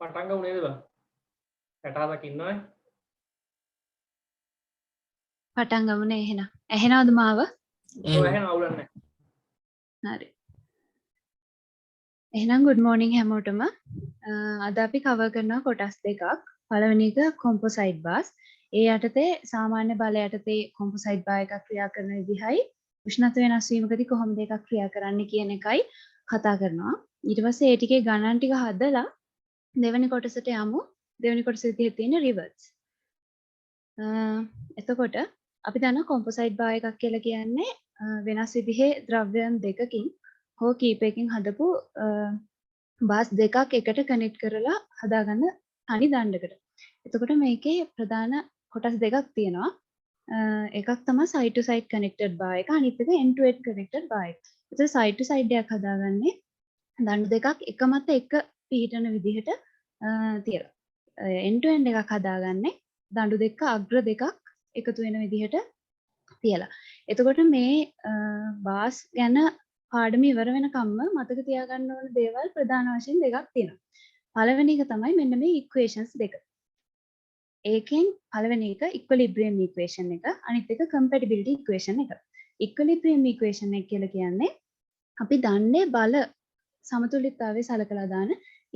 පටන් ගමු නේද බං? 60ක් ඉන්නවනේ. පටන් ගමුනේ එහෙනම්. ඇහෙනවද මාව? ඔය ඇහෙන අවුලක් නැහැ. හරි. එහෙනම් good morning හැමෝටම. අද අපි cover කරනවා කොටස් දෙකක්. පළවෙනි එක composite bars. ඒ යටතේ සාමාන්‍ය බල යටතේ composite bar එකක් ක්‍රියා කරන විදිහයි උෂ්ණත්ව වෙනස් වීමකදී කොහොමද එකක් ක්‍රියා කරන්නේ කියන එකයි කතා කරනවා. ඊට පස්සේ ඒ ටිකේ ගණන් ටික හදලා දෙවෙනි කොටසට යමු. දෙවෙනි කොටසේ තියෙන reverse. එතකොට අපි දන්නවා composite bar එකක් කියලා කියන්නේ වෙනස් විදිහේ ද්‍රව්‍යයන් දෙකකින් හෝ කීපයකින් හදපු බාස් දෙකක් එකට කනෙක්ට් කරලා හදාගන්න තනි දණ්ඩකට. එතකොට මේකේ ප්‍රධාන කොටස් දෙකක් තියෙනවා. එකක් තමයි side to side connected bar එක, අනිත් එක end to end connected bar එක. ඒතර side to side එකක් හදාගන්නේ දණ්ඩ දෙකක් එක මත එක පිහිටන විදිහට තියලා. end to end එකක් හදාගන්නේ දඬු දෙක අග්‍ර දෙකක් එකතු වෙන විදිහට තියලා. එතකොට මේ බාස් ගැන පාඩම ඉවර වෙනකම්ම මතක තියාගන්න ඕන දේවල් ප්‍රධාන වශයෙන් දෙකක් තියෙනවා. පළවෙනි එක තමයි මෙන්න මේ equations දෙක. ඒකෙන් පළවෙනි එක equilibrium equation එක, අනිත් එක compatibility equation එක. equilibrium equation එක කියලා කියන්නේ අපි දන්නේ බල සමතුලිතතාවය සලකලා දාන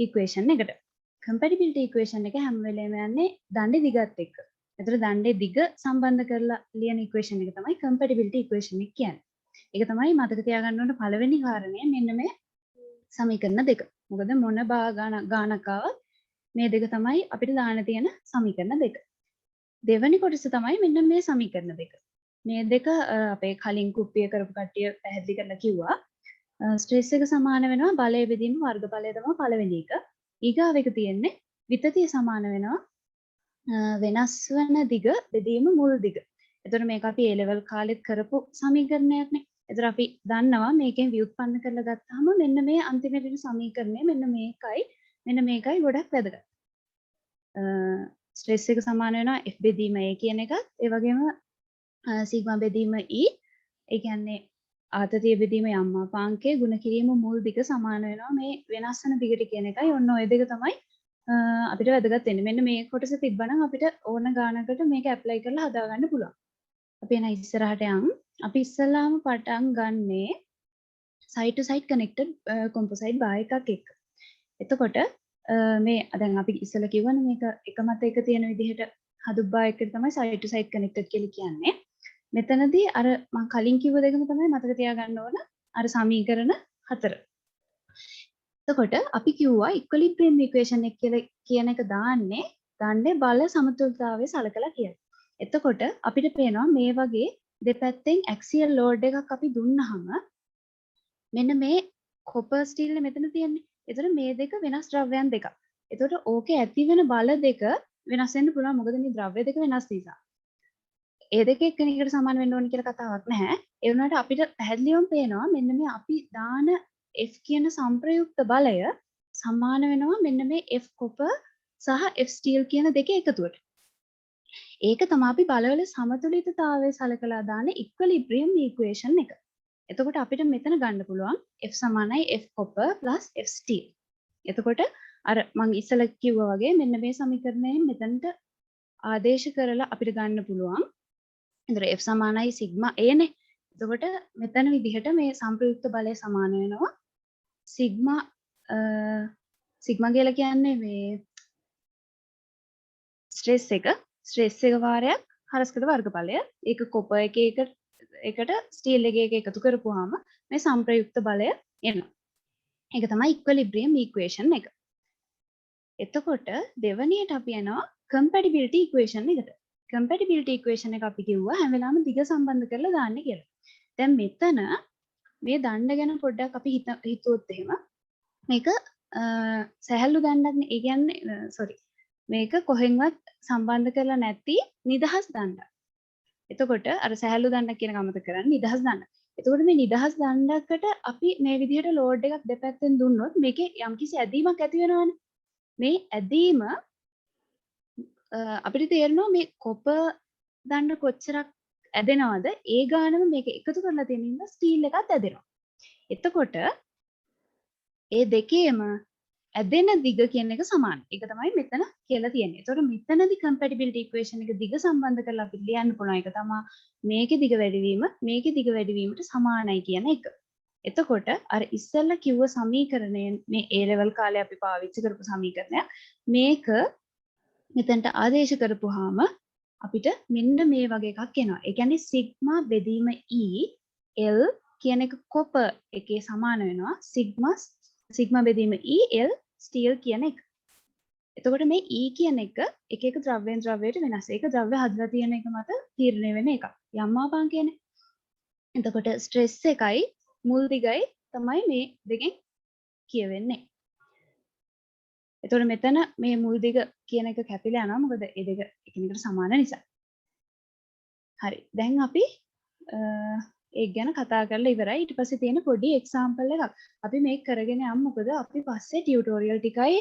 equation එකට. compatibility equation එක හැම වෙලේම යන්නේ දණ්ඩේ දිගත් එක්ක. ඒතර දණ්ඩේ දිග සම්බන්ධ කරලා ලියන equation එක තමයි compatibility equation එක කියන්නේ. ඒක තමයි මතක තියාගන්න ඕන පළවෙනි කාරණය. මෙන්න මේ සමීකරණ දෙක. මොකද මොන ගානක් ආවත් මේ දෙක තමයි අපිට දාන්න තියෙන සමීකරණ දෙක. දෙවෙනි කොටස තමයි මෙන්න මේ සමීකරණ දෙක. මේ දෙක අපේ කලින් කුප්පිය කරපු කට්ටිය පැහැදිලි කරලා කිව්වා. ස්ට්‍රෙස් එක සමාන වෙනවා බලය බෙදීම වර්ගඵලය තමයි පළවෙනි එක. ඊගාව එක තියෙන්නේ විතතිය සමාන වෙනවා වෙනස් වෙන දිග බෙදීම මුල් දිග. එතකොට මේක අපි A level කාලෙත් කරපු සමීකරණයක් නේ. එතකොට අපි දන්නවා මේකෙන් ව්‍යුත්පන්න කරලා ගත්තාම මෙන්න මේ අන්තිමේදී සමීකරණය මෙන්න මේකයි ගොඩක් වැදගත්. ස්ට්‍රෙස් එක සමාන වෙනවා F බෙදීම A කියන එකත් ඒ වගේම සිග්මා බෙදීම E. ඒ කියන්නේ ආතතිය බෙදීම යම් මාපාංකයේ ගුණ කිරීම මුල් දිග සමාන වෙනවා මේ වෙනස් වෙන දිගට කියන එකයි. ඔන්න ඔය දෙක තමයි අපිට වැදගත් වෙන්නේ. මෙන්න මේ කොටස තිබ්බනම් අපිට ඕන ගානකට මේක ඇප්ලයි කරලා හදාගන්න පුළුවන්. අපි එන ඉස්සරහට යමු. අපි ඉස්සලාම පටන් ගන්නේ side to side connected composite bar එකක් එක්ක. එතකොට මේ දැන් අපි ඉස්සලා කිව්වනේ මේක එක මත එක තියෙන විදිහට හදපු bar එකකට තමයි side to side connected කියලා කියන්නේ. මෙතනදී අර මම කලින් කිව්ව දෙකම තමයි මතක තියාගන්න ඕන අර සමීකරණ 4. එතකොට අපි කිව්වා equilibrium equation එක කියලා කියන එක දාන්නේ දණ්ඩේ බල සමතුලිතතාවය සලකලා කියලා. එතකොට අපිට පේනවා මේ වගේ දෙපැත්තෙන් axial load එකක් අපි දුන්නාම මෙන්න මේ copper steel නේ මෙතන තියෙන්නේ. ඒතර මේ දෙක වෙනස් ද්‍රව්‍යයන් දෙකක්. එතකොට ඕකේ ඇති වෙන බල දෙක වෙනස් වෙන්න පුළුවන් මොකද මේ ද්‍රව්‍ය දෙක වෙනස් නිසා. ඒ දෙක එක්කෙනෙකුට සමාන වෙන්න ඕන කියලා කතාවක් නැහැ. ඒ වුණාට අපිට පැහැදිලිවම පේනවා මෙන්න මේ අපි දාන F කියන සංප්‍රයුක්ත බලය සමාන වෙනවා මෙන්න මේ F copper සහ F steel කියන දෙක එකතුවට. ඒක තමයි අපි බලවල සමතුලිතතාවය සලකලා දාන equilibrium equation එක. එතකොට අපිට මෙතන ගන්න පුළුවන් F සමානයි F copper F steel. එතකොට අර මම ඉස්සෙල්ලා කිව්වා වගේ මෙන්න මේ සමීකරණයෙන් මෙතනට ආදේශ කරලා අපිට ගන්න පුළුවන්. එතකොට F සමානයි සිග්මා A නේ. එතකොට මෙතන විදිහට මේ සංප්‍රයුක්ත බලය සමාන වෙනවා සිග්මා කියලා කියන්නේ මේ ස්ට්‍රෙස් එක වාරයක් හරස්කඩ වර්ගඵලය. ඒක කොපර් එකට ස්ටීල් එක එකතු කරපුවාම මේ සංප්‍රයුක්ත බලය එනවා. ඒක තමයි equilibrium equation එක. එතකොට දෙවැනියට අපි යනවා compatibility equation එකට. compatibility equation එක අපි කිව්වා හැම වෙලාවෙම දිග සම්බන්ධ කරලා දාන්න කියලා. දැන් මෙතන මේ දණ්ඩ ගැන පොඩ්ඩක් අපි හිතුවොත් එහෙම මේක සැහැල්ලු දණ්ඩක් නේ. ඒ කියන්නේ මේක කොහෙන්වත් සම්බන්ධ කරලා නැති නිදහස් දණ්ඩක්. එතකොට අර සැහැල්ලු දණ්ඩක් කියන කමත කරන්නේ නිදහස් දණ්ඩක්. එතකොට මේ නිදහස් දණ්ඩකට අපි මේ විදිහට ලෝඩ් එකක් දෙපැත්තෙන් දුන්නොත් මේකේ යම්කිසි ඇදීමක් ඇති වෙනවනේ. මේ ඇදීම අපිට තේරෙනවා මේ කොපර් දණ්ඩ කොච්චරක් ඇදෙනවද ඒ ගානම මේක එකතු කරලා තියෙන ඉන්න ස්ටීල් එකත් ඇදෙනවා. එතකොට ඒ දෙකේම ඇදෙන දිග කියන එක සමානයි. ඒක තමයි මෙතන කියලා තියෙන්නේ. ඒතකොට මෙතනදී compatibility equation එක දිග සම්බන්ධ කරලා අපිට ලියන්න පුළුවන් එක තමයි මේකේ දිග වැඩිවීම මේකේ දිග වැඩිවීමට සමානයි කියන එක. එතකොට අර ඉස්සෙල්ලා කිව්ව සමීකරණය මේ A level කාලේ අපි පාවිච්චි කරපු සමීකරණය මේක මෙතනට ආදේශ කරපුවාම අපිට මෙන්න මේ වගේ එකක් එනවා. ඒ කියන්නේ සිග්මා බෙදීම E L කියන එක කොපර් එකේ සමාන වෙනවා සිග්මා බෙදීම E L ස්ටීල් කියන එක. එතකොට මේ E කියන එක එක එක ද්‍රව්‍යයෙන් ද්‍රව්‍යයට වෙනස්. ඒක ද්‍රව්‍ය හදලා තියෙන එක මත තීරණය වෙන එකක්. යම්මාපං කියන්නේ. එතකොට ස්ට්‍රෙස් එකයි මුල් දිගයි තමයි මේ දෙකෙන් කියවෙන්නේ. එතකොට මෙතන මේ මුල් දිග කියන එක කැපිලා යනවා. මොකද ඒ දෙක එකිනෙකට සමාන නිසා. හරි. දැන් අපි ඒක ගැන කතා කරලා ඉවරයි. ඊට පස්සේ තියෙන පොඩි එක්සැම්පල් එකක්. අපි මේක කරගෙන යමු. මොකද අපි පස්සේ ටියුටෝරියල් ටිකයි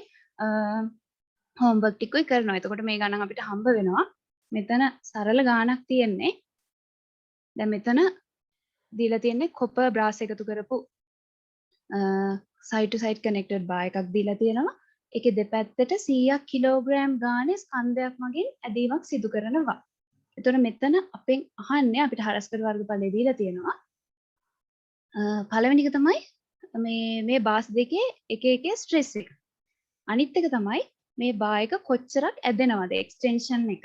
හෝම්වර්ක් ටිකුයි කරනවා. එතකොට මේ ගණන් අපිට හම්බ වෙනවා. මෙතන සරල ගාණක් තියෙන්නේ. දැන් මෙතන දීලා තියෙන්නේ කොපර් බ්‍රාස් එකතු කරපු side to side connected bar එකක් දීලා තියෙනවා. ඒකේ දෙපැත්තට 100ක් කිලෝග්‍රෑම් ගානේ ස්කන්ධයක් මගින් ඇදීමක් සිදු කරනවා. එතකොට මෙතන අපෙන් අහන්නේ අපිට හරස්කඩ වර්ගඵලය දීලා තියෙනවා. පළවෙනි එක තමයි මේ බාස් දෙකේ එක එකේ ස්ට්‍රෙස් එක. අනිත් එක තමයි මේ බා එක කොච්චරක් ඇදෙනවද එක්ස්ටෙන්ෂන් එක.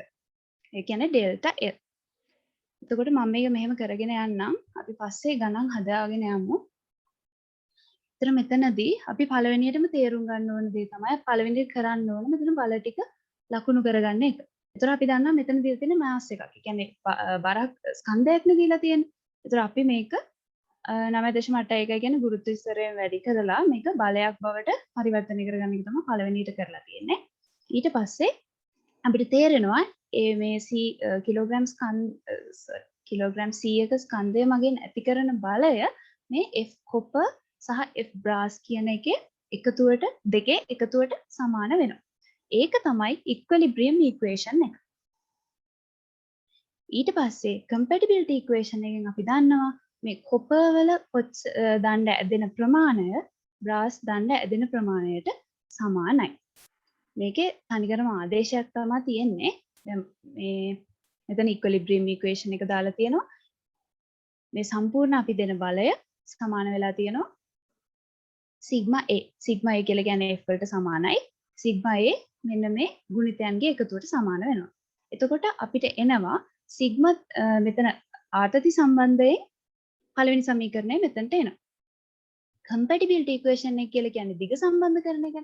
ඒ කියන්නේ ඩෙල්ටා L. එතකොට මම මේක මෙහෙම කරගෙන යන්නම්. අපි පස්සේ ගණන් හදාගෙන යමු. ඒතර මෙතනදී අපි පළවෙනියටම තේරුම් ගන්න ඕන දේ තමයි පළවෙනියට කරන්න ඕන මෙතන බල ටික ලකුණු කරගන්න එක. ඒතර අපි දන්නවා මෙතන දීලා තියෙන මාස් එකක්. ඒ කියන්නේ බරක් ස්කන්ධයක්නේ දීලා තියෙන්නේ. ඒතර අපි මේක 9.81 කියන්නේ ගුරුත්ව ස්තරයෙන් වැඩි කරලා මේක බලයක් බවට පරිවර්තනය කරගන්න එක තමයි පළවෙනියට කරලා තියෙන්නේ. ඊට පස්සේ අපිට තේරෙනවා මේ කිලෝග්‍රෑම් 100ක ස්කන්ධය මගින් ඇති කරන බලය මේ F copper සහ F brass කියන එකේ දෙකේ එකතුවට සමාන වෙනවා. ඒක තමයි equilibrium equation එක. ඊට පස්සේ compatibility equation එකෙන් අපි දන්නවා මේ copper වල දණ්ඩ ඇදෙන ප්‍රමාණය brass දණ්ඩ ඇදෙන ප්‍රමාණයට සමානයි. මේකේ තනිකරම ආදේශයක් තමයි තියෙන්නේ. දැන් මේ මෙතන equilibrium equation එක දාලා තියෙනවා. මේ සම්පූර්ණ අපි දෙන බලය සමාන වෙලා තියෙනවා sigma A. sigma A කියලා කියන්නේ F වලට සමානයි. sigma A මෙන්න මේ ගුණිතයන්ගේ එකතුවට සමාන වෙනවා. එතකොට අපිට එනවා sigma මෙතන ආතති සම්බන්ධයෙන් පළවෙනි සමීකරණය මෙතනට එනවා. compatibility equation එක කියලා කියන්නේ දිග සම්බන්ධ කරන එක.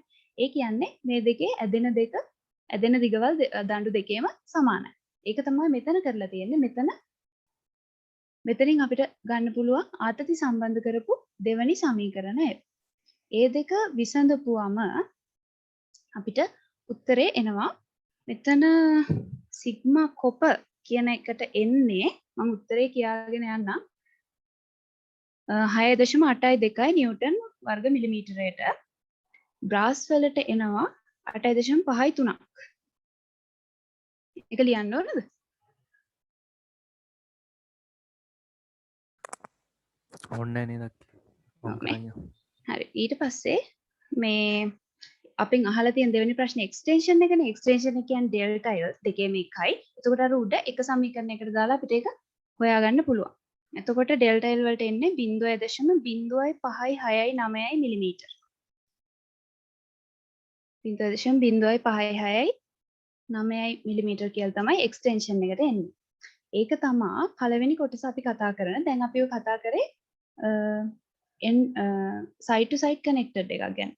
ඒ කියන්නේ මේ දෙකේ ඇදෙන දිගවල් දඬු දෙකේම සමානයි. ඒක තමයි මෙතන කරලා තියෙන්නේ. මෙතනින් අපිට ගන්න පුළුවන් ආතති සම්බන්ධ කරපු දෙවැනි සමීකරණය. ඒ දෙක විසඳපුවම අපිට උත්තරේ එනවා. මෙතන සිග්මා කොපර් කියන එකට එන්නේ මම උත්තරේ කියාගෙන යන්නම් 6.82 නිව්ටන් වර්ග මිලිමීටරයට. බ්‍රාස් වලට එනවා 8.53ක්. ඒක ලියන්න ඕනද? ඕනේ නේද? හරි. ඊට පස්සේ මේ අපෙන් අහලා තියෙන දෙවෙනි ප්‍රශ්නේ එක්ස්ටෙන්ෂන් එකනේ. එක්ස්ටෙන්ෂන් එක කියන්නේ ඩෙල්ටා L දෙකේම එකයි. එතකොට අර උඩ එක සමීකරණයකට දාලා අපිට ඒක හොයාගන්න පුළුවන්. එතකොට ඩෙල්ටා L වලට එන්නේ 0.0569 මිලිමීටර. 0.0569 මිලිමීටර කියලා තමයි එක්ස්ටෙන්ෂන් එකට එන්නේ. ඒක තමයි පළවෙනි කොටස අපි කතා කරන. දැන් අපි ඔය කතා කරේ side to side connected එකක් ගැන.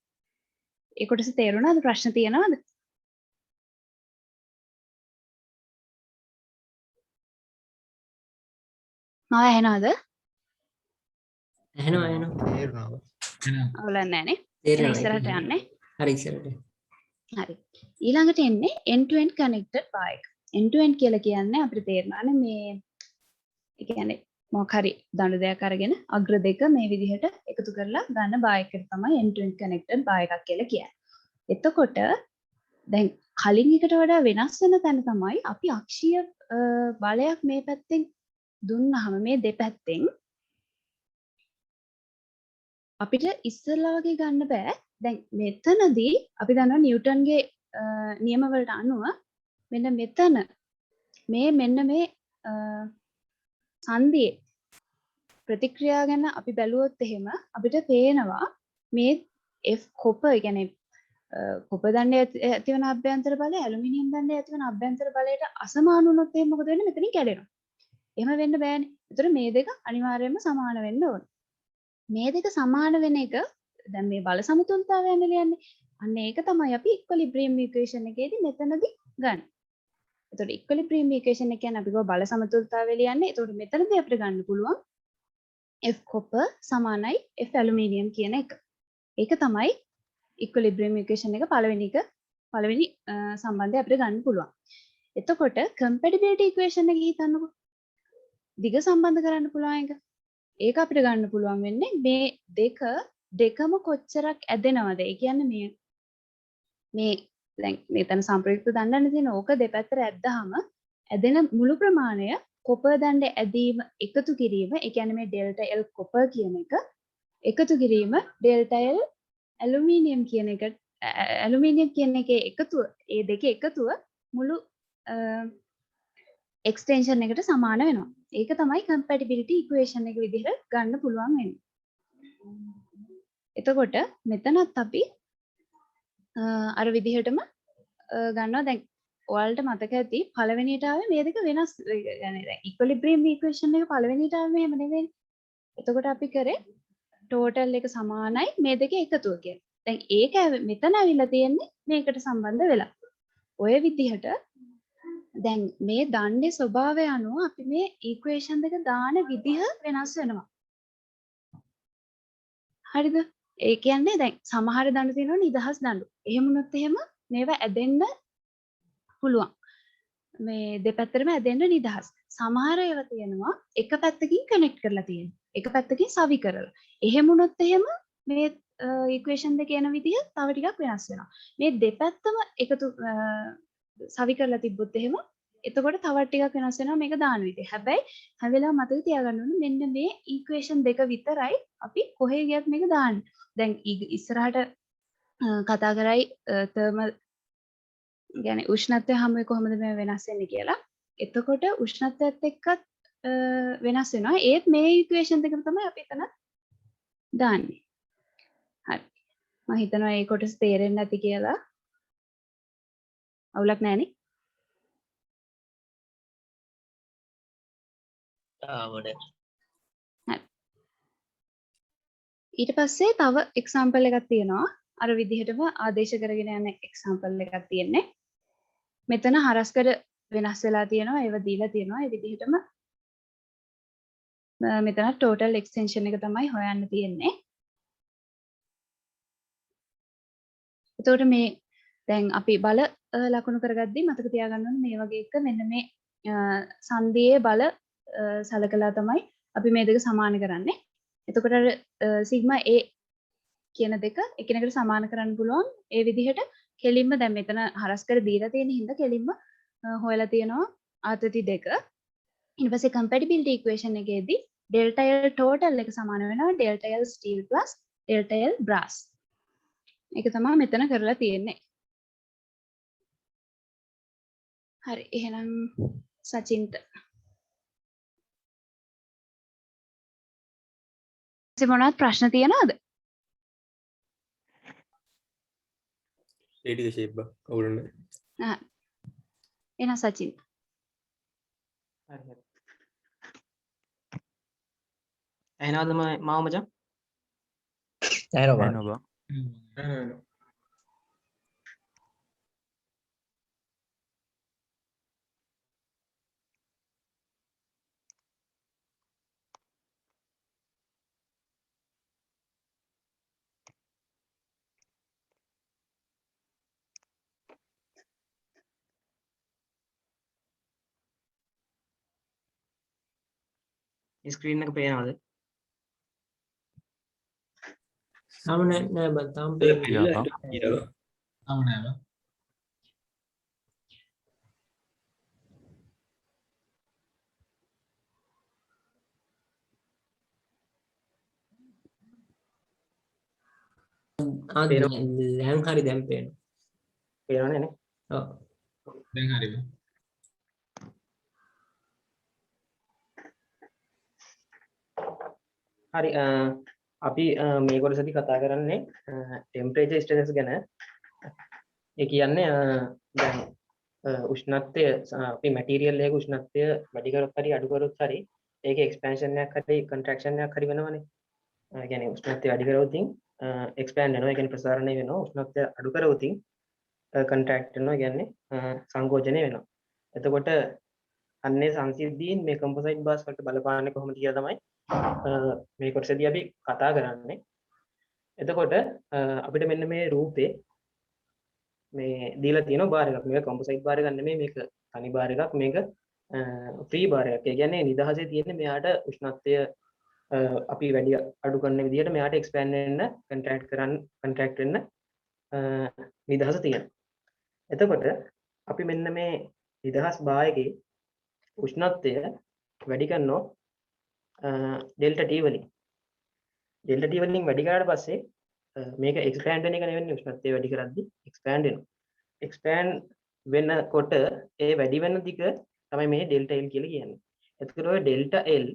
ඒ කොටස තේරුණාද? ප්‍රශ්න තියෙනවද? මාව ඇහෙනවද? ඇහෙනවා. තේරුණාද? අවුලක් නැහැ නේ. තේරෙනවා. ඉස්සරහට යන්නේ. හරි ඉස්සරහට. හරි. ඊළඟට එන්නේ end to end connected bar එක. end to end කියලා කියන්නේ අපිට තේරෙනවානේ මේ ඒ කියන්නේ මොකක් හරි දඬු දෙයක් අරගෙන අග්‍ර දෙක මේ විදිහට එකතු කරලා ගන්න bar එකට තමයි end to end connected bar එකක් කියලා කියන්නේ. එතකොට දැන් කලින් එකට වඩා වෙනස් වෙන තැන තමයි අපි අක්ෂීය බලයක් මේ පැත්තෙන් දුන්නාම මේ දෙපැත්තෙන් අපිට ඉස්සරලා වගේ ගන්න බෑ. දැන් මෙතනදී අපි දන්නවා නිව්ටන්ගේ නියම වලට අනුව මෙන්න මෙතන මෙන්න මේ සංදියේ ප්‍රතික්‍රියා ගැන අපි බැලුවොත් එහෙම අපිට පේනවා මේ F කොපර් කියන්නේ කොපර් දණ්ඩේ ඇතිවන අභ්‍යන්තර බලය ඇලුමිනියම් දණ්ඩේ ඇතිවන අභ්‍යන්තර බලයට අසමාන වුණොත් එහෙනම් මොකද වෙන්නේ? මෙතනින් කැඩෙනවා. එහෙම වෙන්න බෑනේ. ඒතර මේ දෙක අනිවාර්යයෙන්ම සමාන වෙන්න ඕන. මේ දෙක සමාන වෙන එක දැන් මේ බල සමතුලිතතාවය යන්නේ. අන්න ඒක තමයි අපි ඉක්වලිබ්‍රියම් ඉක්වේෂන් එකේදී මෙතනදී ගන්න. එතකොට ඉක්වලිබ්‍රියම් ඉක්වේෂන් එක කියන්නේ අපි ගෝ බල සමතුලිතතාවය ලියන්නේ. එතකොට මෙතනදී අපිට ගන්න පුළුවන් F copper සමානයි F aluminium කියන එක. ඒක තමයි ඉක්වලිබ්‍රියම් ඉක්වේෂන් එක පළවෙනි සම්බන්ධය අපිට ගන්න පුළුවන්. එතකොට compatibility equation එක හිතන්නකෝ. දිග සම්බන්ධ කරන්න පුළුවන් එක. ඒක අපිට ගන්න පුළුවන් වෙන්නේ මේ දෙකම කොච්චරක් ඇදෙනවද? ඒ කියන්නේ මේ දැන් මෙතන සම්ප්‍රයුක්ත දණ්ඩන්න තියෙන ඕක දෙපැත්තට ඇද්දාම ඇදෙන මුළු ප්‍රමාණය කොපර් දණ්ඩ ඇදීම එකතු කිරීම, ඒ කියන්නේ මේ ඩෙල්ටා L කොපර් කියන එක එකතු කිරීම ඩෙල්ටා L ඇලුමිනියම් කියන එකේ එකතුව, ඒ දෙකේ එකතුව මුළු එක්ස්ටෙන්ෂන් එකට සමාන වෙනවා. ඒක තමයි compatibility equation එක විදිහට ගන්න පුළුවන් වෙන්නේ. එතකොට මෙතනත් අපි අර විදිහටම ගන්නවා. දැන් ඔයාලට මතක ඇති පළවෙනියට ආවේ මේ දෙක වෙනස්. يعني දැන් equilibrium equation එක පළවෙනියට ආවේ මෙහෙම නෙවෙයි. එතකොට අපි කරේ total එක සමානයි මේ දෙකේ එකතුව කියලා. දැන් ඒක මෙතන ඇවිල්ලා තියෙන්නේ මේකට සම්බන්ධ වෙලා. ඔය විදිහට දැන් මේ දණ්ඩේ ස්වභාවය අනුව අපි මේ ඉක්වේෂන් දෙක දාන විදිහ වෙනස් වෙනවා. හරිද? ඒ කියන්නේ දැන් සමහර දණ්ඩ තියෙනවා නිදහස් දණ්ඩු. එහෙම වුණොත් එහෙම මේවා ඇදෙන්න පුළුවන්. මේ දෙපැත්තටම ඇදෙන්න නිදහස්. සමහර ඒවා තියෙනවා එක පැත්තකින් කනෙක්ට් කරලා තියෙනවා. එක පැත්තකින් සවි කරලා. එහෙම වුණොත් එහෙම මේ ඉක්වේෂන් දෙක යන විදිහ තව ටිකක් වෙනස් වෙනවා. මේ දෙපැත්තම එකතු සවි කරලා තිබ්බොත් එහෙම එතකොට තව ටිකක් වෙනස් වෙනවා මේක දාන විදිහ. හැබැයි හැම වෙලාවෙම මතක තියාගන්න ඕනේ මෙන්න මේ ඉක්වේෂන් දෙක විතරයි අපි කොහේ ගියත් මේක දාන්නේ. දැන් ඉස්සරහට කතා කරයි තර්මල් يعني උෂ්ණත්වය හැම කොහොමද මේ වෙනස් වෙන්නේ කියලා. එතකොට උෂ්ණත්වයත් එක්කත් වෙනස් වෙනවා. ඒත් මේ ඉක්වේෂන් දෙකම තමයි අපි එතන දාන්නේ. හරි. මම හිතනවා මේ කොටස තේරෙන්නේ නැති කියලා. අවුලක් නැහැනේ. ආවනේ. හරි. ඊට පස්සේ තව එක්සැම්පල් එකක් තියෙනවා. අර විදිහටම ආදේශ කරගෙන යන එක්සැම්පල් එකක් තියෙන්නේ. මෙතන හරස්කඩ වෙනස් වෙලා තියෙනවා. ඒව දීලා තියෙනවා. ඒ විදිහටම මෙතන total extension එක තමයි හොයන්න තියෙන්නේ. එතකොට මේ දැන් අපි බල ලකුණු කරගද්දී මතක තියාගන්න ඕනේ මේ වගේ එක මෙන්න මේ සංදියේ බල සලකලා තමයි අපි මේ දෙක සමාන කරන්නේ. එතකොට සිග්මා A කියන දෙක එකිනෙකට සමාන කරන්න පුළුවන්. ඒ විදිහට කෙලින්ම දැන් මෙතන හරස් කර දීලා තියෙන හින්දා කෙලින්ම හොයලා තියෙනවා ආතති දෙක. ඊට පස්සේ compatibility equation එකේදී delta L total එක සමාන වෙනවා delta L steel plus delta L brass. ඒක තමයි මෙතන කරලා තියෙන්නේ. හරි එහෙනම් සචින්ට මොනවද ප්‍රශ්න තියෙනවද? ඒ ටික ෂේප් බා කවුරුනේ. එහෙනම් සචින්. හරි හරි. ඇහෙනවද මාව මචං? ඇහෙනවා බං. ස්ක්‍රීන් එක පේනවද? තාම නෑ බං තාම තියෙනවා බං. තාම නෑ බං. දැන් හරි දැන් පේනවා. පේනවනේ නේ. ඔව්. දැන් හරි බං. හරි අපි මේ කොටසදී කතා කරන්නේ ටෙම්පරේචර් ස්ටේටස් ගැන. ඒ කියන්නේ දැන් උෂ්ණත්වය අපි මැටීරියල් එකක උෂ්ණත්වය වැඩි කරොත් හරි අඩු කරොත් හරි ඒකේ එක්ස්පැන්ෂන් එකක් හරි කන්ට්‍රැක්ෂන් එකක් හරි වෙනවනේ. ඒ කියන්නේ උෂ්ණත්වය වැඩි කරොත් එක්ස්පෑන්ඩ් වෙනවා. ඒ කියන්නේ ප්‍රසාරණය වෙනවා. උෂ්ණත්වය අඩු කරොත් කන්ට්‍රැක්ට් වෙනවා. ඒ කියන්නේ සංකෝචනය වෙනවා. එතකොට අන්නේ සංසිද්ධීන් මේ කම්පොසයිට් බාස් වලට බලපාන්නේ කොහොමද කියලා තමයි මේ කොටසදී අපි කතා කරන්නේ. එතකොට අපිට මෙන්න මේ රූපේ මේ දීලා තියෙනවා බාර් එකක්. මේක කම්පොසයිට් බාර් එකක් නෙමෙයි, මේක තනි බාර් එකක්. මේක ෆ්‍රී බාර් එකක්. ඒ කියන්නේ නිදහසේ තියෙන මෙයාට උෂ්ණත්වය අපි වැඩි අඩු කරන විදිහට මෙයාට එක්ස්පෑන්ඩ් වෙන්න, කන්ට්‍රැක්ට් වෙන්න නිදහස තියෙනවා. එතකොට අපි මෙන්න මේ නිදහස් භාගයේ උෂ්ණත්වය වැඩි කරනවා ඩෙල්ටා T වලින්. ඩෙල්ටා T වලින් වැඩි කරාට පස්සේ මේක එක්ස්පෑන්ඩ් වෙන එක නෙවෙයි, උෂ්ණත්වය වැඩි කරද්දි එක්ස්පෑන්ඩ් වෙනවා. එක්ස්පෑන්ඩ් වෙනකොට ඒ වැඩි වෙන දිග තමයි මේ ඩෙල්ටා L කියලා කියන්නේ. එතකොට ඔය ඩෙල්ටා L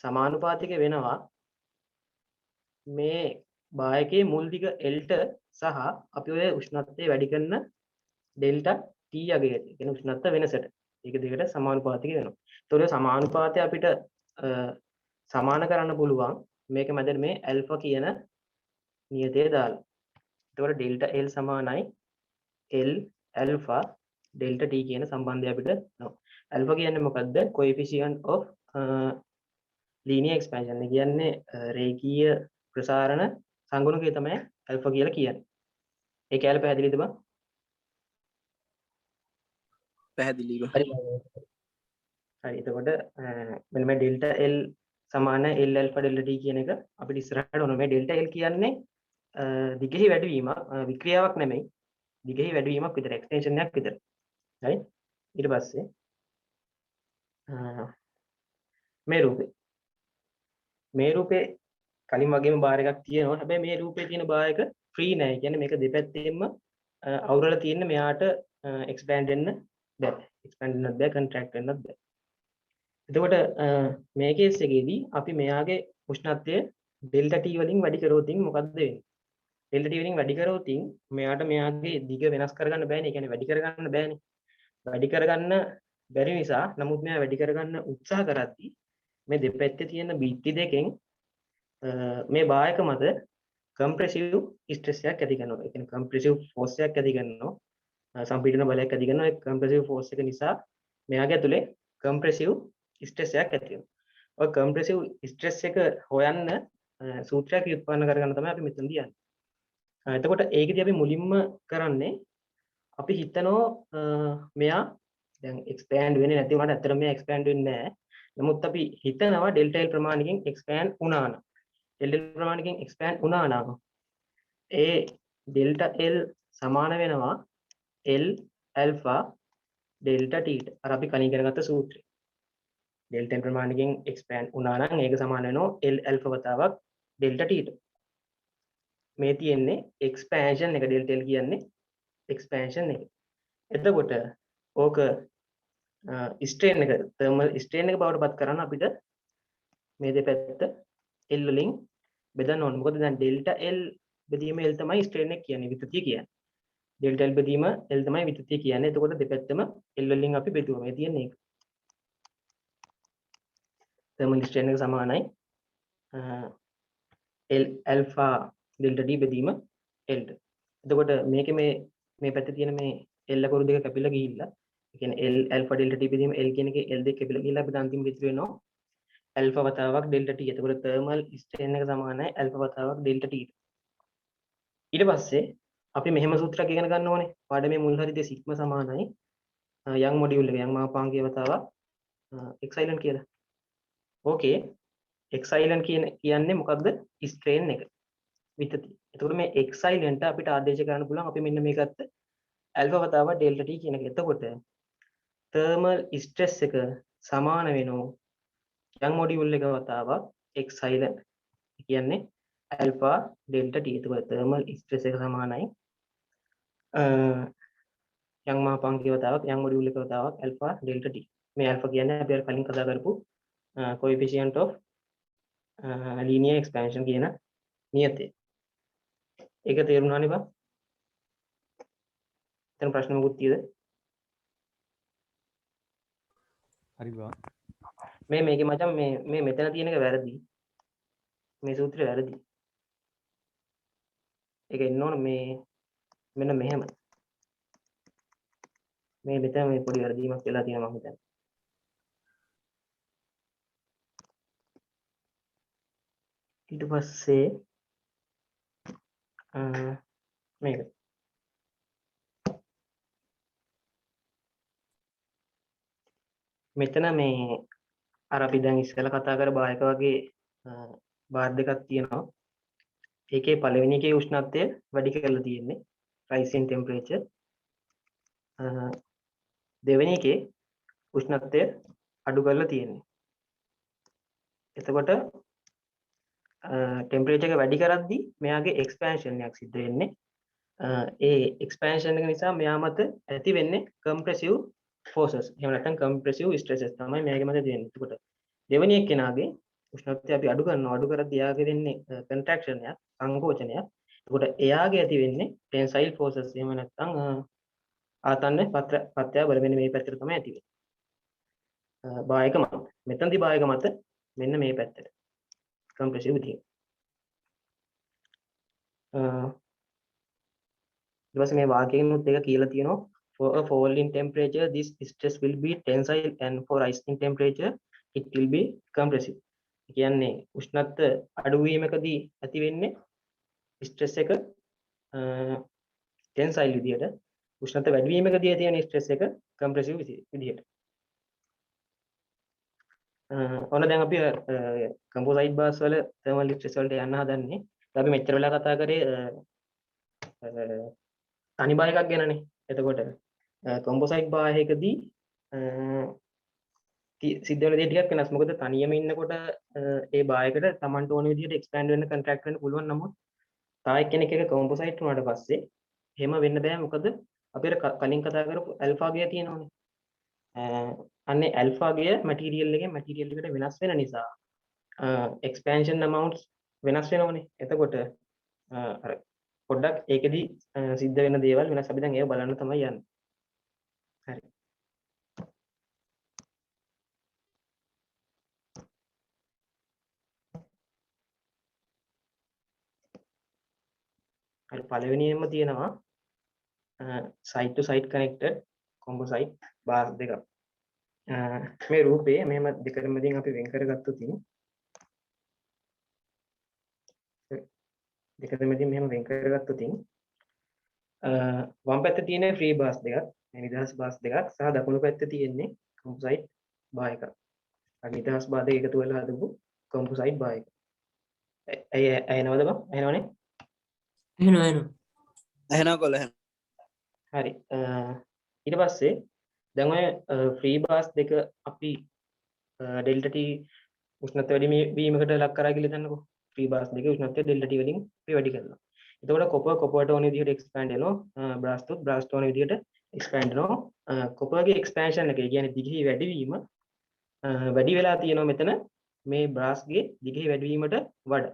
සමානුපාතික වෙනවා මේ භායකයේ මුල් දිග L ට සහ අපි ඔය උෂ්ණත්වය වැඩි කරන ඩෙල්ටා T අගයට. කියන උෂ්ණත්ව වෙනසට. ඒක දෙකට සමානුපාතික වෙනවා. ඒතකොට සමානුපාතය අපිට සමාන කරන්න පුළුවන් මේක මැද මේ ඇල්ෆා කියන නියතය දාලා. එතකොට ඩෙල්ටා L සමානයි L ඇල්ෆා ඩෙල්ටා T කියන සම්බන්ධය අපිට එනවා. ඇල්ෆා කියන්නේ මොකද්ද? coefficient of linear expansion. ඒ කියන්නේ රේඛීය ප්‍රසාරණ සංගුණකය තමයි ඇල්ෆා කියලා කියන්නේ. ඒ කැලේ පැහැදිලිද බං? පැහැදිලිව හරි. හරි. එතකොට මෙන්න මේ ඩෙල්ටා L සමාන L ඇල්ෆා ඩෙල්ටා T කියන එක අපිට ඉස්සරහට ඕන. මේ ඩෙල්ටා L කියන්නේ දිගෙහි වැඩිවීමක්, වික්‍රියාවක් නෙමෙයි. දිගෙහි වැඩිවීමක් විතර, එක්ස්ටෙන්ෂන් එකක් විතර. හරි. ඊට පස්සේ මේ රූපේ කලින් වගේම බාර් එකක් තියෙනවා. හැබැයි මේ රූපේ තියෙන බාර් එක ෆ්‍රී නෑ. ඒ කියන්නේ මේක දෙපැත්තෙන්ම අවුරලා තියෙන මෙයාට එක්ස්පෑන්ඩ් වෙන්න බෑ. එක්ස්පෑන්ඩ් වෙන්නත් බෑ, කන්ට්‍රැක්ට් වෙන්නත් බෑ. එතකොට මේ කේස් එකේදී අපි මෙයාගේ උෂ්ණත්වය ඩෙල්ටා T වලින් වැඩි කරොත් මොකද්ද වෙන්නේ? ඩෙල්ටා T වලින් වැඩි කරොත් මෙයාට මෙයාගේ දිග වෙනස් කරගන්න බෑනේ. ඒ කියන්නේ වැඩි කරගන්න බෑනේ. වැඩි කරගන්න බැරි නිසා නමුත් මෙයා වැඩි කරගන්න උත්සාහ කරද්දී මේ දෙපැත්තේ තියෙන බිත්ති දෙකෙන් මේ බායක මත කම්ප්‍රෙසිව් ස්ට්‍රෙස් එකක් ඇති කරනවා. ඒ කියන්නේ කම්ප්‍රෙසිව් ෆෝස් එකක් ඇති කරනවා. සම්පීඩන බලයක් ඇති කරනවා. ඒ කම්ප්‍රෙසිව් ෆෝස් එක නිසා මෙයාගේ ඇතුලේ කම්ප්‍රෙසිව් ස්ට්‍රෙස් එකක් ඇති වෙනවා. ඔය කම්ප්‍රෙසිව් ස්ට්‍රෙස් එක හොයන්න සූත්‍රයක් උත්පන්න කරගන්න තමයි අපි මෙතනදී යන්නේ. එතකොට ඒකදී අපි මුලින්ම කරන්නේ අපි හිතනවා මෙයා දැන් එක්ස්පෑන්ඩ් වෙන්නේ නැති වුණාට ඇත්තටම මෙයා එක්ස්පෑන්ඩ් වෙන්නේ නැහැ. නමුත් අපි හිතනවා ඩෙල්ටා L ප්‍රමාණයකින් එක්ස්පෑන්ඩ් වුණා නම්. ඩෙල්ටා L ප්‍රමාණයකින් එක්ස්පෑන්ඩ් වුණා නම් ඒ ඩෙල්ටා L සමාන වෙනවා L ඇල්ෆා ඩෙල්ටා T ට. අර අපි කලින් ඉගෙන ගත්ත සූත්‍රය. ඩෙල්ටා L ප්‍රමාණයකින් එක්ස්පෑන්ඩ් වුණා නම් ඒක සමාන වෙනවා L ඇල්ෆා වතාවක් ඩෙල්ටා T ට. මේ තියෙන්නේ එක්ස්පෑන්ෂන් එක. ඩෙල්ටා L කියන්නේ එක්ස්පෑන්ෂන් එක. එතකොට ඕක ස්ට්‍රේන් එක, තර්මල් ස්ට්‍රේන් එක බවට පත් කරන්න අපිට මේ දෙපැත්ත L වලින් බෙදන්න ඕනේ. මොකද දැන් ඩෙල්ටා L බෙදීම L තමයි ස්ට්‍රේන් එක කියන්නේ, විකෘතිය කියන්නේ. ඩෙල්ටා L බෙදීම L තමයි විකෘතිය කියන්නේ. එතකොට දෙපැත්තම L වලින් අපි බෙදුවා. මේ තියෙන්නේ ඒක. තර්මල් ස්ට්‍රේන් එක සමානයි L ඇල්ෆා ඩෙල්ටා T බෙදීම L ට. එතකොට මේකේ මේ පැත්තේ තියෙන මේ L අකුරු දෙක කැපිලා ගිහිල්ලා, ඒ කියන්නේ L ඇල්ෆා ඩෙල්ටා T බෙදීම L කියන එකේ L දෙක කැපිලා ගිහිල්ලා අපිට අන්තිමට ඉතුරු වෙනවා ඇල්ෆා වතාවක් ඩෙල්ටා T. එතකොට තර්මල් ස්ට්‍රේන් එක සමානයි ඇල්ෆා වතාවක් ඩෙල්ටා T. ඊට පස්සේ අපි මෙහෙම සූත්‍රයක් ඉගෙන ගන්න ඕනේ. පාඩමේ මුල් හරියදී සිග්මා සමානයි යම් මොඩියුල් එක යම් මාපාංකය වතාවක් එක්සයිලන්ට් කියලා. ඕකේ. එක්සයිලන්ට් කියන්නේ මොකක්ද? ස්ට්‍රේන් එක. විතතිය. එතකොට මේ එක්සයිලන්ට් අපිට ආදේශ කරන්න පුළුවන් අපි මෙන්න මේකත් ඇල්ෆා වතාව ඩෙල්ටා T කියන එක. එතකොට තර්මල් ස්ට්‍රෙස් එක සමාන වෙනවා යම් මොඩියුල් එක වතාවක් එක්සයිලන්ට්. කියන්නේ ඇල්ෆා ඩෙල්ටා t. එතකොට thermal stress එක සමානයි යම් මාපංකේ වතාවක් යම් මොඩියුල් එක වතාවක් ඇල්ෆා ඩෙල්ටා t. මේ ඇල්ෆා කියන්නේ අපි අර කලින් කතා කරපු coefficient of linear expansion කියන නියතය. ඒක තේරුණානේ බං? එතන ප්‍රශ්න මොකුත් තියෙද? හරි බා. මේකේ මචං මේ මෙතන තියෙන එක වැරදි. මේ සූත්‍රය වැරදි. ඒක එන්න ඕන මේ මෙන්න මෙහෙම. මේ මෙතන මේ පොඩි වැරදීමක් වෙලා තියෙනවා මම හිතන්නේ. ඊට පස්සේ මේක මෙතන මේ අර අපි දැන් ඉස්සෙල්ලා කතා කර බායක වගේ බාර් දෙකක් තියෙනවා. ඒකේ පළවෙනි එකේ උෂ්ණත්වය වැඩි කරලා තියෙන්නේ rising temperature. දෙවෙනි එකේ උෂ්ණත්වය අඩු කරලා තියෙන්නේ. එතකොට ටෙම්පරේචර් එක වැඩි කරද්දී මෙයාගේ එක්ස්පැන්ෂන් එකක් සිද්ධ වෙන්නේ. ඒ එක්ස්පැන්ෂන් එක නිසා මෙයා මත ඇති වෙන්නේ compressive forces. එහෙම නැත්නම් compressive stresses තමයි මෙයාගේ මත තියෙන්නේ. එතකොට දෙවෙනි එක්කෙනාගේ උෂ්ණත්වය අපි අඩු කරනවා. අඩු කරද්දී එයාගේ වෙන්නේ contraction එකක්, සංකෝචනයක්. එතකොට එයාගේ ඇති වෙන්නේ tensile forces. එහෙම නැත්නම් ආතන්න පත්‍ය බල මෙන්න මේ පැත්තට තමයි ඇති වෙන්නේ. බායක මත. මෙතනදී බායක මත මෙන්න මේ පැත්තට. compressive විදිය. ඊට පස්සේ මේ වාක්‍යයෙන්ුත් එක කියලා තියෙනවා for a fall in temperature this stress will be tensile and for rising temperature it will be compressive. කියන්නේ උෂ්ණත්ව අඩු වීමකදී ඇති වෙන්නේ ස්ට්‍රෙස් එක ටෙන්සයිල් විදියට, උෂ්ණත්ව වැඩි වීමකදී ඇති වෙන ස්ට්‍රෙස් එක කම්ප්‍රෙසිව් විදියට. ඔන්න දැන් අපි කම්පොසයිට් බාස් වල තර්මල් ස්ට්‍රෙස් වලට යන්න හදන්නේ. අපි මෙච්චර වෙලා කතා කරේ තනි බායකක් ගැනනේ. එතකොට කම්පොසයිට් බායකදී සිද්ධ වෙන දේ ටිකක් වෙනස්. මොකද තනියම ඉන්නකොට ඒ බායකට Tamanට ඕන විදිහට එක්ස්පෑන්ඩ් වෙන්න කන්ට්‍රැක්ට් වෙන්න පුළුවන්. නමුත් තව එක්කෙනෙක් එක කම්පොසයිට් වුණාට පස්සේ එහෙම වෙන්න බෑ. මොකද අපි කලින් කතා කරපු ඇල්ෆා ගිය තියෙනවනේ. අන්නේ ඇල්ෆා ගිය මැටීරියල් එකෙන් මැටීරියල් එකට වෙනස් වෙන නිසා එක්ස්පැන්ෂන් අමවුන්ට්ස් වෙනස් වෙනවනේ. එතකොට අර පොඩ්ඩක් ඒකෙදි සිද්ධ වෙන දේවල් වෙනස්. අපි දැන් ඒව බලන්න තමයි යන්නේ. හරි. හරි පළවෙනියෙන්ම තියෙනවා side to side connected composite bars දෙකක්. මේ රූපේ මෙහෙම දෙකමකින් අපි වෙන් කරගත්තොත් දෙකමකින් මෙහෙම වෙන් කරගත්තොත් වම් පැත්තේ තියෙන free bars දෙකක්, මේ නිදහස් bars දෙකක් සහ දකුණු පැත්තේ තියෙන්නේ composite bar එකක්. අර නිදහස් bar දෙක එකතු වෙලා හදපු composite bar එක. ඇහෙනවද බං? ඇහෙනවනේ? එහෙනම් කොල්ල හරි. ඊට පස්සේ දැන් ඔය ෆ්‍රී බාස් දෙක අපි ඩෙල්ටා t උෂ්ණත්වය වැඩි වීමකට ලක් කරා කියලා හිතන්නකෝ. ෆ්‍රී බාස් දෙක උෂ්ණත්වය ඩෙල්ටා t වලින් අපි වැඩි කරනවා. එතකොට කොපර්ට ඕන විදිහට එක්ස්පෑන්ඩ් වෙනවා. බ්‍රාස්ට් ඕන විදිහට එක්ස්පෑන්ඩ් වෙනවා. කොපර්ගේ එක්ස්පෑන්ෂන් එක කියන්නේ දිගෙහි වැඩි වීම වැඩි වෙලා තියෙනවා මෙතන මේ බ්‍රාස්ගේ දිගෙහි වැඩි වීමට වඩා.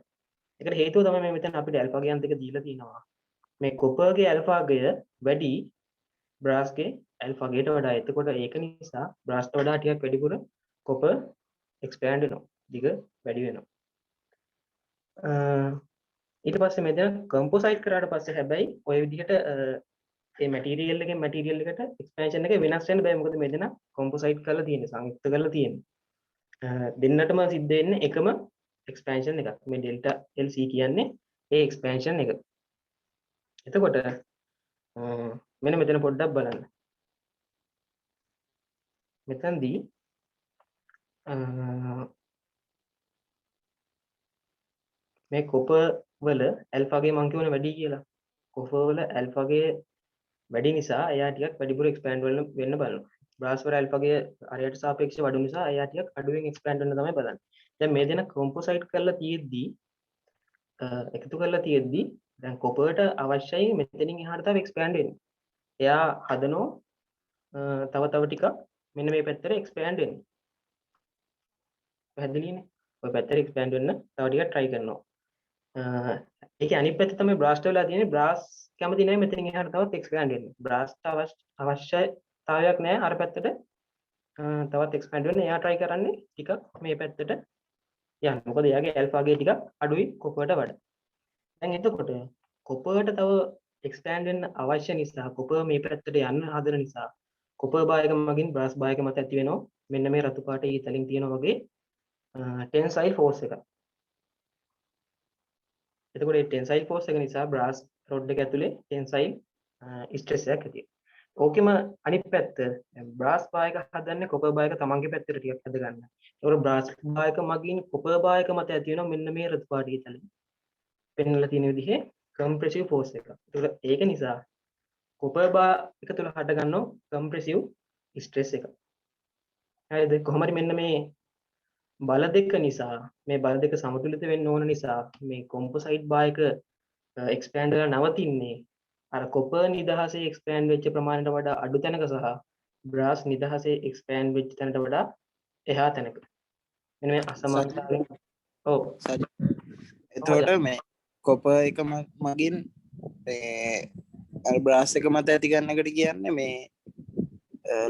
ඒකට හේතුව තමයි මේ මෙතන අපිට ඇල්ෆා ගයන් දෙක දීලා තියෙනවා. මේ කොපර්ගේ ඇල්ෆා ගය වැඩි බ්‍රාස්ගේ ඇල්ෆා ගයට වඩා. එතකොට ඒක නිසා බ්‍රාස්ට වඩා ටිකක් වැඩිපුර කොපර් එක්ස්පෑන්ඩ් වෙනවා. දිග වැඩි වෙනවා. ඊට පස්සේ මෙතන කම්පොසයිට් කරාට පස්සේ හැබැයි ඔය විදිහට මේ මැටීරියල් එකෙන් මැටීරියල් එකට එක්ස්පැන්ෂන් එක වෙනස් වෙන්න බෑ. මොකද මෙතන කම්පොසයිට් කරලා තියෙන්නේ, සංයුක්ත කරලා තියෙන්නේ. දෙන්නටම සිද්ධ වෙන්නේ එකම එක්ස්පැන්ෂන් එකක්. මේ ඩෙල්ටා LC කියන්නේ ඒ එක්ස්පැන්ෂන් එක. එතකොට මෙන්න මෙතන පොඩ්ඩක් බලන්න. මෙතනදී මේ කොපර් වල ඇල්ෆා ගේ මං කියවනේ වැඩි කියලා. කොපර් වල ඇල්ෆා ගේ වැඩි නිසා එයා ටිකක් වැඩිපුර එක්ස්පෑන්ඩ් වෙන්න බලනවා. බ්‍රාස් වල ඇල්ෆා ගේ අරයට සාපේක්ෂව අඩු නිසා එයා ටිකක් අඩුවෙන් එක්ස්පෑන්ඩ් වෙන්න තමයි බලන්නේ. දැන් මේ දෙන කොම්පොසයිට් කරලා තියෙද්දී එකතු කරලා තියෙද්දි දැන් කොපර්ට අවශ්‍යයි මෙතනින් එහාට තව එක්ස්පෑන්ඩ් වෙන්න. එයා හදනෝ තව ටිකක් මෙන්න මේ පැත්තට එක්ස්පෑන්ඩ් වෙන්න. පැහැදිලිනේ? ඔය පැත්තට එක්ස්පෑන්ඩ් වෙන්න තව ටිකක් try කරනවා. ඒකේ අනිත් පැත්ත තමයි බ්‍රාස්ට වෙලා තියෙන්නේ. බ්‍රාස් කැමති නැහැ මෙතනින් එහාට තවත් එක්ස්පෑන්ඩ් වෙන්න. බ්‍රාස්ට අවශ්‍යතාවයක් නැහැ අර පැත්තට තවත් එක්ස්පෑන්ඩ් වෙන්න. එයා try කරන්නේ ටිකක් මේ පැත්තට යන්න. මොකද එයාගේ ඇල්ෆා ගේ ටිකක් අඩුයි කොපර්ට වඩා. දැන් එතකොට කොපර්ට තව එක්ස්පෑන්ඩ් වෙන්න අවශ්‍ය නිසා කොපර් මේ පැත්තට යන්න හදන නිසා කොපර් බායක මගින් බ්‍රාස් බායක මත ඇති වෙනවා මෙන්න මේ රතු පාට ඊතලින් තියෙනවා වගේ ටෙන්සයිල් ෆෝස් එකක්. එතකොට මේ ටෙන්සයිල් ෆෝස් එක නිසා බ්‍රාස් රොඩ් එක ඇතුලේ ටෙන්සයිල් ස්ට්‍රෙස් එකක් ඇති වෙනවා. ඕකෙම අනිත් පැත්ත බ්‍රාස් බායක හදන්නේ කොපර් බායක තමන්ගේ පැත්තට ටිකක් හද ගන්න. ඒතකොට බ්‍රාස් බායක මගින් කොපර් බායක මත ඇති වෙනවා මෙන්න මේ රතු පාට ඊතලින් පෙන්වලා තියෙන විදිහේ compressive force එක. ඒක නිසා කොපර් බාර් එක තුල හට ගන්නවා compressive stress එක. හරිද? කොහොම හරි මෙන්න මේ බල දෙක නිසා මේ බල දෙක සමතුලිත වෙන්න ඕන නිසා මේ කොම්පොසයිට් බාර් එක එක්ස්පෑන්ඩ් වෙලා නවතින්නේ අර කොපර් නිදහසේ එක්ස්පෑන්ඩ් වෙච්ච ප්‍රමාණයට වඩා අඩු තැනක සහ බ්‍රාස් නිදහසේ එක්ස්පෑන්ඩ් වෙච්ච තැනට වඩා එහා තැනක. මෙන්න මේ අසමානතාවය. ඔව්. එතකොට මේ කොපර් එක මගින් බ්‍රාස් එක මත ඇති ගන්න එකට කියන්නේ මේ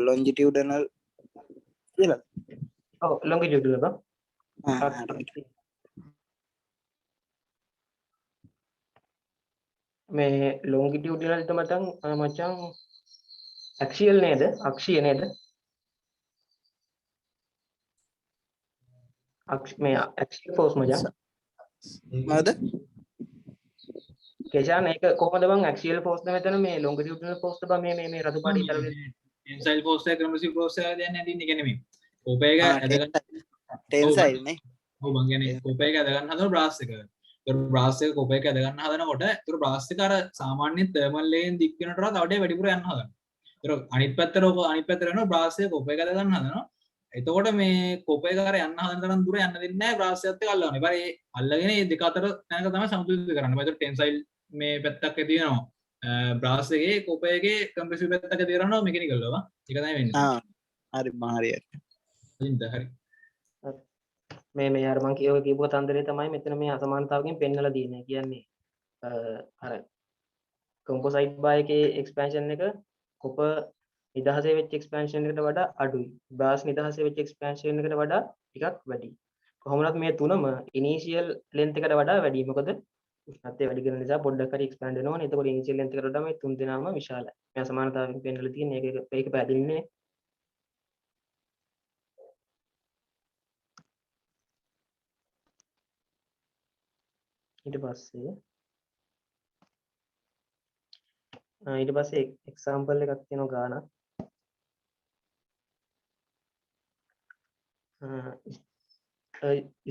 ලොන්ජිටියුඩනල් කියලා. ඔව් ලොන්ජිටියුඩනල් බා. මේ ලොන්ජිටියුඩනල් මතන් මචං ඇක්සියල් නේද? අක්ෂීය නේද? මේ ඇක්සියල් ෆෝස් මචං. මොකද? කෙෂාන් ඒක කොහොමද බං ඇක්සියල් ෆෝස් ද මෙතන මේ ලොන්ජිටියුඩනල් ෆෝස් ද බං මේ රතු පාට ඉතල ටෙන්සයිල් ෆෝස් එක ක්‍රොමසිව් ෆෝස් එක දැන් නැතිනේ කියන්නේ මේ කොප එක ඇදගන්න ටෙන්සයිල් නේ ඔව් මං කියන්නේ කොප එක ඇදගන්න හදන බ්‍රාස් එක. ඒතර බ්‍රාස් එක කොප එක ඇදගන්න හදනකොට ඒතර බ්‍රාස් එක අර සාමාන්‍ය තර්මල් ලේන් දික් වෙනට වඩා තව ටිකක් වැඩිපුර යන්න හදනවා. ඒතර අනිත් පැත්තට යනවා බ්‍රාස් එක කොප එක ඇදගන්න හදනවා. එතකොට මේ කොප එක අර යන්න හදන තරම් දුර යන්න දෙන්නේ නැහැ බ්‍රාස් එකත් එක්ක අල්ලනවා. ඒ අල්ලගෙන මේ දෙක අතර තැනක තමයි සමතුලිත කරන්නේ. ඒතර ටෙන්සයිල් මේ පැත්තක් තියෙනවා. බ්‍රාස් එකේ කොප එකේ කම්ප්‍රෙසිව් පැත්තක තියෙනවා මෙකැනිකල් වල. ඒක තමයි වෙන්නේ. හරි හරියට. හරි. මේ අර මං කියපු තන්දරේ තමයි මෙතන මේ අසමානතාවකින් පෙන්නලා තියෙන්නේ. කියන්නේ අර කොම්පොසයිට් බායකේ එක්ස්පැන්ෂන් එක කොපර් නිදහසේ වෙච්ච එක්ස්පැන්ෂන් එකට වඩා අඩුයි. බ්‍රාස් නිදහසේ වෙච්ච එක්ස්පැන්ෂන් එකට වඩා ටිකක් වැඩි. කොහොමවත් මේ තුනම ඉනිෂියල් ලෙන්ත් එකට වඩා වැඩි. මොකද උෂ්ණත්වය වැඩි කරන නිසා පොඩ්ඩක් හරි එක්ස්පෑන්ඩ් වෙනවනේ. එතකොට ඉනිෂියල් ලෙන්ත් එකට වඩා මේ තුන් දෙනාම විශාලයි. මේ සමානතාවයෙන් පෙන්නලා තියෙන්නේ ඒක පැහැදිලිනේ. ඊට පස්සේ එක්සැම්පල් එකක් තියෙනවා ගානක්.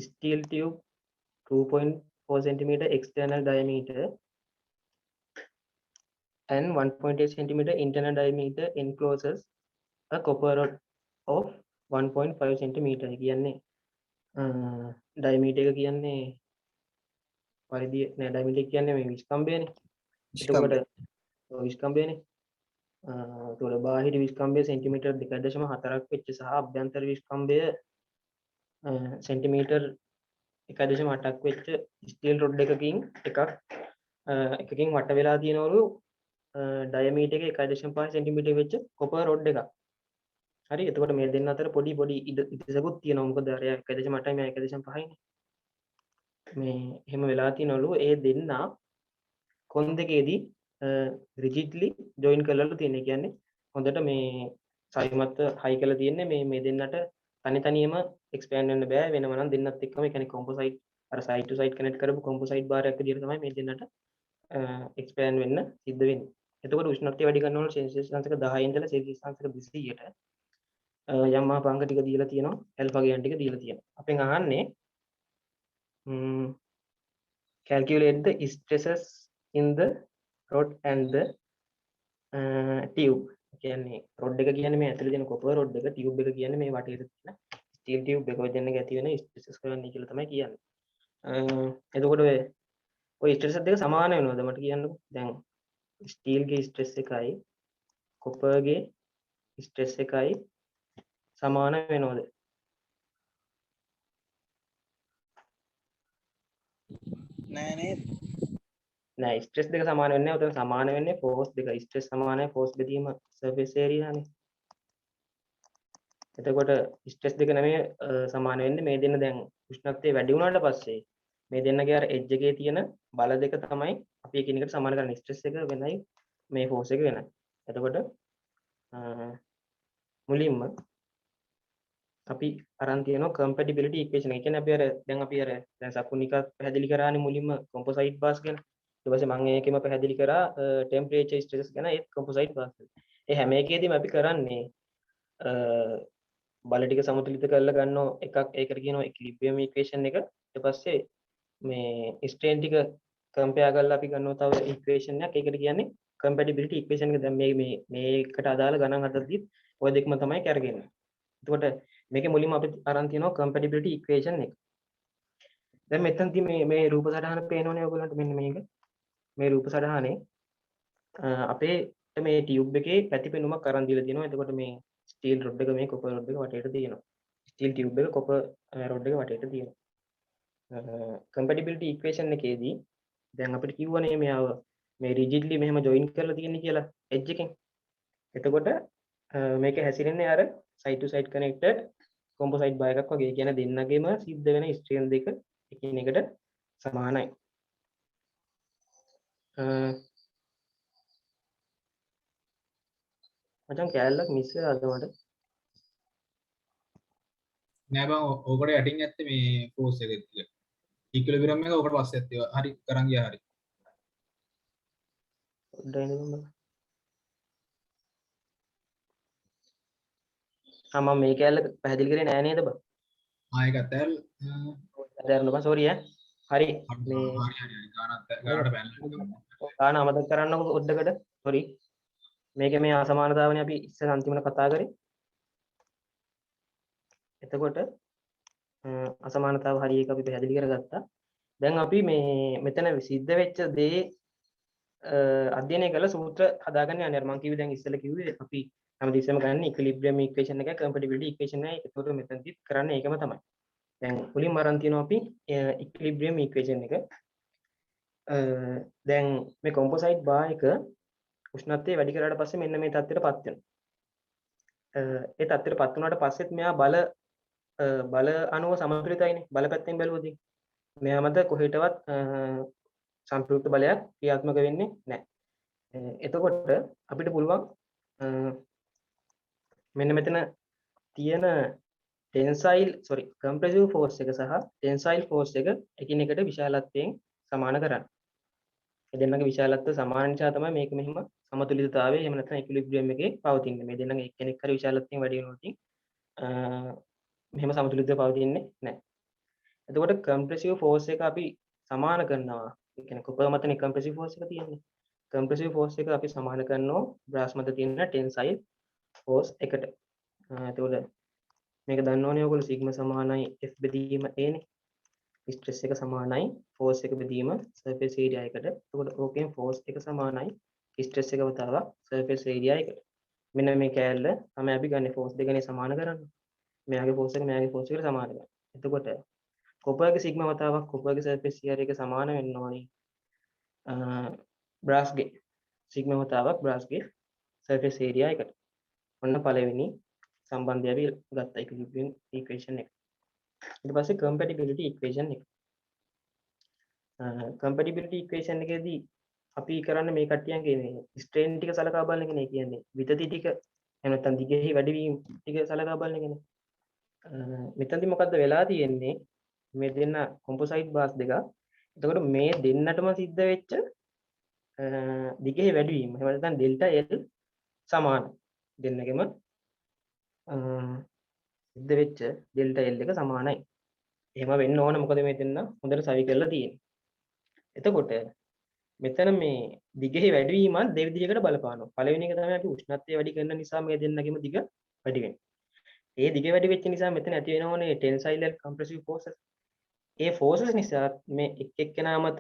steel tube 2.4 cm external diameter and 1.8 cm internal diameter encloses a copper rod of 1.5 cm කියන්නේ diameter එක කියන්නේ පරිධිය නෑ diameter කියන්නේ මේ විස්කම්භයනේ. එතකොට විස්කම්භයනේ තොර බාහිර විස්කම්භය සෙන්ටිමීටර් 2.4ක් වෙච්ච සහ අභ්‍යන්තර විස්කම්භය සෙන්ටිමීටර් 1.8ක් වෙච්ච ස්ටීල් රොඩ් එකකින් වට වෙලා තියෙනවලු ඩයමීටර් එක 1.5 සෙන්ටිමීටර් වෙච්ච කොපර් රොඩ් එකක්. හරි. එතකොට මේ දෙන්න අතර පොඩි ඉතිසකුත් තියෙනවා. මොකද අර 1.8යි මේ 1.5යි නේ. මේ එහෙම වෙලා තියෙනවලු ඒ දෙන්න කොන් දෙකේදී රිජිඩ්ලි ජොයින් කරලා තියෙනවා. කියන්නේ හොඳට මේ සයිමත් හයි කරලා තියෙන්නේ මේ දෙන්නට තනි තනියම එක්ස්පෑන්ඩ් වෙන්න බෑ. වෙනම නම් දෙන්නත් එක්කම ඒ කියන්නේ කොම්පොසයිට් අර සයිඩ් ටු සයිඩ් කනෙක්ට් කරපු කොම්පොසයිට් බාර් එකක් විදිහට තමයි මේ දෙන්නට එක්ස්පෑන්ඩ් වෙන්න සිද්ධ වෙන්නේ. එතකොට උෂ්ණත්වය වැඩි කරනකොට සෙල්සියස් අංශක 10 ඉඳලා සෙල්සියස් අංශක 200ට යම් මාපාංග ටික දීලා තියෙනවා. ඇල්ෆා ගේන් ටික දීලා තියෙනවා. අපෙන් අහන්නේ calculate the stresses in the rod and the tube. කියන්නේ රොඩ් එක කියන්නේ මේ ඇතුලේ තියෙන කොපර් රොඩ් එක, ටියුබ් එක කියන්නේ මේ වටේට තියෙන ස්ටීල් ටියුබ් එක. ඔය දෙන්නක ඇති වෙන ස්ට්‍රෙසස් කරන්නේ කියලා තමයි කියන්නේ. එතකොට ඔය ස්ට්‍රෙස් දෙක සමාන වෙනවද මට කියන්නකෝ. දැන් ස්ටීල් ගේ ස්ට්‍රෙස් එකයි කොපර් ගේ ස්ට්‍රෙස් එකයි සමාන වෙනවද? නෑ නේද? නෑ ස්ට්‍රෙස් දෙක සමාන වෙන්නේ නැහැ. උතන සමාන වෙන්නේ ෆෝස් දෙක. ස්ට්‍රෙස් සමානයි ෆෝස් බෙදීම සර්ෆේස් ඒරියානේ. එතකොට ස්ට්‍රෙස් දෙක නෙමෙයි සමාන වෙන්නේ මේ දෙන්න දැන් උෂ්ණත්වය වැඩි වුණාට පස්සේ මේ දෙන්නගේ අර එජ් එකේ තියෙන බල දෙක තමයි අපි එකිනෙකට සමාන කරන්නේ. ස්ට්‍රෙස් එක වෙනයි මේ ෆෝස් එක වෙනයි. එතකොට මුලින්ම අපි අරන් තියෙනවා කම්පැටිබිලිටි ඉක්වේෂන්. ඒ කියන්නේ අපි අර දැන් සකුනිකා පැහැදිලි කරානේ මුලින්ම කොම්පොසයිට් බාස් ගැන. ඊට පස්සේ මම ඒකෙම පැහැදිලි කරා ටෙම්පරේචර් ස්ට්‍රෙස් ගැන ඒත් කොම්පොසයිට් බාස්. ඒ හැම එකේදීම අපි කරන්නේ බල ටික සමතුලිත කරලා ගන්නවා එකක්. ඒකට කියනවා ඉක්විලිබ්‍රියම් ඉක්වේෂන් එක. ඊට පස්සේ මේ ස්ට්‍රේන් ටික කම්පෙයාර් කරලා අපි ගන්නවා තව ඉක්වේෂන් එකක්. ඒකට කියන්නේ කම්පැටිබිලිටි ඉක්වේෂන් එක. දැන් මේකට අදාළ ගණන් හදද්දි ඔය දෙකම තමයි කරගන්නේ. එතකොට මේකේ මුලින්ම අපි අරන් තියෙනවා කම්පැටිබිලිටි ඉක්වේෂන් එක. දැන් මෙතනදී මේ රූප සටහන පේනවනේ ඔයගොල්ලන්ට. මෙන්න මේක. මේ රූප සටහනේ අපේ මේ ටියුබ් එකේ පැතිපෙනුමක් අරන් දීලා තියෙනවා. එතකොට මේ ස්ටීල් රොඩ් එක මේ කොපර් රොඩ් එක වටේට තියෙනවා. ස්ටීල් ටියුබ් එක කොපර් රොඩ් එක වටේට තියෙනවා. කම්පැටිබිලිටි ඉක්වේෂන් එකේදී දැන් අපිට කිව්වනේ මෙයාව මේ රිජිඩ්ලි මෙහෙම ජොයින් කරලා තියෙන්නේ කියලා එජ් එකෙන්. එතකොට මේක හැසිරෙන්නේ අර සයිඩ් ටු සයිඩ් කනෙක්ටඩ් කොම්පොසයිට් බා එකක් වගේ. කියන දෙන්නගේම සිද්ධ වෙන ස්ට්‍රේන් දෙක එකිනෙකට සමානයි. මචං කෑල්ලක් මිස් වෙලාද මට? නෑ බං ඕකට යටින් ඇත්තේ මේ ෆෝස් එක ටික. ඉක්විලිබ්‍රියම් එක ඕකට පස්සේ ඇත්තේ. හරි කරන් ගියා හරි. පොඩ්ඩක් ඉඳන් මම මේ කෑල්ල පැහැදිලි කරේ නෑ නේද බං? ආයෙක ඇත්තල් දැන් බං සෝරි ඈ. හරි මේ හරි ගානත් බැලන්ස් ගාන අමතක කරන්නකො පොඩ්ඩකට. සෝරි. මේකේ මේ අසමානතාවනේ අපි ඉස්සර අන්තිමට කතා කරේ. එතකොට අසමානතාව හරි එක අපි පැහැදිලි කරගත්තා. දැන් අපි මේ මෙතන සිද්ධ වෙච්ච දේ අධ්‍යයනය කළ සූත්‍ර හදාගන්න යන්නේ. මම කිව්වේ දැන් ඉස්සෙල්ලා කිව්වේ අපි හැමදෙස්සෙම ගන්න ඉක්විලිබ්‍රියම් ඉක්වේෂන් එක කම්පැටිබිලිටි ඉක්වේෂන් එක. ඒකට මෙතනදි කරන්නේ ඒකම තමයි. දැන් මුලින්ම අරන් තියෙනවා අපි ඉක්විලිබ්‍රියම් ඉක්වේෂන් එක. දැන් මේ කොම්පොසයිට් බා එක උෂ්ණත්වය වැඩි කරාට පස්සේ මෙන්න මේ තත්ත්වයටපත් වෙනවා. ඒ තත්ත්වයටපත් වුණාට පස්සෙත් මෙයා බල අණුව සමතුලිතයිනේ. බල පැත්තෙන් බැලුවොත් මෙයා මත කොහෙටවත් සංප්‍රයුක්ත බලයක් ක්‍රියාත්මක වෙන්නේ නැහැ. එතකොට අපිට පුළුවන් මෙන්න මෙතන තියෙන කම්ප්‍රෙසිව් ෆෝර්ස් එක සහ ටෙන්සයිල් ෆෝර්ස් එක එකිනෙකට විශාලත්වයෙන් සමාන කරන්න. මේ දෙන්නගේ විශාලත්වය සමාන නිසා තමයි මේක මෙහෙම සමතුලිතතාවයේ එහෙම නැත්නම් ඉක්විලිබ්‍රියම් එකේ පවතින්නේ. මේ දෙන්නගේ එක්කෙනෙක් හරි විශාලත්වයෙන් වැඩි වෙනොත් මෙහෙම සමතුලිතව පවතින්නේ නැහැ. එතකොට කම්ප්‍රෙසිව් ෆෝර්ස් එක අපි සමාන කරනවා. ඒ කියන්නේ කොපර් මතනේ කම්ප්‍රෙසිව් ෆෝර්ස් එක තියෙන්නේ. කම්ප්‍රෙසිව් ෆෝර්ස් එක අපි සමාන කරනවා බ්‍රාස් මත තියෙන ටෙන්සයිල් ෆෝර්ස් එකට. එතකොට මේක දන්නවනේ ඔයගොල්ලෝ සිග්මා සමානයි F බෙදීම A නේ. ස්ට්‍රෙස් එක සමානයි ෆෝර්ස් එක බෙදීම සර්ෆේස් ඒරියා එකට. එතකොට ඕකෙන් ෆෝර්ස් එක සමානයි ස්ට්‍රෙස් එක වතාවක් සර්ෆේස් ඒරියා එකට. මෙන්න මේ කෑල්ල තමයි අපි ගන්නේ ෆෝර්ස් දෙකනේ සමාන කරන්නේ. මෙයාගේ ෆෝර්ස් එක මෙයාගේ ෆෝර්ස් එකට සමාන කරනවා. එතකොට කොපර්ගේ සිග්මා වතාවක් කොපර්ගේ සර්ෆේස් ඒරියා එක සමාන වෙන්න ඕනේ. බ්‍රාස්ගේ සිග්මා වතාවක් බ්‍රාස්ගේ සර්ෆේස් ඒරියා එකට. ඔන්න පළවෙනි සම්බන්ධය අපි ගත්තා ඉක්විලිබ්‍රියම් ඉක්වේෂන් එක. ඊට පස්සේ කම්පැටිබිලිටි ඉක්වේෂන් එක. කම්පැටිබිලිටි ඉක්වේෂන් එකේදී අපි කරන්නේ මේ කට්ටියන්ගේ ස්ට්‍රේන් ටික සලකා බලන එකනේ. කියන්නේ විතති ටික එහෙම නැත්නම් දිගෙහි වැඩිවීම ටික සලකා බලන එකනේ. මෙතනදී මොකද්ද වෙලා තියෙන්නේ? මේ දෙන්න කොම්පොසයිට් බාස් දෙක. එතකොට මේ දෙන්නටම සිද්ධ වෙච්ච දිගෙහි වැඩිවීම එහෙම නැත්නම් ඩෙල්ටා L සමාන. දෙන්නගෙම සිද්ධ වෙච්ච ඩෙල්ටා L එක සමානයි. එහෙම වෙන්න ඕන මොකද මේ දෙන්න හොඳට සවි කරලා තියෙන්නේ. එතකොට මෙතන මේ දිගෙහි වැඩිවීමත් දෙවිදිහකට බලපානවා. පළවෙනි එක තමයි අපි උෂ්ණත්වය වැඩි කරන නිසා මේ දෙන්නගෙම දිග වැඩි වෙන්නේ. ඒ දිග වැඩි වෙච්ච නිසා මෙතන ඇති වෙනවනේ ටෙන්සයිල් කම්ප්‍රෙසිව් ෆෝර්සස්. ඒ ෆෝර්සස් නිසා මේ එක් එක්කෙනා මත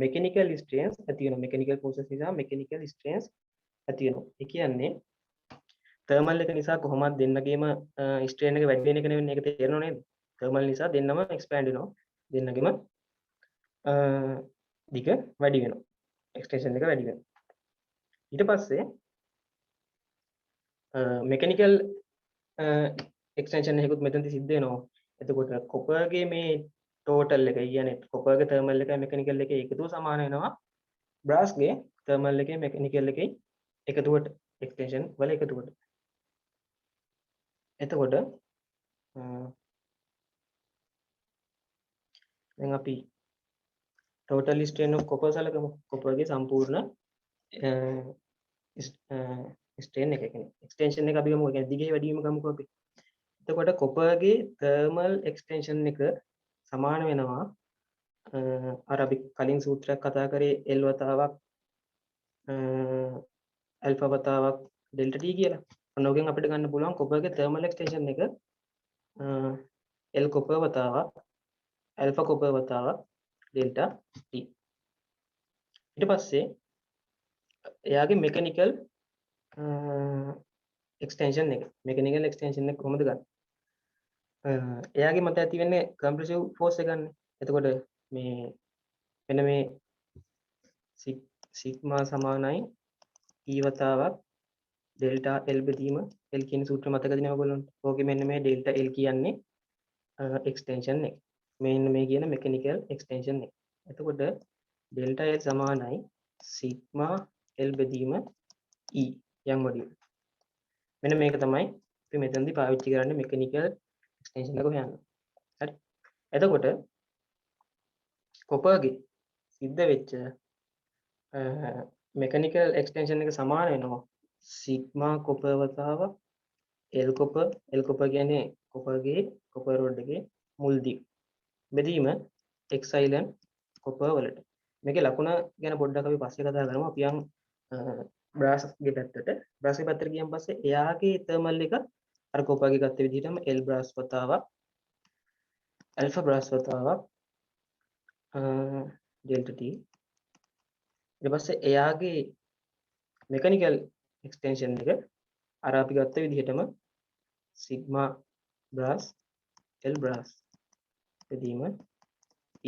mechanical strains ඇති වෙනවා. mechanical process නිසා mechanical strains ඇති වෙනවා. ඒ කියන්නේ thermal එක නිසා කොහොමද දෙන්නගේම strain එක වැඩි වෙන එක නෙවෙයි. ඒක තේරෙනව නේද? thermal නිසා දෙන්නම expand වෙනවා. දෙන්නගේම දිග වැඩි වෙනවා. extension එක වැඩි වෙනවා. ඊට පස්සේ mechanical extension එකකුත් මෙතනදී සිද්ධ වෙනවා. එතකොට copper ගේ මේ total එක කියන්නේ copper ගේ thermal එකයි mechanical එකේ එකතුව සමාන වෙනවා brass ගේ thermal එකේ mechanical එකේ එකතුවට extension වල එකතුවට. එතකොට දැන් අපි total strain of copper සලකමු. copper ගේ සම්පූර්ණ strain එක කියන්නේ extension එක අපි ගමු. ඒ කියන්නේ දිගේ වැඩි වීම ගමුකෝ අපි. එතකොට copper ගේ thermal extension එක සමාන වෙනවා අර අපි කලින් සූත්‍රයක් කතා කරේ L වතාවක් alpha වතාවක් delta t කියලා. ඔන්න ඔකෙන් අපිට ගන්න පුළුවන් copper ගේ thermal extension එක L copper වතාවක් alpha copper වතාවක් delta t. ඊට පස්සේ එයාගේ mechanical extension එක කොහොමද ගන්න? එයාගේ මත ඇති වෙන්නේ compressive force එක ගන්න. එතකොට මේ මෙන්න මේ sigma සමානයි e වතාවක් delta l බෙදීම l කියන සූත්‍රය මතකද නේ ඔයගොල්ලන්ට? ඕකේ මෙන්න මේ delta l කියන්නේ extension එක. මෙන්න මේ කියන mechanical extension එක. එතකොට delta l සමානයි sigma l බෙදීම e young module. මෙන්න මේක තමයි අපි මෙතනදී පාවිච්චි කරන්නේ mechanical extension එක හොයන්න. හරි. එතකොට copper ගේ සිද්ධ වෙච්ච mechanical extension එක සමාන වෙනවා sigma copper වතාවක් l copper කියන්නේ copper ගේ copper rod එකේ මුල් දිග බෙදීම epsilon copper වලට. මේකේ ලකුණ ගැන පොඩ්ඩක් අපි පස්සේ කතා කරමු. අපි යන් brass ගේ පැත්තට. brass ගේ පැත්තට ගියන් පස්සේ එයාගේ thermal එක අර copper ගේ ගත්ත විදිහටම l brass වතාවක් alpha brass වතාවක් delta t. ඊට පස්සේ එයාගේ mechanical extension එක අර අපි ගත්ත විදිහටම sigma brass l brass බෙදීම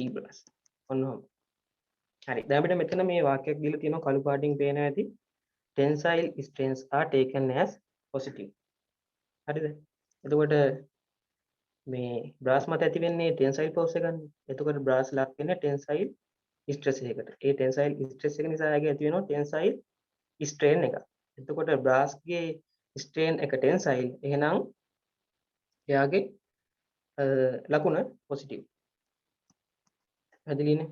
e brass. ඔන්නෝම. හරි. දැන් අපිට මෙතන මේ වාක්‍යයක් දීලා තියෙනවා කළු පාටින් පේනවා ඇති. Tensile strains are taken as positive. හරිද? එතකොට මේ brass මත ඇති වෙන්නේ tensile force එකක්. එතකොට brass ලක් වෙන්නේ tensile stress එකකට. ඒ tensile stress එක නිසා ඇගේ ඇති වෙනවා tensile strain එක. එතකොට brass ගේ strain එක tensile. එහෙනම් එයාගේ ලකුණ positive. හදිලිනේ.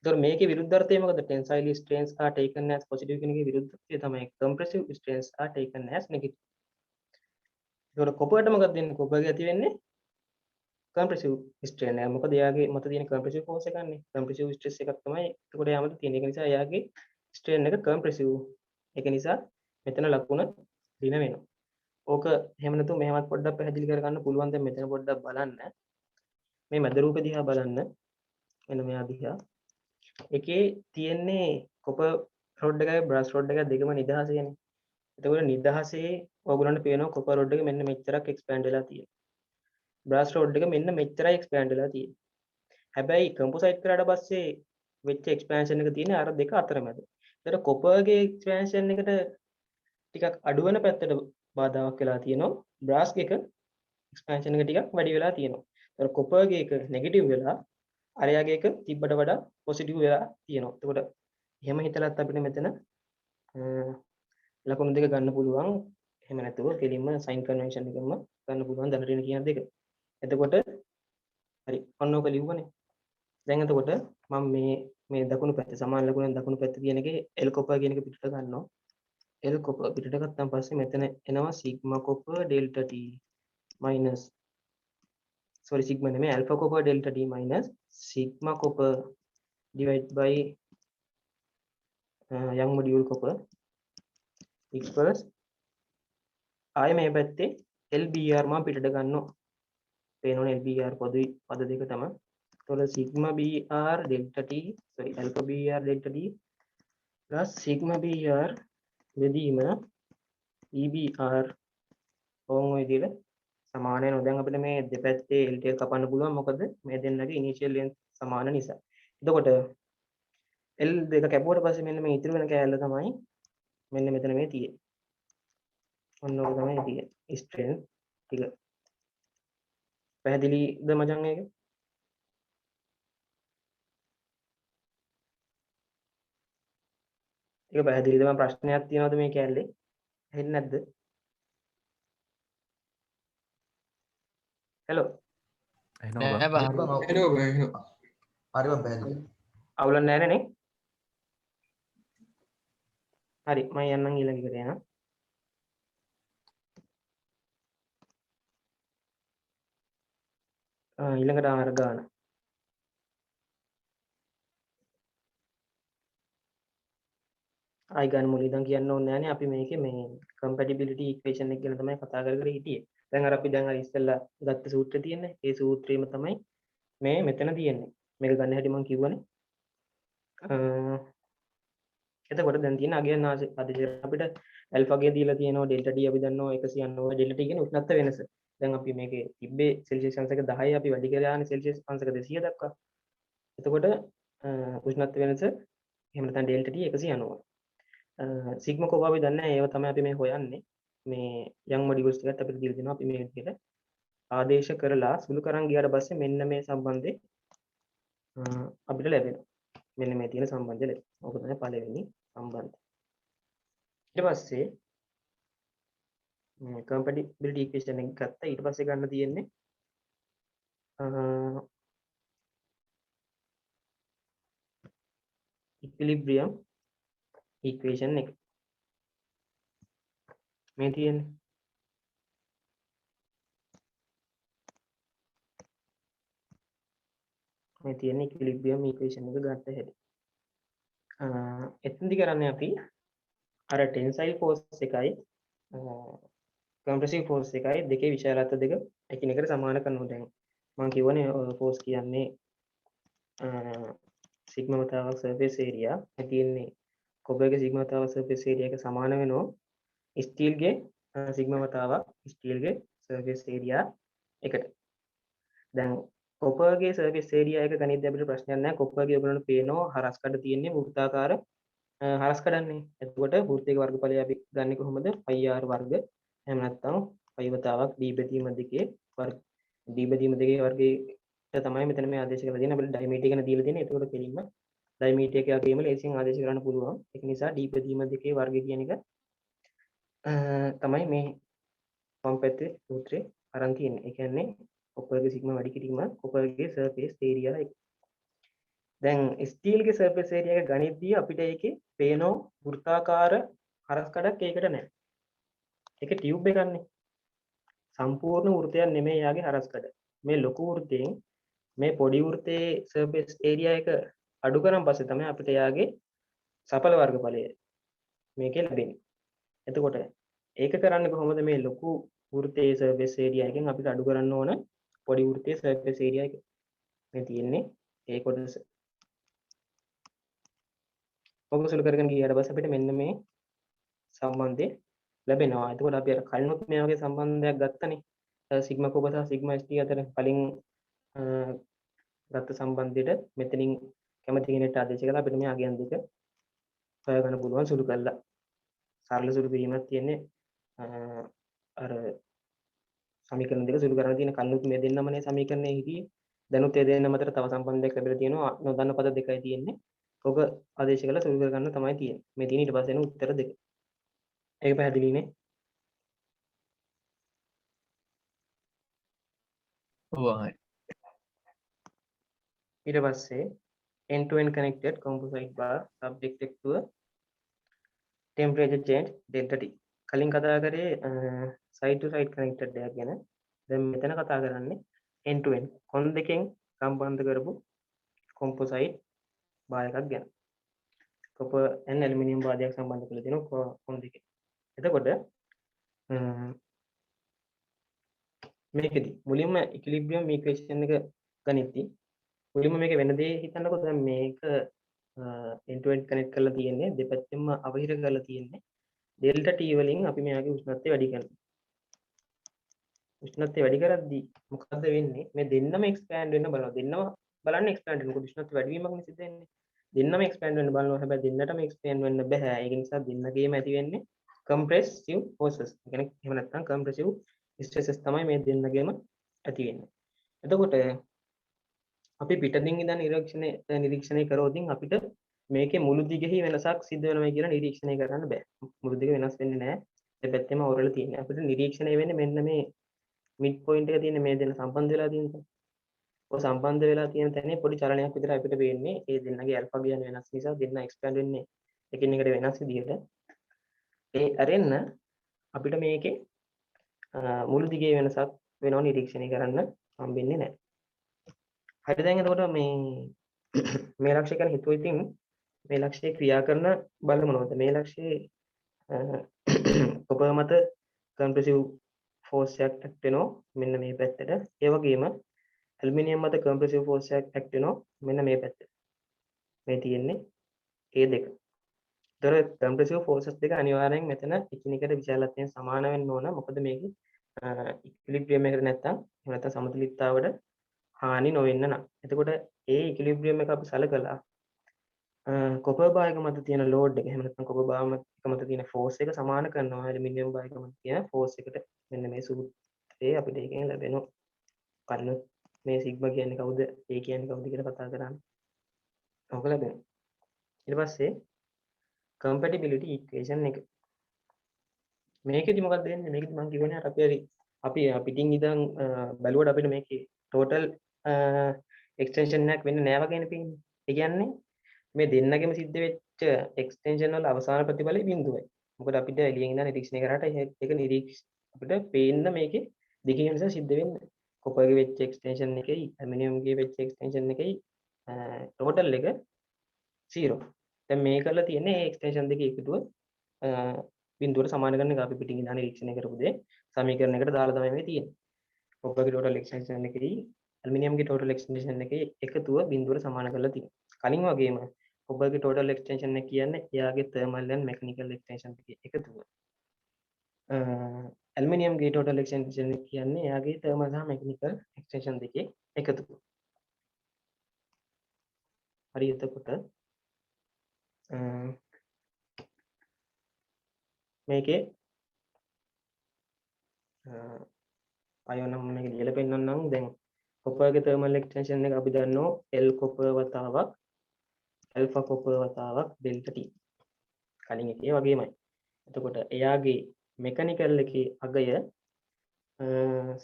එතකොට මේකේ විරුද්ධාර්ථය මොකද? tensile strains are taken as positive කියන එකේ විරුද්ධාර්ථය තමයි compressive strains are taken as negative. ඒකට copperට මොකක්ද වෙන්නේ? copper ගේ ඇති වෙන්නේ compressive strain එක. මොකද එයාගේ මත තියෙන compressive force එකන්නේ. compressive stress එකක් තමයි එතකොට යාමත තියෙන. ඒක නිසා එයාගේ strain එක compressive. ඒක නිසා මෙතන ලකුණ දින වෙනවා. ඕක එහෙම නැතු මෙහෙමත් පොඩ්ඩක් පැහැදිලි කරගන්න පුළුවන්. දැන් මෙතන පොඩ්ඩක් බලන්න. මේ මැද රූපේ දිහා බලන්න. මෙන්න මෙයා දිහා. එකේ තියෙන්නේ copper rod එකයි brass rod එකයි දෙකම නිදහසේනේ. එතකොට නිදහසේ ඔයගොල්ලන්ට පේනවා copper rod එක මෙන්න මෙච්චරක් expand වෙලා තියෙනවා. brass rod එක මෙන්න මෙච්චරයි expand වෙලා තියෙන්නේ. හැබැයි composite කරාට පස්සේ වෙච්ච expansion එක තියෙන්නේ අර දෙක අතරමැද. ඒතර copper ගේ expansion එකට ටිකක් අඩු වෙන පැත්තට බාධාවක් වෙලා තියෙනවා. brass එක expansion එක ටිකක් වැඩි වෙලා තියෙනවා. ඒතර copper ගේ එක negative වෙලා අරයාගේ එක තිබ්බට වඩා positive වෙලා තියෙනවා. එතකොට එහෙම හිතලත් අපිට මෙතන ලකුණු දෙක ගන්න පුළුවන්. එහෙම නැතුව කෙලින්ම sign convention එකම ගන්න පුළුවන් දැනට කියන දෙක. එතකොට හරි ඔන්න ඔක ලිව්වනේ. දැන් එතකොට මම මේ දකුණු පැත්ත සමාන ලකුණෙන් දකුණු පැත්ත කියන එකේ L copper කියන එක පිටට ගන්නවා. L copper පිටට ගත්තාන් පස්සේ මෙතන එනවා sigma copper delta t minus sigma නෙමෙයි alpha copper delta t minus sigma copper divided by young module copper equals ආයෙ මේ පැත්තේ LBR මම පිටට ගන්නවා. පේනවනේ LBR පොදුයි පද දෙක තමයි. එතකොට sigma br delta t sorry alpha br delta t plus sigma br බෙදීම EBR ඕන් ඔය විදිහට සමාන වෙනවා. දැන් අපිට මේ දෙපැත්තේ LTL කපන්න පුළුවන් මොකද මේ දෙන්නගේ ඉනිෂියල් ලෙන්ත් සමාන නිසා. එතකොට L දෙක කැපුවට පස්සේ මෙන්න මේ ඉතුරු වෙන කෑල්ල තමයි මෙන්න මෙතන මේ තියෙන්නේ. ඔන්න ඔක තමයි තියෙන්නේ. ස්ට්‍රෙන්ත් ටික. පැහැදිලිද මචං මේක? ඒක පැහැදිලිද? මම ප්‍රශ්නයක් තියනවද මේ කෑල්ලේ? හෙන්නේ නැද්ද? හෙලෝ. එහෙනම් නෑ බං හෙලෝ හෙලෝ හරි බං පැහැදිලි අවුලක් නැහැ නේ? හරි මම යන්නම් ඊළඟ එකට යනවා. ඊළඟට ආහාර ගන්න. ආයි ගන්න මුල ඉඳන් කියන්න ඕනේ නැහනේ අපි මේකේ මේ compatibility equation එක ගැන තමයි කතා කර කර හිටියේ. දැන් අපි අර ඉස්සෙල්ලා ගත්ත සූත්‍රය තියෙන්නේ. ඒ සූත්‍රයේම තමයි මේ මෙතන තියෙන්නේ. මේක ගන්න හැටි මම කිව්වනේ. එතකොට දැන් තියෙන අගයන් ආදේශය අපිට ඇල්ෆා ගේ දීලා තියෙනවා ඩෙල්ටා ටී අපි දන්නවා 190 ඩෙල්ටා ටී කියන්නේ උෂ්ණත්ව වෙනස. දැන් අපි මේකේ තිබ්බේ සෙල්සියස් අංශක 10යි අපි වැඩි කරලානේ සෙල්සියස් අංශක 200 දක්වා. එතකොට උෂ්ණත්ව වෙනස එහෙම නැත්නම් ඩෙල්ටා ටී 190. සිග්මා කෝප අපි දන්නේ ඒව තමයි අපි මේ හොයන්නේ. මේ යම් මොඩියුල්ස් ටිකත් අපිට දීලා දෙනවා අපි මේ විදිහට ආදේශ කරලා සුළු කරන් ගියාට පස්සේ මෙන්න මේ සම්බන්ධය අපිට ලැබෙනවා. මෙන්න මේ තියෙන සම්බන්ධය ලැබෙනවා. ඕක තමයි පළවෙනි සම්බන්ධය. ඊට පස්සේ compatibility equation එක ගත්තා. ඊට පස්සේ ගන්න තියෙන්නේ equilibrium equation එක. මේ තියෙන්නේ equilibrium equation එක ගත්ත හැටි. එතෙන්දි කරන්නේ අපි අර tensile force එකයි compressive force එකයි දෙකේ විශාලත්ව දෙක එකිනෙකට සමාන කරනවා. දැන් මම කියවනේ force කියන්නේ සිග්මා වතාවක් surface area තියෙන්නේ කොබර්ගේ සිග්මා වතාවක් surface area එක සමාන වෙනවා ස්ටීල් ගේ සිග්මා වතාවක් ස්ටීල් ගේ surface area එකට. දැන් කොපර්ගේ surface area එක ගණිතය අපිට ප්‍රශ්නයක් නැහැ. කොපර්ගේ ඔයගොල්ලන්ට පේනවා හරස් කඩ තියෙන්නේ වෘත්තාකාර හරස් කඩන්නේ. එතකොට වෘත්තයක වර්ගඵලය අපි ගන්නේ කොහොමද? πr වර්ග එහෙම නැත්නම් π වතාවක් d බෙදීම දෙකේ වර්ග d බෙදීම දෙකේ වර්ගයට තමයි මෙතන මේ ආදේශ කරලා තියෙන්නේ. අපිට ඩයමීටර් ගැන දීලා තියෙන්නේ. එතකොට කෙලින්ම ඩයමීටර් එක වගේම ලේසියෙන් ආදේශ කරන්න පුළුවන්. ඒක නිසා d බෙදීම දෙකේ වර්ග කියන එක තමයි මේ කොම්පැක්ට් සූත්‍රේ අරන් තියෙන්නේ. ඒ කියන්නේ කොපර්ගේ සිග්මා වැඩි කිරීම කොපර්ගේ සර්ෆේස් ඒරියා එක. දැන් ස්ටීල්ගේ සර්ෆේස් ඒරියා එක ගණිතදී අපිට ඒකේ පේනෝ වෘත්තාකාර හරස් කඩක් ඒකට නැහැ. ඒක ටියුබ් එකක්නේ. සම්පූර්ණ වෘතයක් නෙමෙයි යාගේ හරස් කඩ. මේ ලොකු වෘතයෙන් මේ පොඩි වෘතයේ සර්ෆේස් ඒරියා එක අඩු කරන් පස්සේ තමයි අපිට යාගේ සඵල වර්ගඵලය මේකේ ලැබෙන්නේ. එතකොට ඒක කරන්නේ කොහොමද? මේ ලොකු වෘතයේ සර්ෆේස් ඒරියා එකෙන් අපිට අඩු කරන්න ඕන පොඩි වෘතයේ සර්ෆේස් ඒරියා එක. මේ තියෙන්නේ ඒ කොටස. ඔබ සුළු කරගෙන ගියාට පස්සේ අපිට මෙන්න මේ සම්බන්ධය ලැබෙනවා. එතකොට අපි අර කලිනුත් මේ වගේ සම්බන්ධයක් ගත්තනේ. සිග්මා කෝප සහ සිග්මා ST අතර කලින් ගත්ත සම්බන්ධයට මෙතනින් කැමති කෙනෙක්ට ආදේශ කළා අපිට මේ අගයන් දෙක හොයාගන්න පුළුවන් සුළු කළා. සරල සුළු කිරීමක් තියෙන්නේ අර සමීකරණ දෙක සුළු කරන්න තියෙන කලිනුත් මේ දෙන්නමනේ සමීකරණේ හිටියේ. දැනුත් ඒ දෙන්නම අතර තව සම්බන්ධයක් ලැබිලා තියෙනවා. නොදන්න පද දෙකයි තියෙන්නේ. ඔක ආදේශ කරලා සුළු කරගන්න තමයි තියෙන්නේ. මේ තියෙන ඊට පස්සේ එන උත්තර දෙක. ඒක පැහැදිලිනේ? ඔව් හරි ඊට පස්සේ end to end connected composite bar subjected to a temperature change delta T. කලින් කතා කරේ side to side connected එකක් ගැන. දැන් මෙතන කතා කරන්නේ end to end කොන් දෙකෙන් සම්බන්ධ කරපු composite bar එකක් ගැන. copper and aluminium වාදයක් සම්බන්ධ කරලා දෙනවා කොන් දෙකේ. එතකොට මේකෙදි මුලින්ම equilibrium equation එක ගනිද්දී මුලින්ම මේක වෙන දේ හිතන්නකෝ දැන් මේක end to end connect කරලා තියෙන්නේ දෙපැත්තෙම අවහිර කරලා තියෙන්නේ delta t වලින් අපි මෙයාගේ උෂ්ණත්වය වැඩි කරනවා. උෂ්ණත්වය වැඩි කරද්දී මොකද්ද වෙන්නේ? මේ දෙන්නම expand වෙන්න බලනවා. දෙන්නම බලන්න expand වෙනකොට උෂ්ණත්වය වැඩි වීමක් නේ සිද්ධ වෙන්නේ. දෙන්නම expand වෙන්න බලනවා. හැබැයි දෙන්නටම expand වෙන්න බෑ. ඒක නිසා දෙන්නගේම ඇති වෙන්නේ compressive forces. ඒ කියන්නේ එහෙම නැත්නම් compressive stresses තමයි මේ දෙන්නගේම ඇති වෙන්නේ. එතකොට අපි පිටින් ඉඳන් නිරීක්ෂණය කරොතින් අපිට මේකේ මුළු දිගෙහි වෙනසක් සිද්ධ වෙනවා කියලා නිරීක්ෂණය කරන්න බෑ. මුළු දිග වෙනස් වෙන්නේ නැහැ. දෙපැත්තෙම අවරල තියෙන්නේ. අපිට නිරීක්ෂණය වෙන්නේ මෙන්න මේ මිඩ් පොයින්ට් එක තියෙන මේ දෙන්න සම්බන්ධ වෙලා තියෙන තැන. ඔය සම්බන්ධ වෙලා තියෙන තැනේ පොඩි චලනයක් විතර අපිට පේන්නේ. ඒ දෙන්නගේ ඇල්ෆා ගියන වෙනස් නිසා දෙන්න එක්ස්පෑන්ඩ් වෙන්නේ එකින් එකට වෙනස් විදිහට. ඒ අරෙන්න අපිට මේකේ මුළු දිගේ වෙනසක් වෙනව නිරීක්ෂණය කරන්න හම්බෙන්නේ නැහැ. හරි දැන් එතකොට මේ ලක්ෂය ගැන හිතුව ඉතින් මේ ලක්ෂයේ ක්‍රියා කරන බල මොනවද? මේ ලක්ෂයේ ඔබ මත compressive force එකක් ඇක්ට් වෙනවා මෙන්න මේ පැත්තට. ඒ වගේම ඇලුමිනියම් මත compressive force එකක් ඇක්ට් වෙනවා මෙන්න මේ පැත්තට. මේ තියෙන්නේ ඒ දෙක. ඒතර compressive forces දෙක අනිවාර්යෙන් මෙතන එකිනෙකට විශාලත්වයෙන් සමාන වෙන්න ඕන. මොකද මේක ඉක්විලිබ්‍රියම් එකට නැත්තම් සමතුලිතතාවට හානි නොවෙන්න නම්. එතකොට ඒ ඉක්විලිබ්‍රියම් එක අපි සලකලා කොපර් බායක මත තියෙන ලෝඩ් එක එහෙම නැත්නම් කොපර් බායක මත තියෙන ෆෝස් එක සමාන කරනවා ඇලුමිනියම් බායක මත තියෙන ෆෝස් එකට. මෙන්න මේ සූත්‍රයේ අපිට ඒකෙන් ලැබෙනවා. කලින් මේ සිග්මා කියන්නේ කවුද? ඒ කියන්නේ කවුද කියලා කතා කරන්නේ. ඔක ලැබෙනවා. ඊට පස්සේ compatibility equation එක. මේකෙදි මොකක්ද වෙන්නේ? මේකෙදි මම කියවනේ අපි පිටින් ඉඳන් බැලුවට අපිට මේකේ total extension එකක් වෙන්නේ නැහැ වගේනේ පේන්නේ. ඒ කියන්නේ මේ දෙන්නගෙම සිද්ධ වෙච්ච එක්ස්ටෙන්ෂන් වල අවසාන ප්‍රතිඵලය බිඳුවයි. මොකද අපිට එළියෙන් ඉඳන් නිරීක්ෂණය කරාට ඒක අපිට පේන්න මේකේ දෙකේ වෙනස සිද්ධ වෙන්නේ. කොපර්ගේ වෙච්ච එක්ස්ටෙන්ෂන් එකයි ඇලුමිනියම්ගේ වෙච්ච එක්ස්ටෙන්ෂන් එකයි ටෝටල් එක 0. දැන් මේ කරලා තියෙන්නේ මේ එක්ස්ටෙන්ෂන් දෙකේ එකතුව බිඳුවට සමාන කරන එක අපි පිටින් ඉඳන් නිරීක්ෂණය කරපු දේ සමීකරණයකට දාලා තමයි මේ තියෙන්නේ. කොපර්ගේ ටෝටල් එක්ස්ටෙන්ෂන් එකයි ඇලුමිනියම්ගේ ටෝටල් එක්ස්ටෙන්ෂන් එකේ එකතුව බිඳුවට සමාන කරලා තියෙනවා. කලින් වගේම කොපර්ගේ ටෝටල් එක්ස්ටෙන්ෂන් එක කියන්නේ එයාගේ තර්මල් ඇන්ඩ් මෙකැනිකල් එක්ස්ටෙන්ෂන් එකේ එකතුව. ඇලුමිනියම්ගේ ටෝටල් එක්ස්ටෙන්ෂන් එක කියන්නේ එයාගේ තර්මල් සහ මෙකැනිකල් එක්ස්ටෙන්ෂන් දෙකේ එකතුව. හරි එතකොට මේකේ අයෝන මම මේක ලියලා පෙන්නන්නම්. දැන් කොපර්ගේ තර්මල් එක්ස්ටෙන්ෂන් එක අපි දන්නවා L කොපර් වතාවක් ඇල්ෆා කොපර් වතාවක් ඩෙල්ටා T. කලින් එකේ වගේමයි. එතකොට එයාගේ මෙකැනිකල් එකේ අගය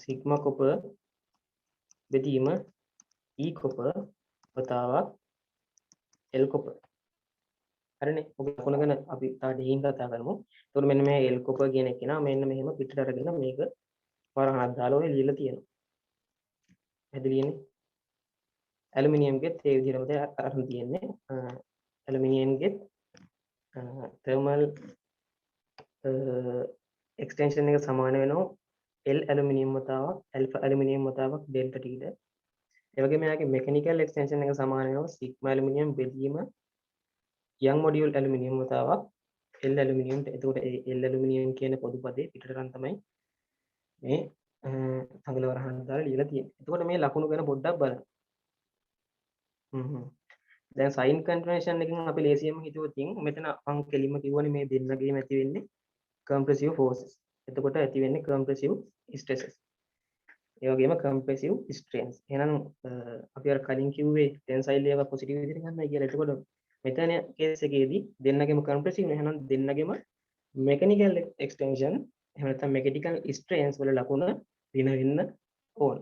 සිග්මා කොපර් බෙදීම E කොපර් වතාවක් L කොපර්. හරිනේ. ඔබ ලකුණ ගැන අපි තා ඩීන් කතා කරමු. එතකොට මෙන්න මේ L කොපර් කියන එක නා මෙන්න මෙහෙම පිටට අරගෙන මේක වරහණක් දාලා ඔය ලියලා තියෙනවා. හැදෙලියනේ. ඇලුමිනියම්ගෙත් ඒ විදිහටම තමයි අරන් තියෙන්නේ. ඇලුමිනියම්ගෙත් thermal extension එක සමාන වෙනවා L ඇලුමිනියම් වතාවක් alpha ඇලුමිනියම් වතාවක් delta T ට. ඒ වගේම එයාගේ mechanical extension එක සමාන වෙනවා sigma ඇලුමිනියම් බෙදීම young module ඇලුමිනියම් වතාවක් L ඇලුමිනියම්. එතකොට L ඇලුමිනියම් කියන පොදු පදේ පිටට ගන්න තමයි මේ සංගල වරහන් දාලා ලියලා තියෙන්නේ. එතකොට මේ ලකුණු ගැන පොඩ්ඩක් බලන්න. දැන් සයින් කන්වෙන්ෂන් එකකින් අපි ලේසියෙන්ම හිතුවොත් මෙතන මම කෙලින්ම කියවනේ මේ දෙන්නගේම ඇති වෙන්නේ compressive forces. එතකොට ඇති වෙන්නේ compressive stresses. ඒ වගේම compressive strains. එහෙනම් අපි අර කලින් කිව්වේ ටෙන්සයිල් එක පොසිටිව් විදිහට ගන්නයි කියලා. එතකොට මෙතන කේස් එකේදී දෙන්නගේම compressive නේ. එහෙනම් දෙන්නගේම mechanical extension එහෙම නැත්නම් mechanical strains වල ලකුණ ඍණ වෙන්න ඕන.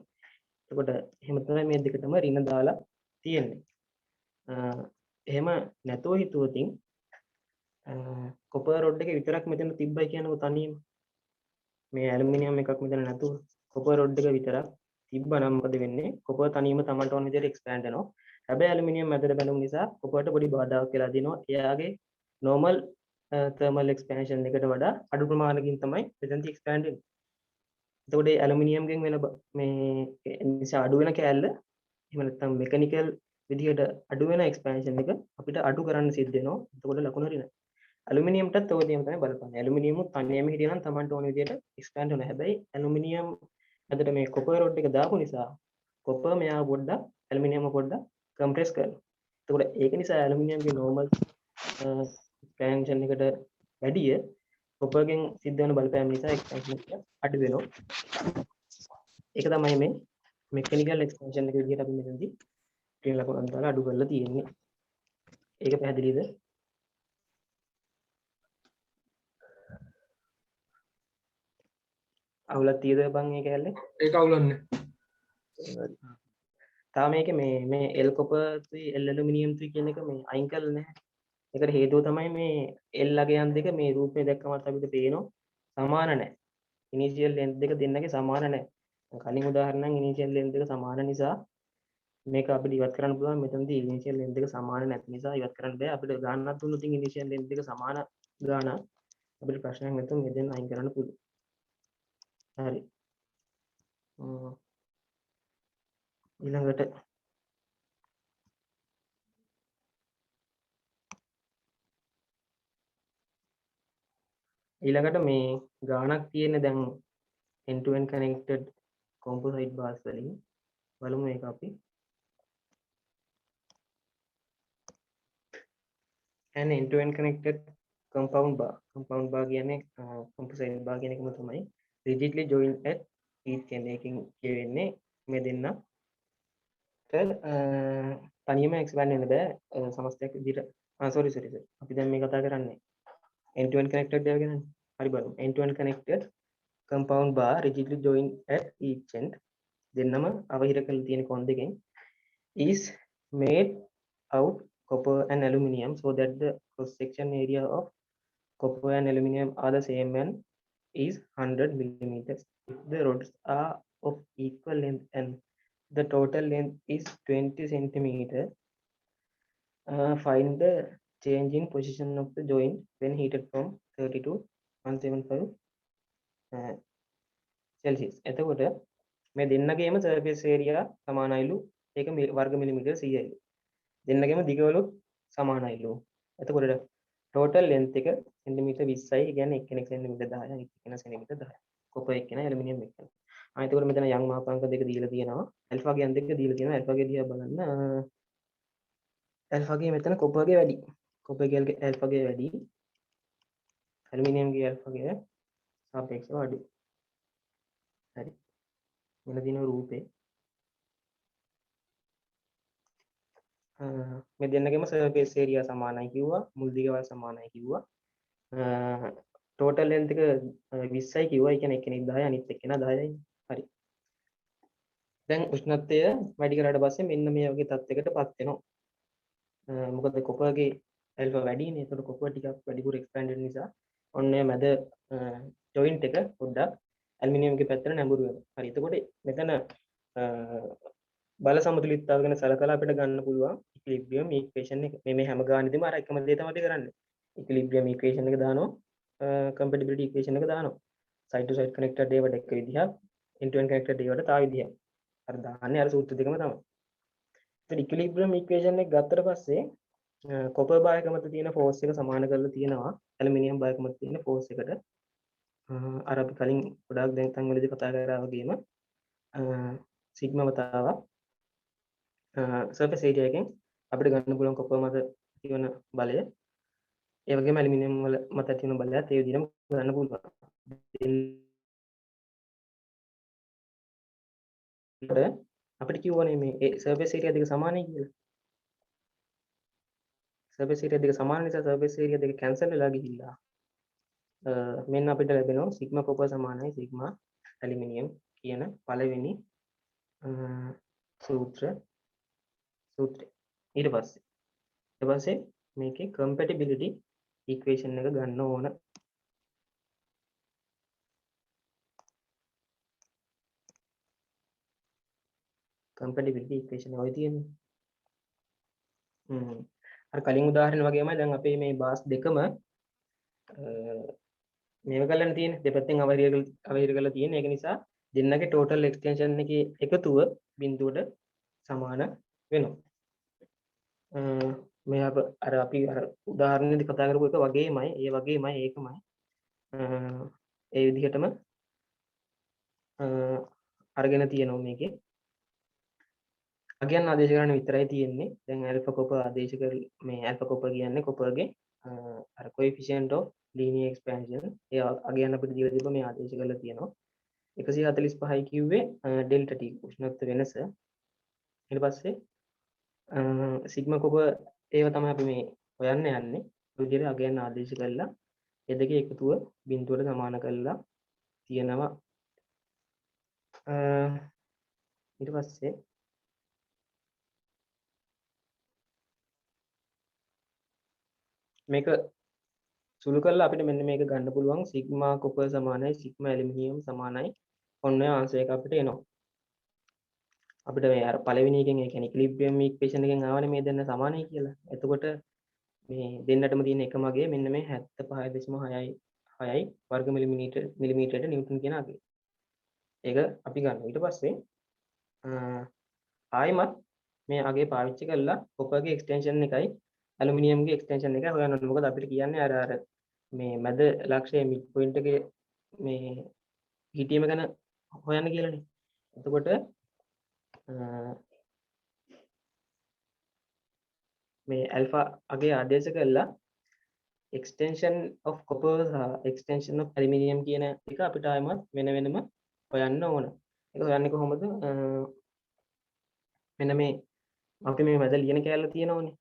එතකොට එහෙම තමයි මේ දෙකටම ඍණ දාලා තියෙන්නේ. එහෙම නැතුව හිතුවොතින් කොපර් රොඩ් එක විතරක් මෙතන තිබ්බයි කියනකො තනියම මේ ඇලුමිනියම් එකක් මෙතන නැතුව කොපර් රොඩ් එක විතරක් තිබ්බනම් මොකද වෙන්නේ? කොපර් තනියම තමන්ට ඕන විදිහට එක්ස්පෑන්ඩ් වෙනවා. හැබැයි ඇලුමිනියම් මැදට බැඳුම් නිසා කොපර්ට පොඩි බාධාවක් වෙලා දෙනවා. එයාගේ normal thermal expansion එකට වඩා අඩු ප්‍රමාණයකින් තමයි මෙතනදී එක්ස්පෑන්ඩ් වෙන්නේ. එතකොට ඒ ඇලුමිනියම්ගෙන් වෙන මේ නිසා අඩු වෙන කෑල්ල එහෙම නැත්නම් මෙකැනිකල් විදිහට අඩු වෙන එක්ස්පැන්ෂන් එක අපිට අඩු කරන්න සිද්ධ වෙනවා. එතකොට ලකුණු හරියනවා. ඇලුමිනියම්ටත් ඔය දේම තමයි බලපාන්නේ. ඇලුමිනියම් තනියම හිටියනම් Tamanට ඕන විදිහට එක්ස්පෑන්ඩ් වෙනවා. හැබැයි ඇලුමිනියම් අදට මේ කොපර් රොඩ් එක දාපු නිසා කොපර් මෙයා පොඩ්ඩක් ඇලුමිනියම් පොඩ්ඩක් කම්ප්‍රෙස් කරනවා. එතකොට ඒක නිසා ඇලුමිනියම්ගේ නෝමල් එක්ස්පැන්ෂන් එකට වැඩිය කොපර්ගෙන් සිද්ධ වෙන බලපෑම නිසා එක්ස්පැන්ෂන් එක අඩු වෙනවා. ඒක තමයි මේ මෙකැනිකල් එක්ස්පැන්ෂන් එක විදිහට අපි මෙතනදී ක්‍රියා ලකුණක් දාලා අඩු කරලා තියෙන්නේ. ඒක පැහැදිලිද? අවුලක් තියද බං මේ කැලේ? ඒක අවුලන්නේ. තාම මේකේ මේ L කොපර්තුයි L ඇලුමිනියම් තුයි කියන එක මේ අයින් කරලා නැහැ. ඒකට හේතුව තමයි මේ L අගයන් දෙක මේ රූපේ දැක්කමත් අපිට පේනවා සමාන නැහැ. ඉනිෂියල් ලෙන්ත් දෙක දෙන්නගේ සමාන නැහැ. කලින් උදාහරණයක් ඉනිෂියල් ලෙන්ත් දෙක සමාන නිසා මේක අපිට ඉවත් කරන්න පුළුවන්. මෙතනදී ඉනිෂියල් ලෙන්ත් දෙක සමාන නැති නිසා ඉවත් කරන්න බෑ. අපිට ගානක් දුන්නොත් ඉනිෂියල් ලෙන්ත් දෙක සමාන ගාන අපිට ප්‍රශ්නයක් නැතුව මේ දෙන්න අයින් කරන්න පුළුවන්. හරි. ඊළඟට මේ ගානක් තියෙන දැන් end to end connected composite bars වලින් බලමු මේක අපි. an end to end connected compound bar කියන්නේ composite bar කියන එකම තමයි. rigidly joined at each end එකකින් කියවෙන්නේ මේ දෙන්න තනියම expand වෙන්න බෑ සමස්තයක් විදිහට. sorry අපි දැන් මේ කතා කරන්නේ end to end connected ඒවා ගැන. හරි බලමු. end to end connected compound bar rigidly joined at each end දෙන්නම අවහිර කරලා තියෙන කොන් දෙකෙන් is made out copper and aluminium so that the cross section area of copper and aluminium are the same and is 100 millimeters. If the rods are of equal length and the total length is 20 centimeter, find the change in position of the joint when heated from 30 to 175 Celsius. එතකොට මේ දෙන්නගේම surface area සමානයිලු. ඒක වර්ග මිලිමීටර 100යිලු. දෙන්නගේම දිගවලුත් සමානයිලු. එතකොට total length එක සෙන්ටිමීටර 20යි. කියන්නේ එක්කෙනෙක් සෙන්ටිමීටර 10යි අනිත් එක්කෙනා සෙන්ටිමීටර 10යි. කොපර් එක්කෙනා ඇලුමිනියම් එක්කෙනා. එතකොට මෙතන යම් මාපාංක දෙක දීලා තියෙනවා. ඇල්ෆා ගියන් දෙක දීලා තියෙනවා. ඇල්ෆා ගේ දිහා බලන්න. ඇල්ෆා ගේ මෙතන කොපර් ගේ වැඩි. කොපර් ගේ ඇල්ෆා ගේ වැඩි. ඇලුමිනියම් ගේ ඇල්ෆා ගේ සාපේක්ෂව අඩුයි. හරි. මෙන්න දින රූපේ මේ දෙන්නගේම surface area සමානයි කිව්වා. මුල් දිගවල් සමානයි කිව්වා. total length එක 20යි කිව්වා. ඒ කියන්නේ එක්කෙනෙක් 10යි අනිත් එක්කෙනා 10යි. හරි. දැන් උෂ්ණත්වය වැඩි කරාට පස්සේ මෙන්න මේ වගේ තත්යකටපත් වෙනවා. මොකද කොපර්ගේ ඇල්ෆා වැඩිනේ. ඒකට කොපර් ටිකක් වැඩිපුර එක්ස්පැන්ඩඩ් නිසා ඔන්න මැද ජොයින්ට් එක පොඩ්ඩක් ඇලුමිනියම්ගේ පැත්තට නැඹුරු වෙනවා. හරි. එතකොට මෙතන බල සමතුලිතතාව ගැන සලකලා අපිට ගන්න පුළුවන් ඉක්විලිබ්‍රියම් ඉක්වේෂන් එක. මේ හැම ගානෙදිම අර එකම දේ තමයි කරන්නේ. ඉක්විලිබ්‍රියම් ඉක්වේෂන් එක දානවා, කම්පැටිබිලිටි ඉක්වේෂන් එක දානවා. සයිඩ් ටු සයිඩ් කනෙක්ටඩ් ඒවට එක විදිහක්, end to end connected ඒවට තව විදිහක්. අර දාන්නේ අර සූත්‍ර දෙකම තමයි. ඉතින් ඉක්විලිබ්‍රියම් ඉක්වේෂන් එක ගත්තට පස්සේ කොපර් බාර් එක මත තියෙන ෆෝස් එක සමාන කරලා තියෙනවා ඇලුමිනියම් බාර් එක මත තියෙන ෆෝස් එකට. අර අපි කලින් ගොඩාක් දැන් තන් වලදී කතා කරා වගේම සිග්මා වතාවක් surface area එකෙන් අපිට ගන්න පුළුවන් කොපර් මත තියෙන බලය ඒ වගේම ඇලුමිනියම් වල මත තියෙන බලයත් ඒ විදිහටම ගන්න පුළුවන්. අපිට කියවනේ මේ surface area දෙක සමානයි කියලා. surface area දෙක සමාන නිසා surface area දෙක cancel වෙලා ගිහිල්ලා මෙන්න අපිට ලැබෙනවා සිග්මා කොපර් සමානයි සිග්මා ඇලුමිනියම් කියන පළවෙනි සූත්‍රය. ඊට පස්සේ මේකේ compatibility equation එක ගන්න ඕන. compatibility equation ඔය තියෙන්නේ. අර කලින් උදාහරණ වගේමයි දැන් අපේ මේ බාස් දෙකම මේව කරලා තියෙන දෙපැත්තෙන් අවහිර කරලා තියෙන. ඒක නිසා දෙන්නගේ total extension එකේ එකතුව බිඳුවට සමාන වෙනවා. මේ අර අපි අර උදාහරණෙදි කතා කරපු එක වගේමයි, ඒ වගේමයි ඒකමයි. ඒ විදිහටම අරගෙන තියෙනවා මේකේ. අගයන් ආදේශ කරන්න විතරයි තියෙන්නේ. දැන් alpha copper ආදේශ කර මේ alpha copper කියන්නේ copperගේ අර coefficient of linear expansion. ඒ අගයන් අපිට දීලා තිබ්බ මේ ආදේශ කරලා තියෙනවා. 145යි කිව්වේ delta t උෂ්ණත්ව වෙනස. ඊට පස්සේ sigma copper ඒව තමයි අපි මේ හොයන්න යන්නේ. ඒ විදිහට අගයන් ආදේශ කරලා ඒ දෙකේ එකතුව බිඳුවට සමාන කරලා තියෙනවා. ඊට පස්සේ මේක සුළු කරලා අපිට මෙන්න මේක ගන්න පුළුවන් සිග්මා කොපර් සමානයි සිග්මා ඇලුමිනියම් සමානයි ඔන්න ඔය ආන්සර් එක අපිට එනවා. අපිට මේ අර පළවෙනි එකෙන් ඒ කියන්නේ ඉක්විලිබ්‍රියම් ඉක්වේෂන් එකෙන් ආවනේ මේ දෙන්න සමානයි කියලා. එතකොට මේ දෙන්නටම තියෙන එකම අගය මෙන්න මේ 75.6යි වර්ග මිලිමීටරයට නිව්ටන් කියන අගය. ඒක අපි ගන්නවා. ඊට පස්සේ ආයෙමත් මේ අගය පාවිච්චි කරලා කොපර්ගේ එක්ස්ටෙන්ෂන් එකයි ඇලුමිනියම්ගේ එක්ස්ටෙන්ෂන් එකයි හොයන්න ඕනේ. මොකද අපිට කියන්නේ අර මේ මැද ලක්ෂයේ මිඩ් පොයින්ට් එකේ මේ හිටියම ගැන හොයන්න කියලානේ. එතකොට මේ ඇල්ෆා අගේ ආදේශ කරලා extension of copper සහ extension of aluminium කියන එක අපිට ආයෙමත් වෙන වෙනම හොයන්න ඕන. ඒක හොයන්නේ කොහොමද? මෙන්න මේ අපි මේ මැද ලියන කෑල්ල තියෙනවනේ.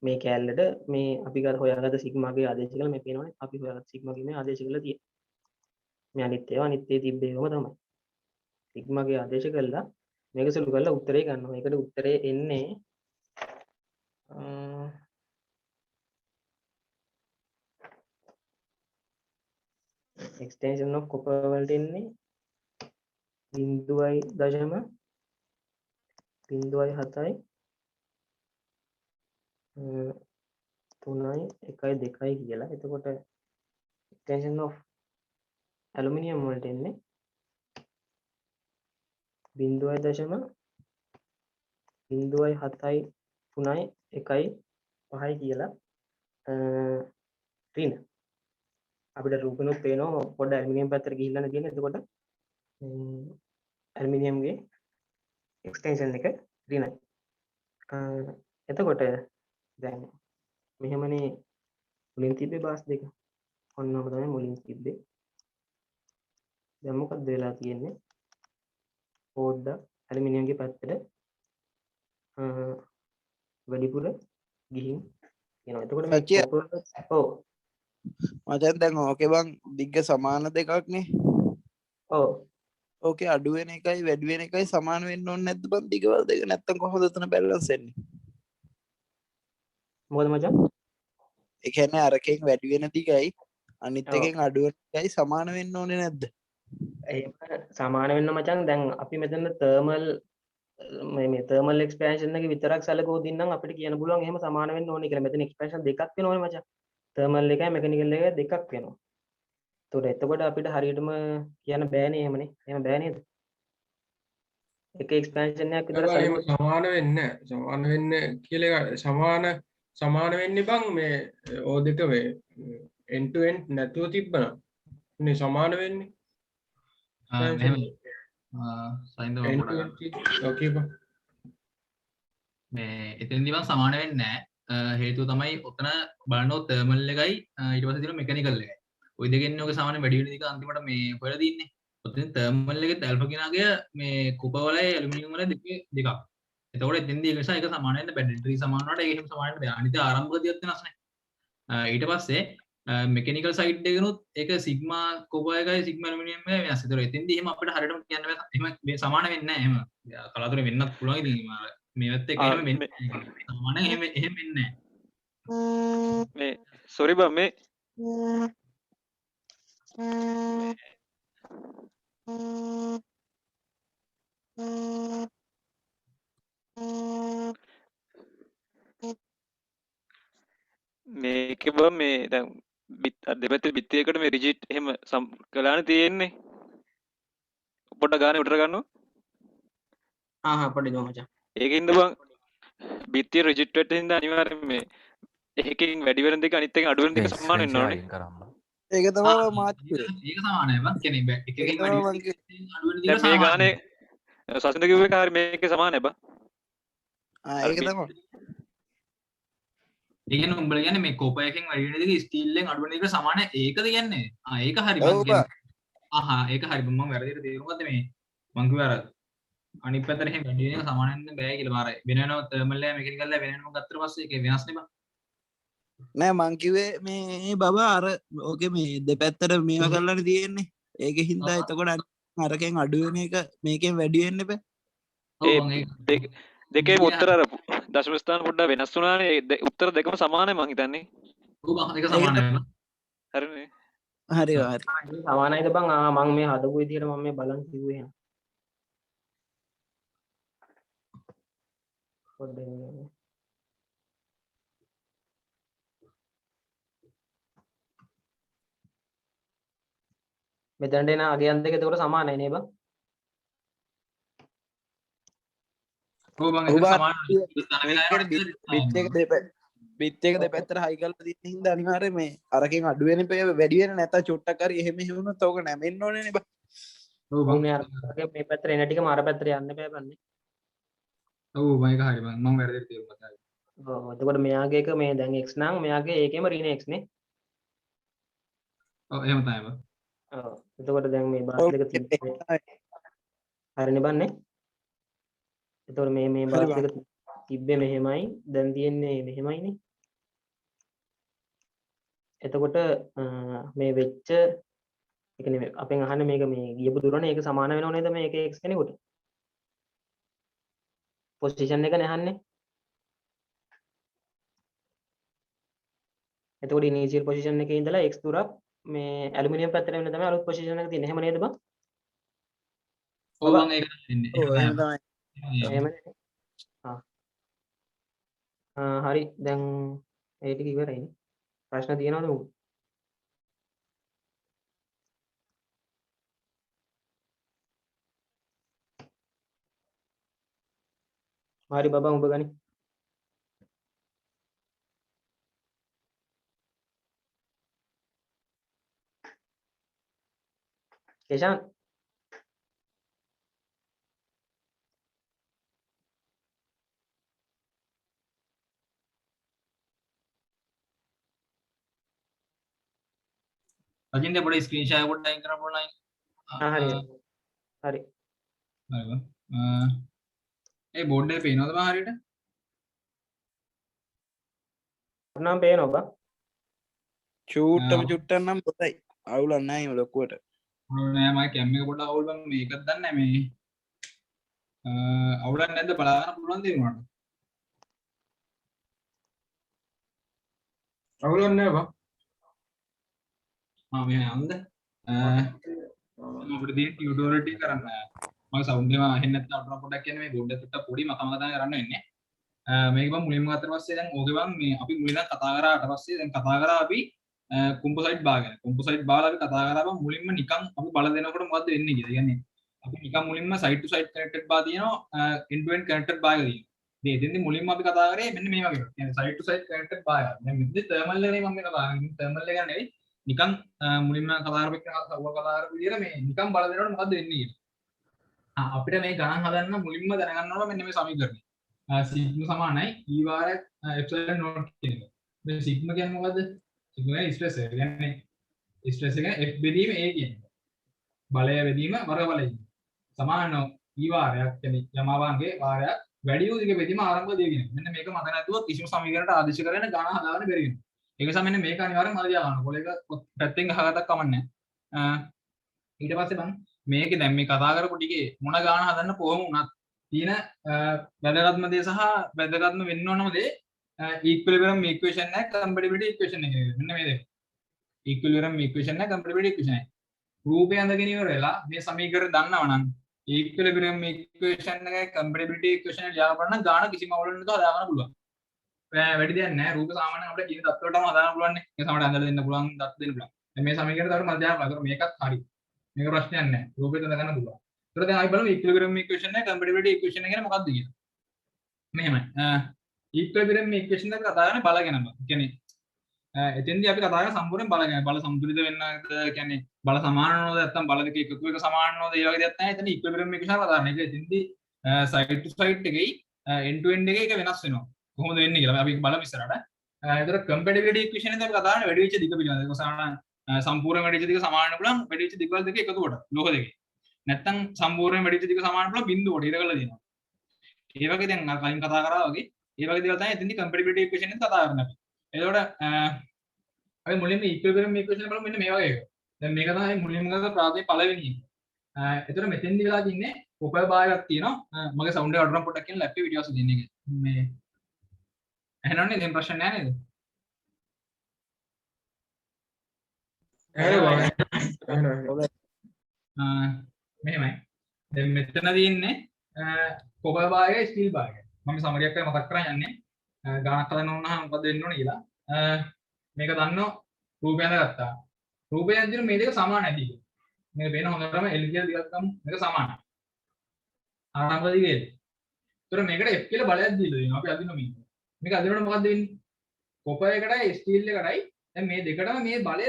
මේ කෑල්ලට මේ අපි හොයාගත්ත සිග්මාගේ ආදේශ කරලා මේ පේනවනේ. අපි හොයාගත්ත සිග්මාගේ මේ ආදේශ කරලා තියෙනවා. මේ අනිත් ඒවා අනිත්යේ තිබ්බේවම තමයි. සිග්මාගේ ආදේශ කරලා මේක සුළු කරලා උත්තරේ ගන්නවා. ඒකට උත්තරේ එන්නේ extension of copper වලට එන්නේ 0.07යි 3යි 1යි 2යි කියලා. එතකොට extension of aluminium වලට එන්නේ 0.07යි 3යි 1යි 5යි කියලා. ඍණ අපිට රූපෙනුත් පේනවා පොඩ්ඩ ඇලුමිනියම් පැත්තට ගිහිල්ලා තියෙන. එතකොට ඇලුමිනියම්ගේ එක්ස්ටෙන්ෂන් එක ඍණයි. එතකොට දැන් මෙහෙමනේ මුලින් තිබ්බේ බාස් දෙක. ඔන්නෝම තමයි මුලින් තිබ්බේ. දැන් මොකක්ද වෙලා තියෙන්නේ? පොඩ්ඩ ඇලුමිනියම්ගේ පැත්තට වැඩිපුර ගිහින් යනවා. එතකොට මේ ඔව් මචන් දැන් ඕකේ බං දිග්ග සමාන දෙකක් නේ. ඔව් ඕකේ අඩු වෙන එකයි වැඩි වෙන එකයි සමාන වෙන්න ඕනේ නැද්ද බං දිගවල දෙක? නැත්තම් කොහොමද එතන බැලන්ස් වෙන්නේ? මොකද මචං? ඒ කියන්නේ අරකින් වැඩි වෙන දිගයි අනිත් එකෙන් අඩු වෙන එකයි සමාන වෙන්න ඕනේ නැද්ද? එහෙම සමාන වෙන්න මචං. දැන් අපි මෙතන තර්මල් මේ තර්මල් එක්ස්පැන්ෂන් එක විතරක් සැලකුවොත් නම් අපිට කියන්න පුළුවන් එහෙම සමාන වෙන්න ඕනේ කියලා. මෙතන එක්ස්පැන්ෂන් දෙකක් වෙනවනේ මචං. තර්මල් එකයි මෙකැනිකල් එකයි දෙකක් වෙනවා. එතකොට අපිට හරියටම කියන්න බෑනේ එහෙමනේ. එහෙම බෑ නේද? එක එක්ස්පැන්ෂන් එකක් විතර සමාන වෙන්නේ සමාන වෙන්නේ කියලා සමාන වෙන්නේ බං මේ ඕ දෙක මේ end to end නැතුව තිබ්බනම් මේ සමාන වෙන්නේ. එහෙම සයින්ද ඕකේ බං. මේ එතනදී මම සමාන වෙන්නේ නැහැ. හේතුව තමයි ඔතන බලනොත් තර්මල් එකයි ඊට පස්සේ තියෙන මෙකැනිකල් එකයි. ওই දෙකෙන් ඔක සමාන වැඩි වෙන එක අන්තිමට මේ හොයලා තින්නේ. ඔතන තර්මල් එකේ ඇල්ෆා කියන අගය මේ කොපර් වලයි ඇලුමිනියම් වල දෙකක්. එතකොට එතෙන්දී ඒක නිසා ඒක සමාන වෙන්න බෑ. ඩෙල්ටා සමාන වුණාට ඒක එහෙම සමාන වෙන්න බෑ. අනිත් ආරම්භක දියත් වෙනස් නැහැ. ඊට පස්සේ මෙකැනිකල් සයිඩ් එකනොත් ඒක සිග්මා කොපර් එකයි සිග්මා ඇලුමිනියම් එකයි වෙනස්. ඒතකොට එතෙන්දී එහෙම අපිට හරියටම කියන්න බෑ. එහෙම මේ සමාන වෙන්නේ නැහැ. එහෙම කලාතුරකින් වෙන්නත් පුළුවන්. ඉතින් මේවත් එක එහෙම වෙන්නේ සමාන එහෙම වෙන්නේ නැහැ. මේ සොරි බං මේ මේක බං මේ දැන් දෙපැත්තේ බිත්තියකට මේ රිජිට් එහෙම කළානේ තියෙන්නේ. පොඩ්ඩක් ගානේ උඩට ගන්නවා. පොඩ්ඩක් මචං. ඒකින්ද බං බිත්තිය රිජිට් වෙච්ච හින්දා අනිවාර්යෙන් මේ එකකින් වැඩි වෙන දෙක අනිත් එකෙන් අඩු වෙන දෙක සමාන වෙන්න ඕනේ. ඒක තමයි මාත් ඒක සමානයි බං කියන්නේ එකකින් වැඩි වෙන එකකින් අඩු වෙන දැන් දෙක මේ සමානයි. ගානේ සසින්ද කිව්ව එක හරිය මේකේ සමානයි බං. ඒක තමයි ඒ කියන්නේ උඹලා කියන්නේ මේ කෝප එකකින් වැඩි වෙන දෙක ස්ටීල් එකෙන් අඩු වෙන දෙක සමාන ඒකද කියන්නේ? ඒක හරි ඔව් මං බං. කියන්නේ. ඒක හරි මම වැරදිට තේරුම් ගත්තා මේ මං කිව්වා අර අනිත් පැත්තට එහෙම වැඩි වෙන එක සමාන වෙන්න බෑ කියලා මාරයි. වෙනවෙනම තර්මල් එක මෙකනිකල් එක වෙනවෙනම ගත්තට පස්සේ ඒක වෙනස් නේ බං. නෑ මං කිව්වේ මේ බබා අර ඕකේ මේ දෙපැත්තට මේවා කරලානේ තියෙන්නේ. ඒක හින්දා එතකොට අරකින් අඩු වෙන එක මේකෙන් වැඩි වෙන්න බෑ. ඒ දෙකේම උත්තර අර දශම ස්ථාන පොඩ්ඩක් වෙනස් වුණානේ. ඒ උත්තර දෙකම සමානයි මං හිතන්නේ. ඔව් බං ඒක සමානයි බං. හරිනේ. හරි හරි. සමානයිද බං? මම මේ හදපු විදිහට මම මේ බලන් කිව්වේ එහෙනම්. පොඩ්ඩක් මෙතනට එන අගයන් දෙක එතකොට සමානයි නේ බං? ඔව් බං ඒක සමානයි. බිත් එක දෙපැත්තට හයි කරලා තියෙන හින්දා අනිවාර්යයෙන් මේ අරකින් අඩු වෙන පේ වැඩි වෙන නැත්නම් චුට්ටක් හරි එහෙම වුණොත් ඕක නැමෙන්න ඕනේ නේ බං. ඔව් බං මේ අර මේ පැත්තට එන ටික මාර පැත්තට යන්න බෑ බන්නේ. ඔව් බං ඒක හරි බං මම වැරදිට තේරුම් ගත්තා. ඔව් එතකොට මෙයාගේ එක මේ දැන් x නම් මෙයාගේ ඒකේම ඍණ x නේ. ඔව් එහෙම තමයි බං. ඔව් එතකොට දැන් මේ බාස් දෙක තිබ්බේ හරිනේ බන්නේ. එතකොට මේ බාස් දෙක තිබ්බේ මෙහෙමයි දැන් තියෙන්නේ මෙහෙමයිනේ. එතකොට මේ වෙච්ච ඒ කියන්නේ අපෙන් අහන්නේ මේක මේ ගියපු දුරනේ ඒක සමාන වෙනව නේද මේක x කෙනෙකුට? පොසිෂන් එක නැහන්නේ. එතකොට ඉනිෂියල් පොසිෂන් එකේ ඉඳලා x දුරක් මේ ඇලුමිනියම් පැත්තට වෙන තමයි අලුත් පොසිෂන් එක තියෙන්නේ. එහෙම නේද බං? ඔව් බං ඒක වෙන්නේ. ඔව් එහෙම තමයි. එහෙමනේ. හරි දැන් ඒ ටික ඉවරයිනේ. ප්‍රශ්න තියෙනවද මොකද? හරි බබා උඹ ගනි. කේෂාන් අදින්ද පොඩි ස්ක්‍රීන් ෂොට් එක පොඩ්ඩක් අයින් කරන්න පුළුවන්. හරි හරි හරි බං. ඒ බෝඩ් එක පේනවද බං හරියට? නම් පේනවා බං. චුට්ටක් නම් පොතයි. අවුලක් නැහැ එහෙම ලොකුවට. නෑ මම කැම් එක පොඩ්ඩක් අවුල් බං මේකත් දන්නේ නැහැ මේ. අවුලක් නැද්ද බලාගන්න පුළුවන් දේ උනාට. අවුලක් නැහැ බං. මෙහෙ යන්ද? අපිට තියෙන ටියුටෝරියල් ටික කරන්න. මම සවුන්ඩ් එක අහෙන්නේ නැත්නම් අපිට පොඩ්ඩක් කියන්නේ මේ බෝඩ් එක ටිකක් පොඩි මම තමයි කරන්න වෙන්නේ. මේක බං මුලින්ම ගත්තට පස්සේ දැන් ඕකේ බං මේ අපි මුලින්ම කතා කරාට පස්සේ දැන් කතා කරා අපි කොම්පොසයිට් බාර් ගැන. කොම්පොසයිට් බාර් අපි කතා කරා බං මුලින්ම නිකන් අපි බල දෙනකොට මොකද්ද වෙන්නේ කියලා. කියන්නේ අපි නිකන් මුලින්ම සයිඩ් ටු සයිඩ් කනෙක්ටඩ් බාර් තියෙනවා end to end connected bar එක තියෙනවා. මේ එතෙන්දී මුලින්ම අපි කතා කරේ මෙන්න මේ වගේ. කියන්නේ සයිඩ් ටු සයිඩ් කනෙක්ටඩ් බාර් එක. දැන් මෙතනදී තර්මල් එක නේ මම කතා කරන්නේ. තර්මල් එක නෙවෙයි නිකන් මුලින්ම කතා කරපු විදිහට මේ නිකන් බල දෙනකොට මොකද්ද වෙන්නේ කියලා. අපිට මේ ගණන් හදන්න මුලින්ම දැනගන්න ඕන මෙන්න මේ සමීකරණය. සිග්මා සමානයි e වාර එප්සිලන් නෝට් කියන එක. මේ සිග්මා කියන්නේ මොකද්ද? සිග්මා කියන්නේ ස්ට්‍රෙස් එක. කියන්නේ ස්ට්‍රෙස් එක F බෙදීම A කියන්නේ. බලය බෙදීම වර්ග බලය. සමාන e වාරයක් කියන්නේ යමාවන්ගේ වාරයක් වැඩි වූ දිග බෙදීම ආරම්භ දෙය කියන. මෙන්න මේක මත නැතුව කිසිම සමීකරණයකට ආදේශ කරගෙන ගණන් හදාගන්න බැරි වෙනවා. ඒක නිසා මෙන්න මේක අනිවාර්යෙන් මතක තියාගන්න. පොලේක පැත්තෙන් ගහගත්තක් කමන්නේ නැහැ. ඊට පස්සේ බං මේකේ දැන් මේ කතා කරපු ටිකේ මොන ගාන හදන්න කොහොම වුණත් තියෙන වැදගත්ම දේ සහ වැදගත්ම වෙන්න ඕනම දේ ඉක්විලිබ්‍රියම් ඉක්වේෂන් එක කම්පැටිබිලිටි ඉක්වේෂන් එක. මෙන්න මේ දෙක. ඉක්විලිබ්‍රියම් ඉක්වේෂන් එක කම්පැටිබිලිටි ඉක්වේෂන් එක. රූපය අඳගෙන ඉවර වෙලා මේ සමීකරණ දන්නවනම් ඉක්විලිබ්‍රියම් ඉක්වේෂන් එකයි කම්පැටිබිලිටි ඉක්වේෂන් එක ලියා ගන්න ගාන කිසිම අවුලක් නැතුව හදාගන්න පුළුවන්. වැඩි දෙයක් නැහැ. රූප සාමාන්‍යයෙන් අපිට කියන දත්වලටම හදාගන්න පුළුවන් නේ. ඒ සමහරට ඇඳලා දෙන්න පුළුවන්, දත් දෙන්න පුළුවන්. දැන් මේ සමීකරණ තවර මධ්‍යම අතර මේකත් හරි. මේක ප්‍රශ්නයක් නැහැ. රූපෙට දාගන්න පුළුවන්. ඒතර දැන් අපි බලමු ඉක්විලිබ්‍රියම් ඉක්වේෂන් එක කම්පැටිබිලිටි ඉක්වේෂන් එක කියන්නේ මොකක්ද කියලා. මෙහෙමයි ඉක්විලිබ්‍රියම් ඉක්වේෂන් එක කතා කරන්නේ බල ගැන. කියන්නේ එතෙන්දී අපි කතා කරන සම්පූර්ණ බල ගැන. බල සම්තුලිත වෙන්නද කියන්නේ බල සමාන වෙනවද නැත්නම් බල දෙක එකතු එක සමාන වෙනවද ඒ වගේ දෙයක් නැහැ. එතන ඉක්විලිබ්‍රියම් ඉක්වේෂන් කතා කරන්නේ. ඒක එතෙන්දී සයිඩ් ටු සයිඩ් එකේ end to end එකේ ඒක වෙනස් වෙනවා. කොහොමද වෙන්නේ කියලා අපි බලමු ඉස්සරහට. ඒතර කම්පැටිබිලිටි ඉක්වේෂන් එකෙන් අපි කතා කරන්නේ වැඩි වෙච්ච දිග පිළිබඳව. ඒක සමාන සම්පූර්ණ වැඩි වෙච්ච දිග සමාන වෙන්න පුළුවන් වැඩි වෙච්ච දිගවල දෙක එකතු කොට ලෝහ දෙකේ. නැත්නම් සම්පූර්ණ වැඩි වෙච්ච දිග සමාන පුළුවන් බිඳුවට ඉර කරලා දෙනවා. ඒ වගේ දැන් අර කලින් කතා කරා වගේ ඒ වගේ දේවල් තමයි එතෙන්දී කම්පැටිබිලිටි ඉක්වේෂන් එකෙන් කතා කරන්නේ අපි. එතකොට අපි මුලින්ම ඉක්විලිබ්‍රියම් ඉක්වේෂන් බලමු මෙන්න මේ වගේ එක. දැන් මේක තමයි මුලින්ම ගත්ත ප්‍රාථමික පළවෙනි එක. එතකොට මෙතෙන්දී වෙලා තින්නේ කොපර් බාරයක් තියෙනවා. මගේ සවුන්ඩ් එක අඩු නම් පොඩ්ඩක් කියන ලැප්ටොප් වීඩියෝස් දෙන්නේ එක. මේ එහෙනවනේ දැන් ප්‍රශ්න නැහැ නේද? මෙහෙමයි. දැන් මෙතන තියෙන්නේ කොපර් බාරයයි ස්ටීල් බාරයයි. මම සමරියක් කරලා මතක් කරන් යන්නේ. ගානක් හදන්න ඕන නම් මොකද වෙන්න ඕනේ කියලා. මේක දන්නෝ රූපය ගත්තා. රූපය ඇතුළේ මේ දෙක සමාන නැති. මේක වෙන හොඳටම L කියලා දිගක් ගමු. මේක සමානයි. ආරම්භ දිගේ. ඒතර මේකට F කියලා බලයක් දීලා දෙනවා. අපි අදිනවා මේක. මේක අදිනකොට මොකද්ද වෙන්නේ? කොපර් එකටයි ස්ටීල් එකටයි දැන් මේ දෙකටම මේ බලය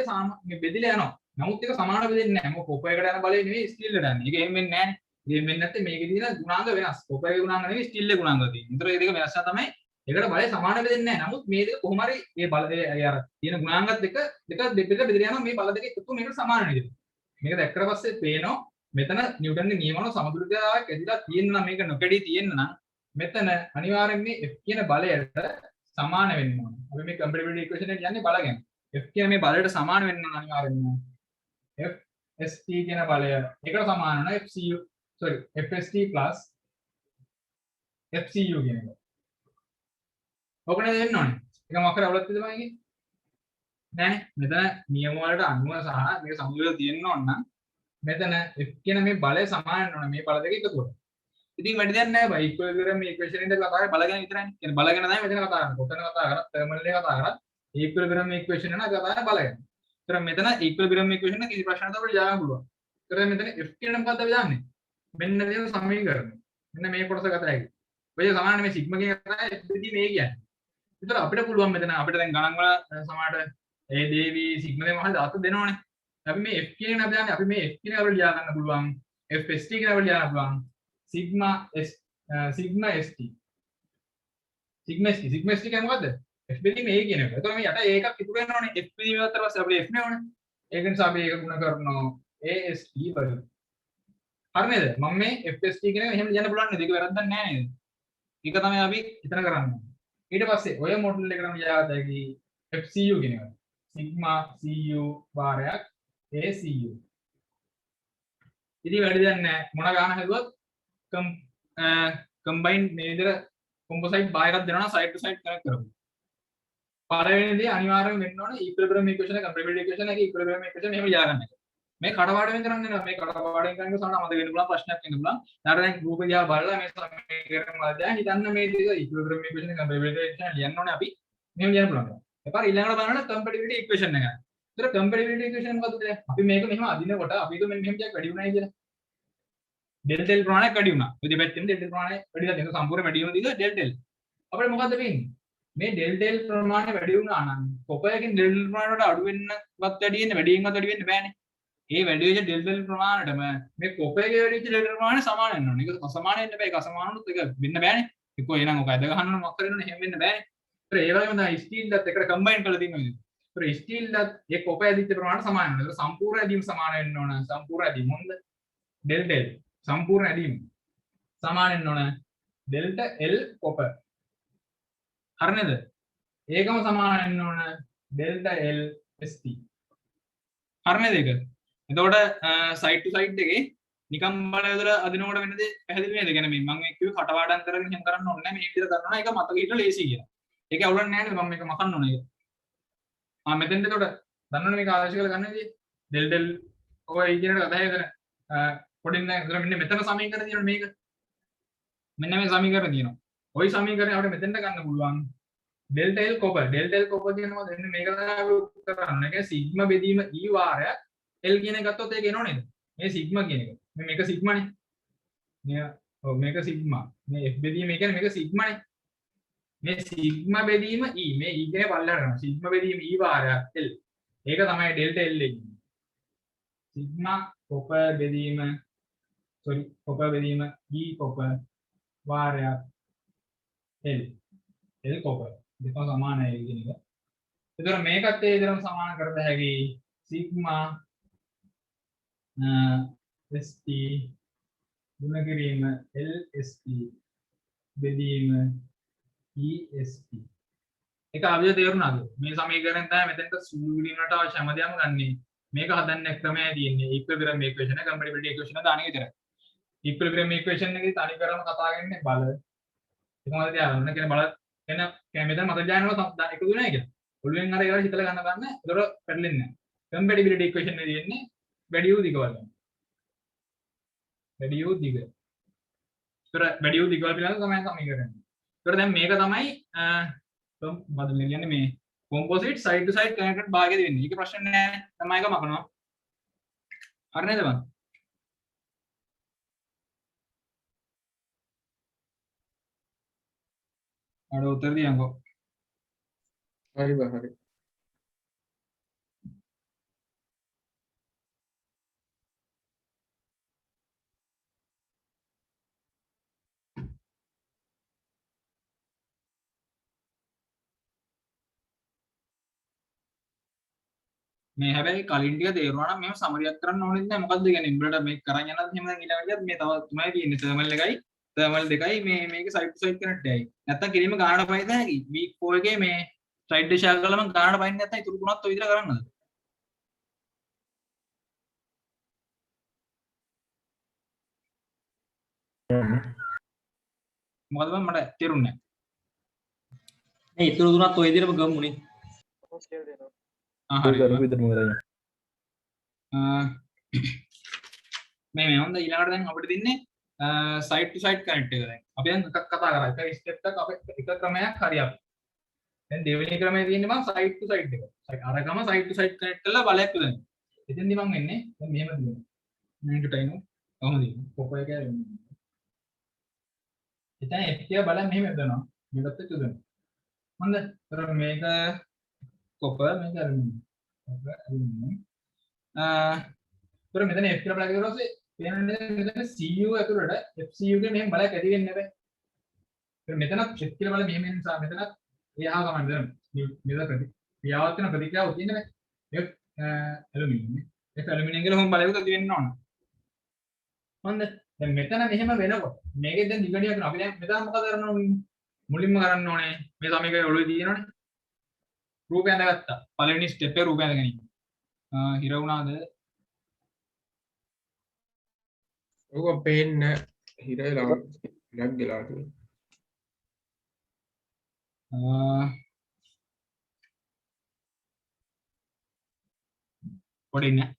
මේ බෙදිලා යනවා. නමුත් ඒක සමාන බෙදෙන්නේ නැහැ. මොකද කොපර් එකට යන බලය නෙවෙයි ස්ටීල් එකට යන්නේ. ඒක එහෙම වෙන්නේ නැහැ. ඒක වෙන්නේ නැත්නම් මේකේ තියෙන ගුණාංග වෙනස්. කොපර් එකේ ගුණාංග නෙවෙයි ස්ටීල් එකේ ගුණාංග තියෙන්නේ. ඒතර මේ දෙක වෙනස් තමයි එකට බලය සමාන වෙන්නේ නැහැ. නමුත් මේ දෙක කොහොම හරි මේ බල අර තියෙන ගුණාංගත් දෙක බෙදලා යනවා මේ බල දෙක එකතු මේකට සමාන නේද? මේක දැක්කට පස්සේ පේනවා මෙතන නිව්ටන්ගේ නියම වල සමතුලිතතාවයක් ඇදිලා තියෙන නම් මේක නොකඩී තියෙන නම් මෙතන අනිවාර්යෙන් මේ F කියන බලයට සමාන වෙන්න ඕනේ. අපි මේ කම්පැටිබිලිටි ඉක්වේෂන් එක කියන්නේ බල ගැන. F කියන මේ බලයට සමාන වෙන්න ඕන අනිවාර්යෙන්ම. FST කියන බලය ඒකට සමාන වෙනවා FST plus FCU කියන එක. ඔකනේ දෙන්න ඕනේ. ඒක මොකක් කරේ අවුලක් තියෙද මගේ? නෑනේ. මෙතන නියම වලට අනුව සහ මේක සමතුලිතව තියෙන්න ඕන නම් මෙතන F කියන මේ බලය සමාන වෙන්න ඕනේ මේ බල දෙක එකතු කරලා. ඉතින් වැඩි දෙයක් නෑ බයි. ඉක්විලිබ්‍රියම් ඉක්වේෂන් එකෙන් කතා කරන්නේ බල ගැන විතරයි. කියන්නේ බල ගැන තමයි මෙතන කතා කරන්නේ. කොතන කතා කරා තර්මල් එක කතා කරා. ඉක්විලිබ්‍රියම් ඉක්වේෂන් එක කතා කරන්නේ බල ගැන. ඒතර මෙතන ඉක්විලිබ්‍රියම් ඉක්වේෂන් එක කිසි ප්‍රශ්නයක් අපිට ලියා ගන්න පුළුවන්. ඒතර මෙතන F කියන මොකද්ද අපි දන්නේ? මෙන්න දෙන සමීකරණ. මෙන්න මේ කොටස ගත හැකියි. ඔය සමාන මේ සිග්මා කියන කතාවේ F දෙදී මේ කියන්නේ. ඒතර අපිට පුළුවන් මෙතන අපිට දැන් ගණන් වල සමානට ඒ දේවි සිග්මා දෙක මහල දාත දෙනවනේ. අපි මේ F කියන අපි දන්නේ අපි මේ F කියන අපිට ලියා ගන්න පුළුවන්. FST කියන අපිට ලියා ගන්න පුළුවන්. sigma st sigma st කියන්නේ මොකද්ද? F බෙදීම A කියන එක. එතකොට මේ යට ඒකක් ඉතුරු වෙනවනේ. F බෙදීම අතර පස්සේ අපිට F නේ ඕනේ. ඒක නිසා අපි ඒක ගුණ කරනවා AST වලින්. හරි නේද? මම මේ FST කියන එක එහෙම ලියන්න පුළුවන් නේද? ඒක වැරද්දක් නෑ නේද? ඒක තමයි අපි හිතන කරන්නේ. ඊට පස්සේ ඔය මොඩල් එකටම ලියා ගන්න හැකි FCU කියන එක. sigma cu වාරයක් ACU. ඉතින් වැඩි දෙයක් නෑ. මොන ගාන හැදුවත් combined මේ විදිහට composite bar එකක් දෙනවා නම් side to side connect කරමු. පළවෙනි දේ අනිවාර්යයෙන් වෙන්න ඕනේ equilibrium equation එක compatibility equation එක equilibrium equation එහෙම ලියා ගන්න එක. මේ කඩපාඩම් කරන්නේ නැහැ. මේ කඩපාඩම් කරන්නේ සමහර මතක වෙන්න පුළුවන් ප්‍රශ්නයක් වෙන්න පුළුවන්. ඊට දැන් ගෲප් එක දිහා බලලා මේ සමීකරණ වල දැන් හිතන්න මේ දේ equilibrium equation එක compatibility equation ලියන්න ඕනේ අපි. මෙහෙම ලියන්න පුළුවන්. එපාර ඊළඟට බලන්න compatibility equation එක. ඒතර compatibility equation මොකද්ද? අපි මේක මෙහෙම අදිනකොට අපි හිතුව මෙහෙම ටිකක් වැඩි වුණායි කියලා. del del ප්‍රමාණයක් වැඩි වුණා. ඔය දෙපැත්තෙම del del ප්‍රමාණය වැඩිලා තියෙනවා. සම්පූර්ණ වැඩි වෙන දිග del del. අපිට මොකද්ද වෙන්නේ? මේ del del ප්‍රමාණය වැඩි වුණා නම් කොපයකින් del del ප්‍රමාණයට අඩු වෙන්නවත් වැඩි වෙන්න වැඩියෙන්වත් වැඩි වෙන්න බෑනේ. ඒ වැඩි වෙච්ච del del ප්‍රමාණයටම මේ කොපයගේ වැඩි වෙච්ච del del ප්‍රමාණය සමාන වෙන්න ඕනේ. ඒක අසමාන වෙන්න බෑ. ඒක අසමාන වුණොත් ඒක වෙන්න බෑනේ. ඒක එහෙනම් ඔක ඇද ගහන්න මොකක් කරගෙන එහෙම වෙන්න බෑනේ. ඒතර ඒ වගේම තමයි ස්ටීල් දත් එකට කම්බයින් කරලා තියෙනවා නේද? ඒතර ස්ටීල් දත් ඒ කොපය ඇදිච්ච ප්‍රමාණයට සමාන වෙනවා. ඒක සම්පූර්ණ ඇදීම සමාන වෙන්න ඕන. සම්පූර්ණ ඇදීම මොකද? del del සම්පූර්ණ ඇදීම සමාන වෙන්න ඕන delta L copper. හරි නේද? ඒකම සමාන වෙන්න ඕන delta L ST. හරි නේද ඒක? එතකොට side to side එකේ නිකම් බල යොදලා අදිනකොට වෙන දේ පැහැදිලි නේද? කියන්නේ මම මේ කිව්වේ කටපාඩම් කරගෙන එහෙම කරන්න ඕනේ නැහැ. මේ විදිහට කරනවා ඒක මතක හිටලා ලේසි කියලා. ඒක අවුලක් නැහැ නේද? මම මේක මකන්න ඕනේ ඒක. මෙතෙන්ට එතකොට දන්නවනේ මේක ආදර්ශ කරලා ගන්න විදිය. del del ඔය ඉගෙනට කතා කරගෙන පොඩින් දැන් මෙන්න මෙතන සමීකරණ තියෙනවා මේක. මෙන්න මේ සමීකරණ තියෙනවා. ওই සමීකරණය අපිට මෙතෙන්ට ගන්න පුළුවන්. delta L copper. delta L copper කියනවා දෙන්න මේක තමයි අපි කරන්නේ. ඒක sigma බෙදීම E වාරයක් L කියන එක ගත්තොත් ඒක එනව නේද? මේ sigma කියන එක. මේක sigma නේ. මේක sigma. මේ F බෙදීම කියන්නේ මේක sigma නේ. මේ සිග්මා බෙදීම E මේ E කියන්නේ පල්ලෙහාට කරනවා. සිග්මා බෙදීම E වාරයක් L. ඒක තමයි ඩෙල්ටා L එක. සිග්මා කොපර් බෙදීම කොපර් බෙදීම E කොපර් වාරයක් L. L copper. දෙක සමානයි කියන එක. ඒතර මේකත් ඒ විදිහටම සමාන කරත හැකි සිග්මා ST ගුණ කිරීම LST බෙදීම EST. ඒක අපිට තේරුණාද? මේ සමීකරණය තමයි මෙතෙන්ට සූළු කිරීමට අවශ්‍ය හැමදේම ගන්නෙ. මේක හදන්න ක්‍රමය තියෙන්නේ ඉක්විලිබ්‍රියම් ඉක්වේෂන් එක කම්පැටිබිලිටි ඉක්වේෂන් එක දාන විතරයි. ඉක්විලිබ්‍රියම් ඉක්වේෂන් එකේ තනි කරම කතා කරන්නේ බල. ඒකමද තියාගන්න කියන බල එන මෙතන මත ඥානව එකතු වෙනවා කියලා. ඔළුවෙන් අර ඒවා හිතලා ගන්න ගන්න. ඒතර පැටලෙන්නේ නැහැ. කම්පැටිබිලිටි ඉක්වේෂන් එකේ තියෙන්නේ වැඩි U දිග වල. වැඩි U දිග. ඒතර වැඩි U දිග වල පිළිබඳව තමයි සමීකරණය. ඒතර දැන් මේක තමයි මොකද මේ කියන්නේ මේ කොම්පොසිට් සයිඩ් ටු සයිඩ් කනෙක්ටඩ් භාගයද වෙන්නේ. ඒක ප්‍රශ්න නෑ. තමයි එක මකනවා. හරි නේද බං? අර උත්තර දියන්කෝ. හරි බා හරි. මේ හැබැයි කලින් ටික තේරුණා නම් මේව සමරියක් කරන්න ඕනෙත් නැහැ. මොකද්ද කියන්නේ උඹලට මේක කරන් යනත් එහෙම දැන් ඊළඟට මේ තව තුනයි තියෙන්නේ. තර්මල් එකයි තර්මල් දෙකයි මේක සයිඩ් ටු සයිඩ් කනෙක්ට් එකයි. නැත්තම් කිරීම ගානට පයිද හැකි. වීක් 4 එකේ මේ සයිඩ් ඩිෂ් එක කළාම ගානට පයින්නේ නැත්තම් ඉතුරු තුනත් ඔය විදිහට කරන්නද? මොකද මට තේරුන්නේ නැහැ. මේ ඉතුරු තුනත් ඔය විදිහටම ගමුනේ. මේ හොඳ ඊළඟට දැන් අපිට දෙන්නේ සයිඩ් ටු සයිඩ් කනෙක්ට් එක දැන් අපි දැන් එකක් කතා කරා එක ස්ටෙප් එකක් අපේ එක ක්‍රමයක් හරි අපි දැන් දෙවෙනි ක්‍රමයේ තියෙන්නේ මම සයිඩ් ටු සයිඩ් එක අරගම සයිඩ් ටු සයිඩ් කනෙක්ට් කරලා බලයක් දෙන්න එතෙන්දි මම එන්නේ දැන් මෙහෙම දෙනවා මේකට ටයිනෝ කොහොමද දෙන්නේ කොපය කියලා එතන එක්ක බලන්න මෙහෙම දෙනවා මේකත් එක්ක දෙනවා හොඳ ඒතර මේක කොපර් මේක ඇලුමිනියම් කොපර් ඇලුමිනියම් ඒතර මෙතන F කියලා බලලා ඊට පස්සේ පේනනේ මෙතන CU ඇතුළට FCU එකේ මෙහෙම බලයක් ඇති වෙන්නේ නැහැ. ඒතර මෙතනත් F කියලා බලලා මෙහෙම එන නිසා මෙතනත් එහා ගමන් දෙන්න. මෙතන ක්‍රියාවත් වෙන ප්‍රතික්‍රියාව තියෙන්නේ නැහැ. F aluminium. F ඇලුමිනියම් කියලා කොහොම බලයකට ඇති වෙන්න ඕන. හොඳ. දැන් මෙතන මෙහෙම වෙනකොට මේකෙන් දැන් දිගණියක් කරනවා. අපි දැන් මෙතන මොකද කරන්න ඕනේ? මුලින්ම කරන්න ඕනේ මේ සමීකරණය ඔළුවේ තියෙනවනේ. රූපය ඇඳගත්තා. පළවෙනි ස්ටෙප් එක රූපය ඇඳ ගැනීම. හිර වුණාද? ඕක පේන්නේ හිර වෙලා ලැග් වෙලා තියෙනවා. පොඩි නෑ.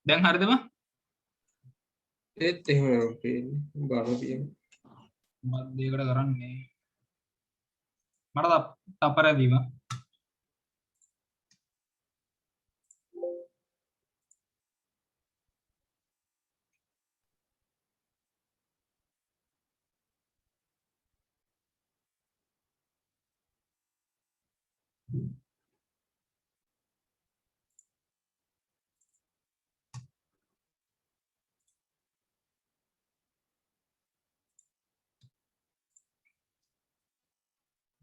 දැන් හරිද බං? ඒත් එහෙම පේන්නේ බාර තියෙනවා. මත් දෙයකට කරන්නේ. මට තපරදීම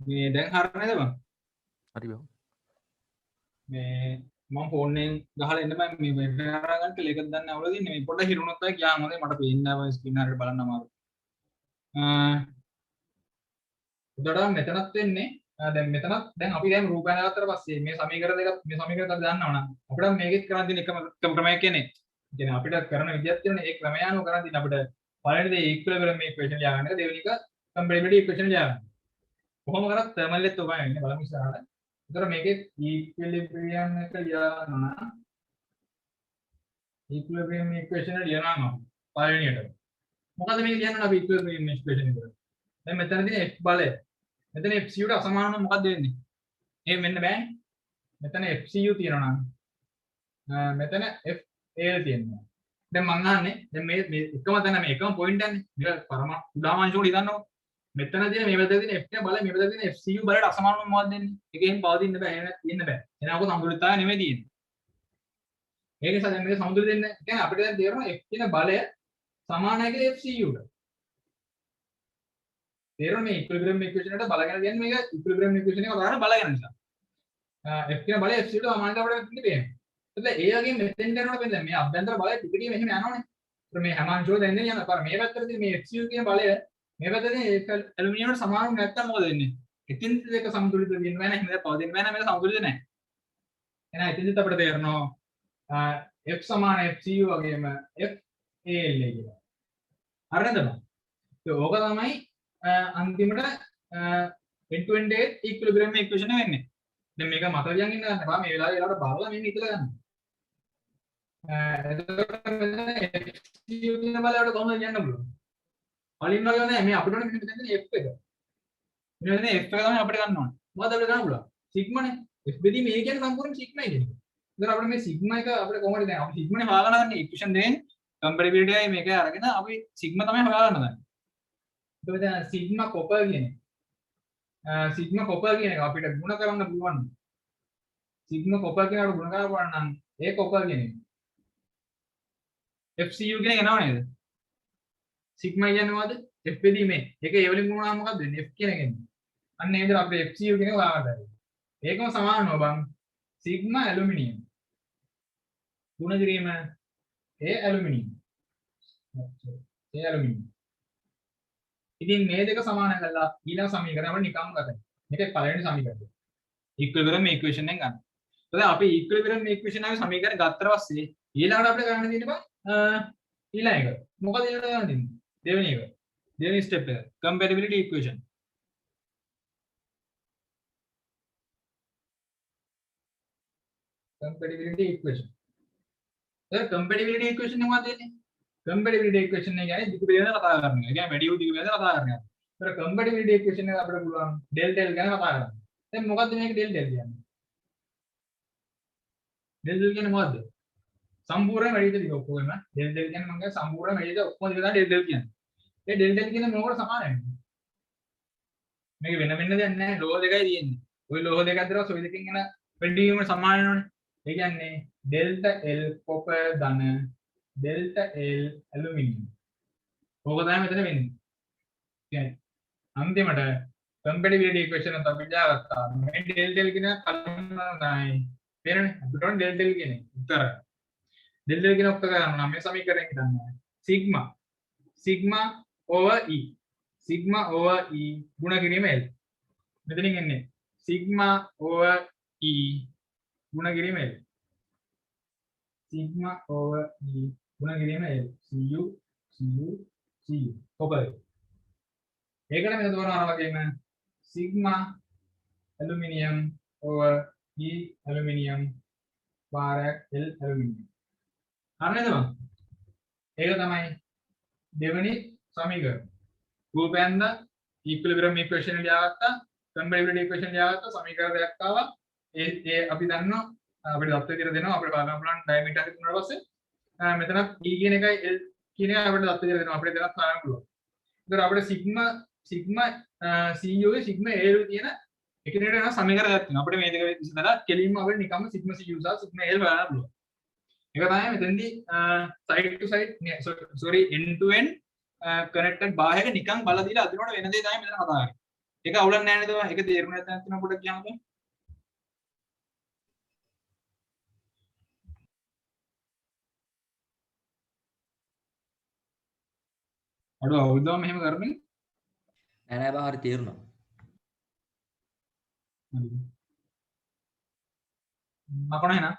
මේ දැන් හරිය නේද බං? හරි බං. මේ මම ෆෝන් එකෙන් ගහලා එන්න බෑ මේ වෙබිනාර් ගන්න කියලා ඒකත් දන්නේ අවුල දෙන්නේ මේ පොඩ්ඩක් හිරුණොත් තමයි ගියාම හොඳයි මට පේන්නේ නැහැ ස්ක්‍රීන් එකේ බලන්න අමාරුයි. උඩට මෙතනත් වෙන්නේ දැන් මෙතනත් දැන් අපි දැන් රූපය දාගත්තට පස්සේ මේ සමීකරණ දෙක මේ සමීකරණ දෙක දාන්නව නම් අපිට මේකෙත් කරන් දෙන එකම ක්‍රමයක් කියන්නේ. කියන්නේ අපිට කරන විදියක් තියෙනනේ ඒ ක්‍රමය අනුව කරන් දෙන්න අපිට පළවෙනි දේ ඉක්විලිබ්‍රියම් ඉක්වේෂන් ලියාගන්න එක දෙවෙනි එක කම්පැටිබිලිටි ඉක්වේෂන් ලියාගන්න. කොහොම කරත් තර්මල් එකත් ඔබ ඉන්නේ බලමු ඉස්සරහට. ඒතර මේකේ ඉක්විලිබ්‍රියම් එක ලියනවා ඉක්විලිබ්‍රියම් ඉක්වේෂන් ලියනවා පළවෙනියට. මොකද මේක ලියන්න අපි ඉක්විලිබ්‍රියම් ඉක්වේෂන් එක. දැන් මෙතනදී F බලය. මෙතන FCU ට අසමාන නම් මොකද්ද වෙන්නේ? එහෙම වෙන්න බෑනේ. මෙතන FCU තියෙනවා නම් මෙතන FL තියෙනවා. දැන් මං අහන්නේ දැන් මේ එකම තැන මේ එකම පොයින්ට් එකනේ මේක පරම උදාහරණයක් උඩ ඉදන්නකො මෙතන තියෙන මේ පැත්තේ තියෙන f එක බලය මේ පැත්තේ තියෙන fcu බලයට අසමානව මොකක්ද දෙන්නේ එකෙන් පවතින්න බෑ එහෙම තියෙන්න බෑ එහෙනම් අපෝ සමතුලිතතාවය නෙමෙයි තියෙන්නේ ඒක නිසා දැන් මේක සමතුලිත දෙන්න කියන්නේ අපිට දැන් තේරෙනවා f කියන බලය සමානයි කියලා fcu ට තේරෙනවා මේ ඉක්විලිබ්‍රියම් ඉක්වේෂන් එකට බලගෙන කියන්නේ මේක ඉක්විලිබ්‍රියම් ඉක්වේෂන් එක උදාහරණ බලගෙන නිසා f කියන බලය fcu ට සමානයි අපිට දෙන්නේ එතකොට ඒ වගේ මෙතෙන් කරනකොට වෙන්නේ මේ අභ්‍යන්තර බලය ටික ටික මෙහෙම යනවනේ ඒත් මේ හැම අංශුව දැන් යන පාර මේ පැත්තට තියෙන මේ fcu කියන බලය මේ පැත්තේ ඒක ඇලුමිනියමට සමාන නැත්නම් මොකද වෙන්නේ? එතින් දෙක සමතුලිත වෙන්න බෑ නේද? හින්දා පවතින්න බෑ නේද? මේක සමතුලිත නැහැ. එහෙනම් එතින්දිත් අපිට තේරෙනවා f සමාන fcu වගේම f AL කියලා. හරිද බං? ඒක ඕක තමයි අන්තිමට end to end equilibrium equation වෙන්නේ. දැන් මේක මතක තියාගෙන ඉන්න ගන්න බා මේ වෙලාවට බලලා මේක හිතලා ගන්න. එතකොට fcu කියන බලයට කොහොමද යන්න පුළුවන්? කලින් වගේ නෑ මේ අපිට ඕනේ මෙන්න මෙතන f එක. මෙන්න f එක තමයි අපිට ගන්න ඕනේ. මොකද අපිට ගන්න පුළුවන්? සිග්මානේ. f බෙදී මේ කියන්නේ සම්පූර්ණ සිග්මා කියන්නේ. ඒතර අපිට මේ සිග්මා එක අපිට කොහොමද දැන් අපි සිග්මානේ හොයාගන්න ගන්න ඉක්වේෂන් දෙකෙන් කම්පැටිබිලිටි එකයි මේක අරගෙන අපි සිග්මා තමයි හොයාගන්න ගන්න. එතකොට දැන් සිග්මා කොපර් කියන්නේ. සිග්මා කොපර් කියන එක අපිට ගුණ කරන්න පුළුවන්. සිග්මා කොපර් කියනකට ගුණ කරන්න පුළුවන් නම් ඒ කොපර් කියන්නේ. fcu කියන එක නම නේද? සිග්මා කියන්නේ මොකද්ද? f බෙදී මේ. ඒක ඒ වලින් ගුණාම මොකක්ද වෙන්නේ? f කියන එක එන්නේ. අන්න ඒ විදිහට අපිට fcu කියන එක හොයාගන්න බැහැ. ඒකම සමානව බං සිග්මා ඇලුමිනියම්. ගුණ කිරීම ඒ ඇලුමිනියම්. ඒ ඇලුමිනියම්. ඉතින් මේ දෙක සමාන කරලා ඊළඟ සමීකරණය අපිට නිකම්ම ගන්න. මේක පළවෙනි සමීකරණය. ඉක්විලිබ්‍රියම් ඉක්වේෂන් එකෙන් ගන්න. එතකොට අපි ඉක්විලිබ්‍රියම් ඉක්වේෂන් එකේ සමීකරණ ගත්තට පස්සේ ඊළඟට අපිට ගන්න තියෙන්නේ බං ඊළඟ එක. මොකද ඊළඟට ගන්න තියෙන්නේ? දෙවෙනි එක. දෙවෙනි ස්ටෙප් එක. compatibility equation. compatibility equation. දැන් compatibility equation එක මොකක්ද වෙන්නේ? compatibility equation එක කියන්නේ දිග පිළිවෙල කතා කරන එක. ඒ කියන්නේ වැඩි වූ දිග පිළිවෙල කතා කරන එක. ඒතර compatibility equation එක අපිට පුළුවන් del del ගැන කතා කරන්න. දැන් මොකද්ද මේක del del කියන්නේ? del del කියන්නේ මොකද්ද? සම්පූර්ණ වැඩි දිග ඔක්කොම del del කියන්නේ මම කියන්නේ සම්පූර්ණ වැඩි දිග ඔක්කොම දිග තමයි del del කියන්නේ. ඒ del del කියන මොකට සමානයි? මේක වෙන වෙන දෙයක් නැහැ. ලෝහ දෙකයි තියෙන්නේ. ওই ලෝහ දෙක අතර ඔය දෙකෙන් එන වැඩිවීම සමාන වෙනවනේ. ඒ කියන්නේ delta L copper ධන delta L aluminium. ඕක තමයි මෙතන වෙන්නේ. කියන්නේ අන්තිමට compatibility equation එක අපි දාගත්තා. මේ del del කියන කලින් නයි. තේරෙන්නේ? අපිට ඕනේ del del කියන්නේ උත්තර. del del කියන උත්තර ගන්න නම් මේ සමීකරණය හිතන්න. sigma over e sigma over e ගුණ කිරීම L. මෙතනින් එන්නේ sigma over e ගුණ කිරීම L. sigma over e ගුණ කිරීම L. cu copper. ඒකට මෙතන තෝරනවා වගේම sigma aluminium over e aluminium පාරක් L aluminium. හරිද බං? ඒක තමයි දෙවෙනි සමීකරණ. රූපයන්ද ඉක්විලිබ්‍රියම් ඉක්වේෂන් ලියාගත්තා, compatibility equation ලියාගත්තා, සමීකරණ දෙකක් ආවා. ඒ අපි දන්නවා අපිට දත්ත විදිහට දෙනවා අපිට බලන්න පුළුවන් ඩයමීටර් එක දුන්නාට පස්සේ මෙතන e කියන එකයි l කියන එක අපිට දත්ත විදිහට දෙනවා අපිට දෙකක් හොයන්න පුළුවන්. ඒතර අපිට sigma cu ගේ sigma al කියන එකිනෙකට යන සමීකරණ දෙකක් තියෙනවා. අපිට මේ දෙක විසඳලා කෙලින්ම අපිට නිකම්ම sigma cu සහ sigma al හොයන්න පුළුවන්. ඒක තමයි මෙතෙන්දී side to side sorry end to end connected බාහිර නිකන් බල දීලා අදිනකොට වෙන දේ තමයි මෙතන කතා කරන්නේ. ඒක අවුලක් නැහැ නේද? ඒක තේරුම් නැත්නම් පොඩ්ඩක් කියන්නකෝ. අඩෝ අවුල්දම මෙහෙම කරන්නේ නෑ නෑ බං හරි තේරුණා. අපන එහෙනම්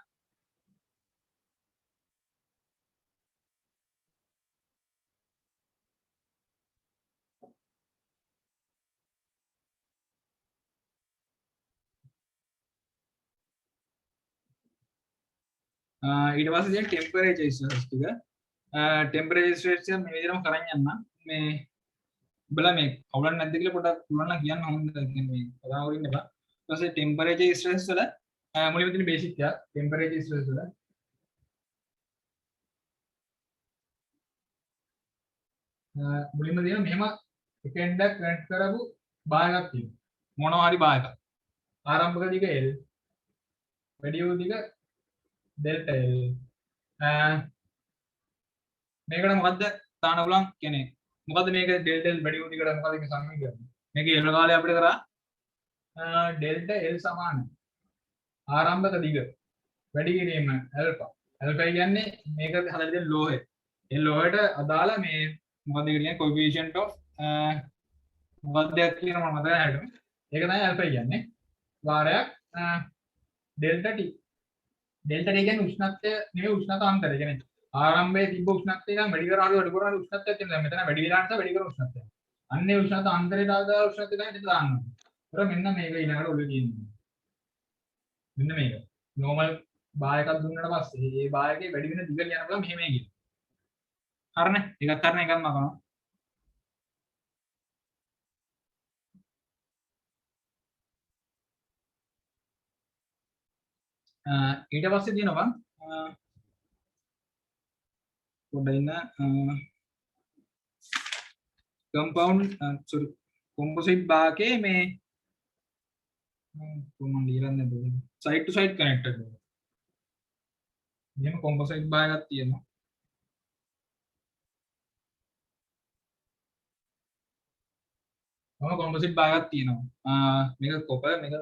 ඊට පස්සේ දැන් ටෙම්පරේචර් ස්ටේටස් ටික ටෙම්පරේචර් ස්ටේටස් එක මේ විදිහටම කරන් යන්න මේ බලන්න මේ අවුලක් නැද්ද කියලා පොඩ්ඩක් පුළුවන් නම් කියන්න හොඳද කියන්නේ මේ කතා වලින් එපා ඊට පස්සේ ටෙම්පරේචර් ස්ටේටස් වල මුලින්ම තියෙන බේසික් එක ටෙම්පරේචර් ස්ටේටස් වල මුලින්ම තියෙන මෙහෙම එක එන්ඩක් කනෙක්ට් කරපු බාර් එකක් තියෙනවා මොනවා හරි බාර් එකක් ආරම්භක දිග L වැඩි වූ දිග ඩෙල්ටා L මේකට මොකද්ද තාන උලන් කියන්නේ මොකද්ද මේක ඩෙල්ටා L වැඩි වූ දිගට මොකද්ද මේ සමීකරණය මේක L කාලේ අපිට කරා ඩෙල්ටා L සමාන ආරම්භක දිග වැඩි කිරීම ඇල්ෆා ඇල්ෆා කියන්නේ මේක හදලා තියෙන ලෝහය ඒ ලෝහයට අදාළ මේ මොකද්ද කියන්නේ coefficient of මොකක්ද කියන මම මතක නැහැ ඒක තමයි ඇල්ෆා කියන්නේ වාරයක් ඩෙල්ටා T ඩෙල්ටා T කියන්නේ උෂ්ණත්වය නෙවෙයි උෂ්ණතා අන්තරය කියන්නේ ආරම්භයේ තිබ්බ උෂ්ණත්වය නම් වැඩි කරාට වැඩි කරාට උෂ්ණත්වයක් තියෙනවා මෙතන වැඩි වෙලා නිසා වැඩි කරන උෂ්ණත්වය අන්නේ උෂ්ණතා අන්තරයට අදාළ උෂ්ණත්වය තමයි දෙන්න දාන්න ඕනේ මෙන්න මේක ඊළඟට ඔළුවේ තියෙනවා මෙන්න මේක normal බාය එකක් දුන්නාට පස්සේ මේ බාය එකේ වැඩි වෙන දිගට යන බලා මෙහෙම කියනවා හරිනේ එකක් කරන එකක් මකනවා ඊට පස්සේ තියෙනවා පොඩ්ඩක් ඉන්න compound sorry composite බාකේ මේ කොහොමද ලියන්නේ බෑ side to side connected මෙහෙම composite බා එකක් තියෙනවා composite බා එකක් තියෙනවා මේක copper මේක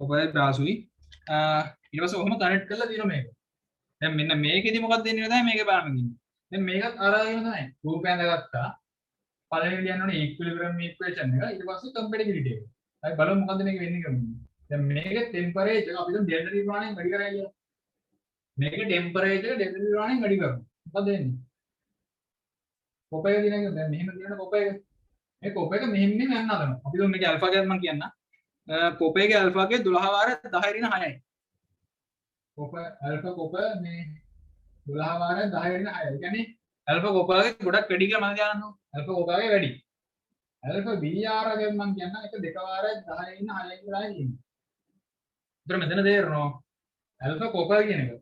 copper බ්‍රාසුයි ඊට පස්සේ ඔහොම කනෙක්ට් කරලා තියෙනවා මේක දැන් මෙන්න මේකෙදි මොකක්ද දෙන්නේ නැහැ මේකේ බලන්න ඉන්නේ දැන් මේකත් අර වගේම තමයි රූපය ඇඳගත්තා පළවෙනි ලියන්න ඕනේ ඉක්විලිබ්‍රියම් ඉක්වේෂන් එක ඊට පස්සේ කම්පැටිබිලිටි එක අපි බලමු මොකද්ද මේක වෙන්නේ කියලා දැන් මේක ටෙම්පරේචර් අපි දැන් ඩෙල්ටා T ප්‍රමාණයෙන් වැඩි කරා කියලා මේක ටෙම්පරේචර් ඩෙල්ටා T ප්‍රමාණයෙන් වැඩි කරනවා මොකද වෙන්නේ කොපය දින එක දැන් මෙහෙම දිනන කොපය මේ කොපයක මෙහෙම මෙහෙම යන්න හදනවා අපි දුන්න මේක ඇල්ෆා කියලා මම කියන්න කොපයගේ ඇල්ෆාගේ 12 වාර 10 ඍණ 6යි කොප ඇල්ෆා කොප මේ 12 වාර 10 ඍණ 6යි ඒ කියන්නේ ඇල්ෆා කොපයගේ ගොඩක් වැඩි කියලා මම කියනවා ඇල්ෆා කොපයගේ වැඩි ඇල්ෆා BR ගේ මම කියන්න එක දෙක වාර 10 ඍණ 6යි කියලා කියන්නේ ඒතර මෙතන තේරෙනවා ඇල්ෆා කොප කියන එක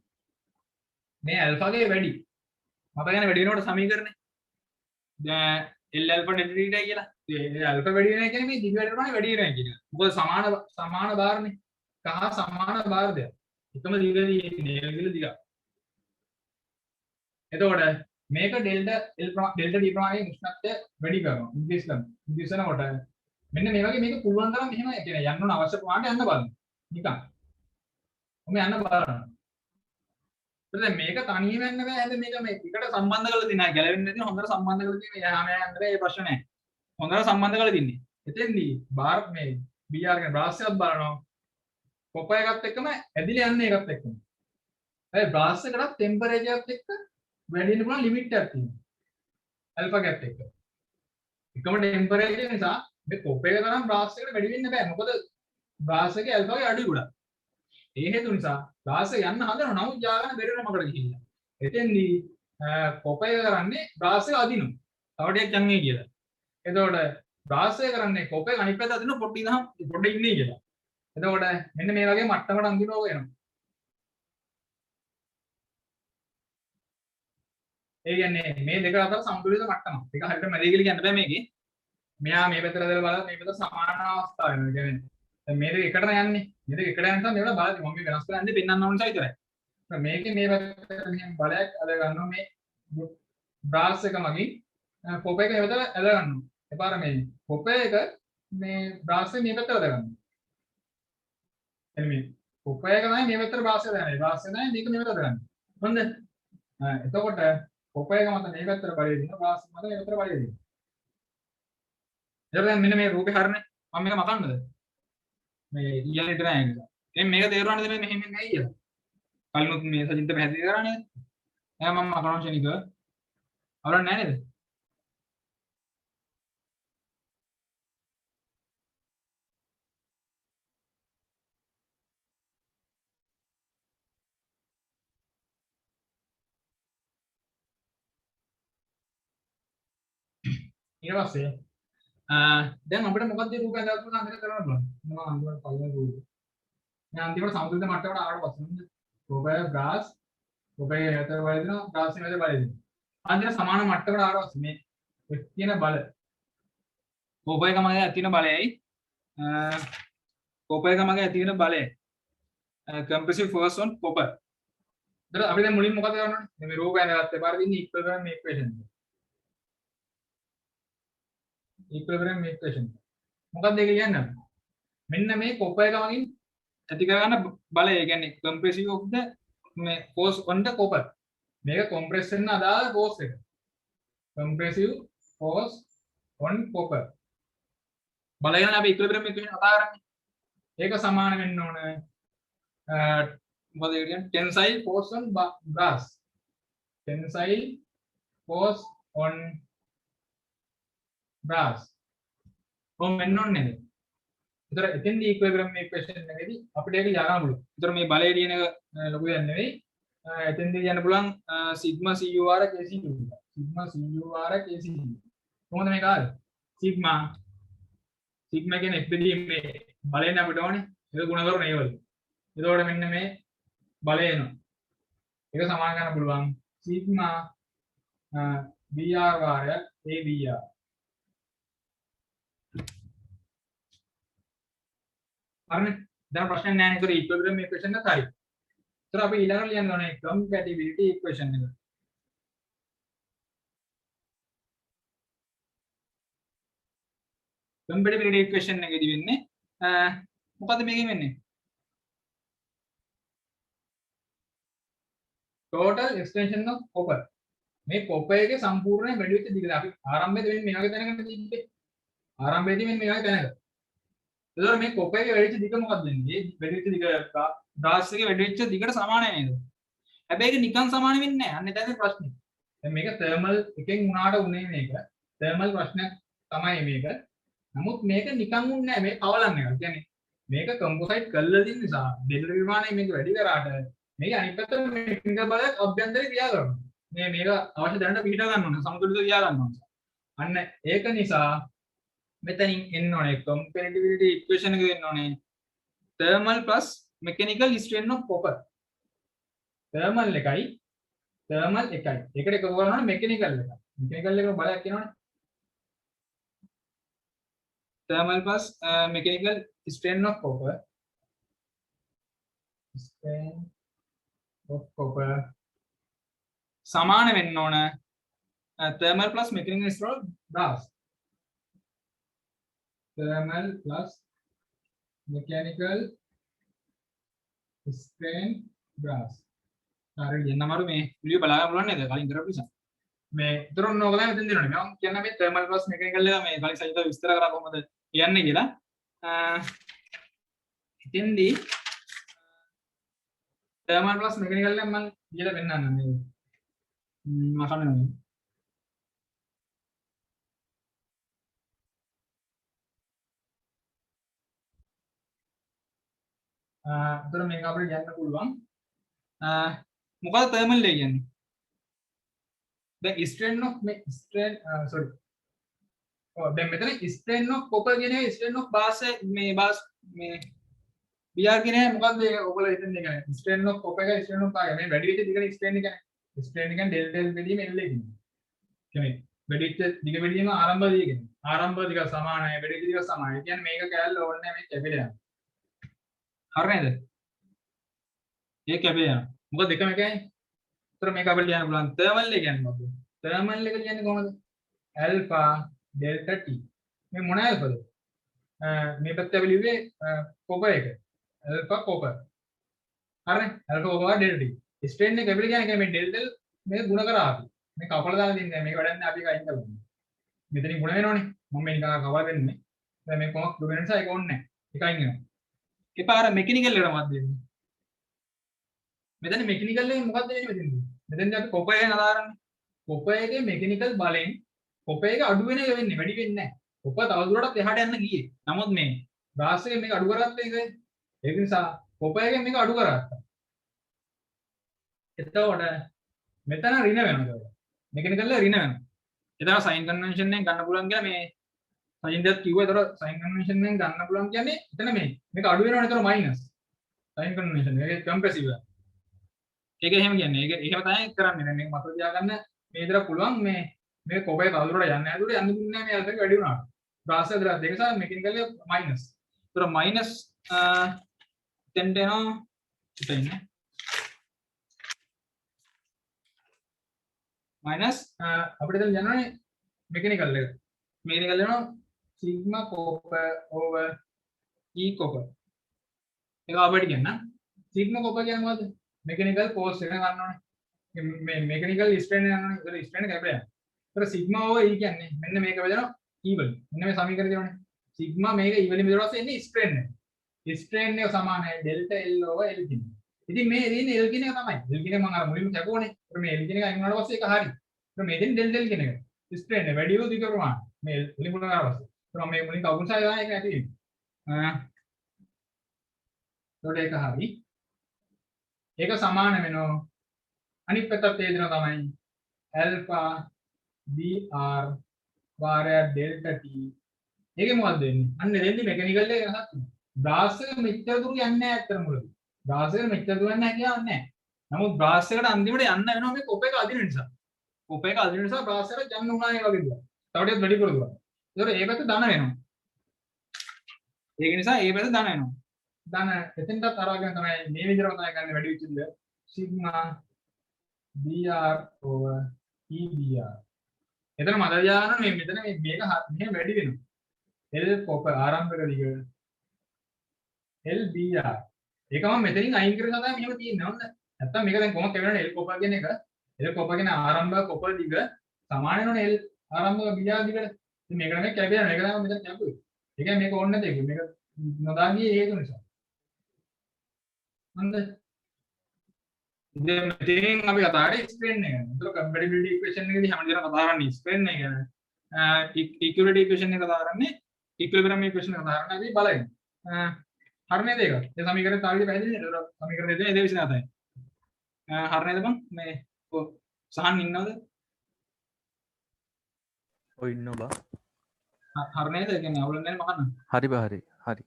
මේ ඇල්ෆාගේ වැඩි මම කියන්නේ වැඩි වෙනකොට සමීකරණේ දැන් L alpha delta theta කියලා. ඒ alpha වැඩි වෙනවා කියන්නේ මේ දිග වැඩි ප්‍රමාණය වැඩි වෙනවා කියන එක. මොකද සමාන බාරනේ. කහ සමාන බාරද? එකම දිග තියෙන්නේ L කියලා දිග. එතකොට මේක delta T ප්‍රමාණයේ උෂ්ණත්වය වැඩි කරනවා. ඉන්ක්‍රීස් කරනවා. ඉන්ක්‍රීස් කරනකොට මෙන්න මේ වගේ මේක පුළුවන් තරම් මෙහෙම කියන්නේ යන්න ඕන අවශ්‍ය ප්‍රමාණයට යන්න බලන්න. නිකන්. ඔන්න යන්න බලන්න. දැන් මේක තනියම යන්න බෑ හැබැයි මේක එකට සම්බන්ධ කරලා තියෙනවා ගැලවෙන්නේ නැති හොඳට සම්බන්ධ කරලා තියෙනවා එහා මෙහා යන්න බෑ ඒ ප්‍රශ්න නැහැ හොඳට සම්බන්ධ කරලා තින්නේ එතෙන්දී බාර් මේ BR කියන බ්‍රාස් එකක් බලනවා කොප එකත් එක්කම ඇදිලා යන්නේ එකත් එක්කම හැබැයි බ්‍රාස් එකකට ටෙම්පරේචර් එකත් එක්ක වැඩි වෙන්න පුළුවන් ලිමිට් එකක් තියෙනවා ඇල්ෆා ගැප් එක එකම ටෙම්පරේචර් නිසා මේ කොප එක තරම් බ්‍රාස් එකට වැඩි වෙන්න බෑ මොකද බ්‍රාස් එකේ ඇල්ෆාගේ අඩුයි ගොඩක් ඒ හේතු නිසා බ්‍රාස් එක යන්න හදනවා නමුත් යාගන්න බැරි වෙන මකට ගිහිල්ලා. එතෙන්දී කොපය කරන්නේ බ්‍රාස් එක අදිනවා. තව ටිකක් යන්නේ කියලා. එතකොට බ්‍රාස් එක කරන්නේ කොපය අනිත් පැත්ත අදිනවා පොඩ්ඩ ඉන්නේ කියලා. එතකොට මෙන්න මේ වගේ මට්ටමකට අඳිනවා වෙනවා. ඒ කියන්නේ මේ දෙක අතර සමතුලිත මට්ටමක්. ඒක හරියට මැරී කියලා කියන්න බෑ මේකේ. මෙයා මේ පැත්තට දාලා බලලා මේ පැත්ත සමාන අවස්ථාව වෙනවා. ඒ කියන්නේ දැන් මේ දෙක එකට යන්නේ. මේ දෙක එකට යන නිසා මේවල බලද්දි මම මේ වෙනස් කරන්නේ පෙන්වන්න ඕන නිසා විතරයි. මේකේ මේ පැත්තට මෙහෙම බලයක් අද ගන්නවා මේ බ්‍රාස් එක මගින් කොප එක මෙතන අද ගන්නවා. එපාර මේ කොප එක මේ බ්‍රාස් එක මේ පැත්තට අද ගන්නවා. එන්න මේ කොප එක තමයි මේ පැත්තට බ්‍රාස් එක දාන්නේ. බ්‍රාස් එක තමයි මේක මේ පැත්තට ගන්න. හොඳද? එතකොට කොප එක මත මේ පැත්තට බලය දෙනවා. බ්‍රාස් එක මත මේ පැත්තට බලය දෙනවා. එතකොට මෙන්න මේ රූපේ හරනේ මම මේක මකන්නද? මේ ඊයන් විතර නෑ නේද? දැන් මේක තේරුණාද මේ මෙහෙම නෑ කියලා. කලිනුත් මේ සජින්ට පැහැදිලි කරා නේද? එහෙනම් මම අකරණ ශනික අවරන්නේ නෑ නේද? ඊට පස්සේ දැන් අපිට මොකක්ද රූපය දාපුවා අන්තිමට කරන්න බලන්න. මම අන්තිමට පළවෙනි රූපය. දැන් අන්තිමට සමුද්‍රිත මට්ටමට ආවට පස්සේ රූපය බ්‍රාස් රූපය හතර බලය දෙනවා බ්‍රාස් එකේ බලය දෙනවා. අන්තිම සමාන මට්ටමකට ආවා මේ තියෙන බල කෝප එක මගේ ඇති වෙන බලයයි කෝප එක මගේ ඇති වෙන බලයයි compressive force on copper. දැන් අපි දැන් මුලින් මොකද කරන්නේ? මේ රූපය ඇඳගත්ත පාර දින්නේ equilibrium equation. equilibrium equation. මොකක්ද ඒක කියන්නේ? මෙන්න මේ copper එක මගින් ඇති කරගන්න බලය. ඒ කියන්නේ compressive of the මේ force on the copper. මේක compress වෙන අදාළ force එක. compressive force on copper. බලය ගැන අපි equilibrium equation කතා කරන්නේ. ඒක සමාන වෙන්න ඕන මොකද ඒ කියන්නේ tensile force on brass. tensile force on brass. කොහොම වෙන්න ඕනේ නේද? ඒතර එතෙන්දී equilibrium equation එකේදී අපිට ඒක යන්න පුළුවන්. ඒතර මේ බලය කියන එක ලොකු දෙයක් නෙවෙයි. එතෙන්දී යන්න පුළුවන් sigma cur kc කියලා. sigma cur kc. කොහොමද මේක ආවේ? sigma කියන්නේ එක්බෙදී මේ බලයෙන් අපිට ඕනේ. ඒක ගුණ කරන ඒ වගේ. එතකොට මෙන්න මේ බලය එනවා. ඒක සමාන කරන්න පුළුවන් sigma br වාරයක් abr. හරිනේ. දැන් ප්‍රශ්න නැහැ නේද? equilibrium equation එක හරි. ඒතර අපි ඊළඟට ලියන්න ඕනේ compatibility equation එක. compatibility equation එකේදී වෙන්නේ මොකද්ද මේකෙන් වෙන්නේ? total extension of copper. මේ copper එකේ සම්පූර්ණ වැඩි වෙච්ච දිගට අපි ආරම්භයේදී වෙන්නේ මේ වගේ තැනකට තිබ්බේ. ආරම්භයේදී වෙන්නේ මේ වගේ තැනක. එතකොට මේ copper එකේ වැඩි වෙච්ච දිග මොකක්ද වෙන්නේ? වැඩි වෙච්ච දිග brass එකේ වැඩි වෙච්ච දිගට සමානයි නේද? හැබැයි ඒක නිකන් සමාන වෙන්නේ නැහැ. අන්න එතනදී ප්‍රශ්නේ. දැන් මේක thermal එකෙන් උනාට උනේ මේක. thermal ප්‍රශ්නයක් තමයි මේක. නමුත් මේක නිකන් උන්නේ නැහැ. මේක කවලන්න එක. කියන්නේ මේක composite කළා දින නිසා දෙල්ල විමානය මේක වැඩි කරාට මේක අනිත් පැත්තට මෙකැනිකල් බලයක් අභ්‍යන්තරේ ක්‍රියා කරනවා. මේක අවශ්‍ය දැනට පිහිට ගන්න ඕනේ. සමතුලිතව ක්‍රියා ගන්න ඕනේ. අන්න ඒක නිසා මෙතනින් එන්න ඕනේ compatibility equation එක දෙන්න ඕනේ. thermal plus mechanical strain of copper. thermal එකයි ඒකට එකතු කරනවා mechanical එක. mechanical එකේ බලයක් කියනවනේ. thermal plus mechanical strain of copper. strain of copper සමාන වෙන්න ඕන thermal plus mechanical strain of brass. thermal plus mechanical strain brass. හරි එන්න අමාරු මේ වීඩියෝ බලන්න පුළුවන් නේද? කලින් කරපු නිසා. මේ උතරොන්න ඕක තමයි මෙතෙන් දෙනවනේ. මම කියන්නේ මේ thermal plus mechanical එක මේ කලින් සජිත විස්තර කරා කොහොමද කියන්නේ කියලා. ඉතින්දී thermal plus mechanical එක මම කියලා පෙන්නන්නම් මේ. මම කන්නේ. උතර මේක අපිට යන්න පුළුවන්. මොකද thermal එක කියන්නේ? the strain of sorry. දැන් මෙතන strain of copper කියන එක strain of brass මේ brass මේ BR කියන එක මොකද්ද ඔයගොල්ලෝ හිතන්නේ කියන්නේ strain of copper එක strain of brass මේ වැඩි වෙච්ච දිගට strain එක strain එක del del බෙදීම L එක කියන්නේ වැඩි වෙච්ච දිග බෙදීම ආරම්භ දිග කියන්නේ ආරම්භ දිග සමානයි වැඩි වෙච්ච දිග සමානයි කියන්නේ මේක කැලල ඕනේ නැහැ මේ කැපිලා යනවා හරි නේද ඒක කැපිලා යනවා මොකද දෙකම එකයි උතර මේක අපිට ලියන්න පුළුවන් thermal එක කියන්නේ මොකද thermal එක කියන්නේ කොහොමද alpha delta t මේ මොන alphaද මේ පැත්තේ අපි ලිව්වේ copper එක alpha copper හරිනේ alpha copper delta t strain එක අපිට කියන්නේ මේ del del මේක ಗುಣ කරා අපි මේ කපලා දාලා දෙන්නේ මේක වැඩන්නේ අපි අයින් කරලා මෙතනින් ಗುಣ වෙනවනේ මම මේ නිකන් කවල් වෙන්නේ දැන් මේ කොහොමද දුර වෙන නිසා ඒක ඕනේ නැහැ ඒක අයින් වෙනවා ඒ පාර මෙකැනිකල් එකට මොකක්ද වෙන්නේ මෙතන මෙකැනිකල් එකෙන් මොකක්ද වෙන්නේ මෙතෙන්දී අපි copper එක නදාරන්නේ copper එකේ මෙකැනිකල් බලෙන් copper එක අඩු වෙන එක වෙන්නේ වැඩි වෙන්නේ නැහැ copper තවදුරටත් එහාට යන්න ගියේ නමුත් මේ brass එකෙන් මේක අඩු කරගත්ත එක ඒක නිසා copper එකෙන් මේක අඩු කරගත්තා එතකොට මෙතන ඍණ වෙනවා මෙකැනිකල් එක ඍණ වෙනවා එතන sign convention එකෙන් ගන්න පුළුවන් කියලා මේ sign දෙයක් කිව්වා ඒතර sign convention එකෙන් ගන්න පුළුවන් කියන්නේ එතන මේක අඩු වෙනවනේ ඒතර minus sign convention එක compressive එක ඒක එහෙම කියන්නේ ඒක එහෙම තමයි කරන්නේ දැන් මේක මතක තියාගන්න මේ විතර පුළුවන් මේ කොපේ තවදුරට යන්න හැදුවට යන්න දුන්නේ නැහැ මේ අල්පෙක වැඩි වුණාට. බ්‍රාස් එක දෙක සහ මෙකැනිකල් එක මයිනස්. ඒතර මයිනස් 10 එනවා ඉතින් මයිනස් අපිට දැන් යනවානේ මෙකැනිකල් එක. මෙකැනිකල් යනවා sigma copper over E copper. ඒක අපිට කියන්න. සිග්මා කොපර් කියන්නේ මොකද්ද? මෙකැනිකල් ෆෝර්ස් එක ගන්න ඕනේ. මේ මෙකැනිකල් ස්ට්‍රේන් යනවානේ. ඒක ස්ට්‍රේන් කැපේ. ඒතර සිග්මා ඕවර් E කියන්නේ මෙන්න මේක බෙදනවා E වලින්. මෙන්න මේ සමීකරණය තියෙනවානේ. සිග්මා මේක E වලින් බෙදුවාට එන්නේ ස්ට්‍රේන් එක. ස්ට්‍රේන් එක සමානයි ඩෙල්ටා L over L කියන. ඉතින් මේ තියෙන්නේ L කියන එක තමයි. L කියන එක මම අර මුලින්ම කියපුවානේ. ඒතර මේ L කියන එක අයින් වුණාට පස්සේ ඒක හරි. ඒතර මේ දෙන්නේ ඩෙල්ටා L කියන එක. ස්ට්‍රේන් එක වැඩි වූ දිග ප්‍රමාණය. මේ මුලින් ගන්නවා පස්සේ. ඒතර මේ මුලින් කවුරුන් සාය දාන එක නැති වෙන්නේ. ඒතකොට ඒක හරි. ඒක සමාන වෙනවා අනිත් පැත්තත් ඒ දෙනවා තමයි alpha br වාරයක් ඩෙල්ටා t. ඒකේ මොකද්ද වෙන්නේ? අන්න දෙන්නේ මෙකැනිකල් එක වෙනසක් තියෙනවා. බ්‍රාස් එක මෙච්චර දුර යන්නේ නැහැ ඇත්තටම මුලදී. බ්‍රාස් එක මෙච්චර දුර යන්නේ නැහැ කියන්නේ නැහැ. නමුත් බ්‍රාස් එකට අන්තිමට යන්න වෙනවා මේ කොප් එක අදින නිසා. කොප් එක අදින නිසා බ්‍රාස් එකට යන්න උනා ඒ වගේ දුර. තව ටිකක් වැඩිපුර දුර. ඒතකොට ඒ පැත්ත ධන වෙනවා. ඒක නිසා ඒ පැත්ත ධන වෙනවා. ධන එතෙන්ටත් අරගෙන තමයි මේ විදිහට තමයි ගන්න වැඩි වෙච්ච දේ. Sigma br over ebr. එතන මතක තියාගන්න මේ මෙතන මේක මෙහෙම වැඩි වෙනවා. L කොපර් ආරම්භක දිග LBR. ඒක මම මෙතනින් අයින් කරලා තමයි මෙහෙම තියෙන්නේ. ඔන්න. නැත්තම් මේක දැන් කොහොමද කියවන්නේ L කොපර් කියන එක? L කොපර් කියන ආරම්භක කොපර් දිග සමාන වෙනවනේ L ආරම්භක BR දිගට. ඉතින් මේක නම් කැපියන මේක තමයි මෙතන කැපුවේ. ඒ කියන්නේ මේක ඕනේ නැති එක. මේක නොදාගියේ හේතු නිසා. හරිද? ඉතින් මෙතනින් අපි කතා කරේ ස්ප්‍රේන් එක. ඒතර කම්පැටිබිලිටි ඉක්වේෂන් එකේදී හැමදේම කතා කරන්නේ ස්ප්‍රේන් එක ගැන. ඉක්විලිබ්‍රියම් ඉක්වේෂන් එක කතා කරන්නේ ඉක්විලිබ්‍රියම් ඉක්වේෂන් එක කතා කරන්නේ අපි බලමු. හරි නේද ඒක? ඒ සමීකරණය තාලිය පැහැදිලි නේද? සමීකරණය දෙන්නේ ඒ 27යි. හරි නේද බං? මේ සහන් ඉන්නවද? ඔය ඉන්නවා බා. හරි නේද? ඒ කියන්නේ අවුල නැහැ මකන්න. හරි බා හරි. හරි.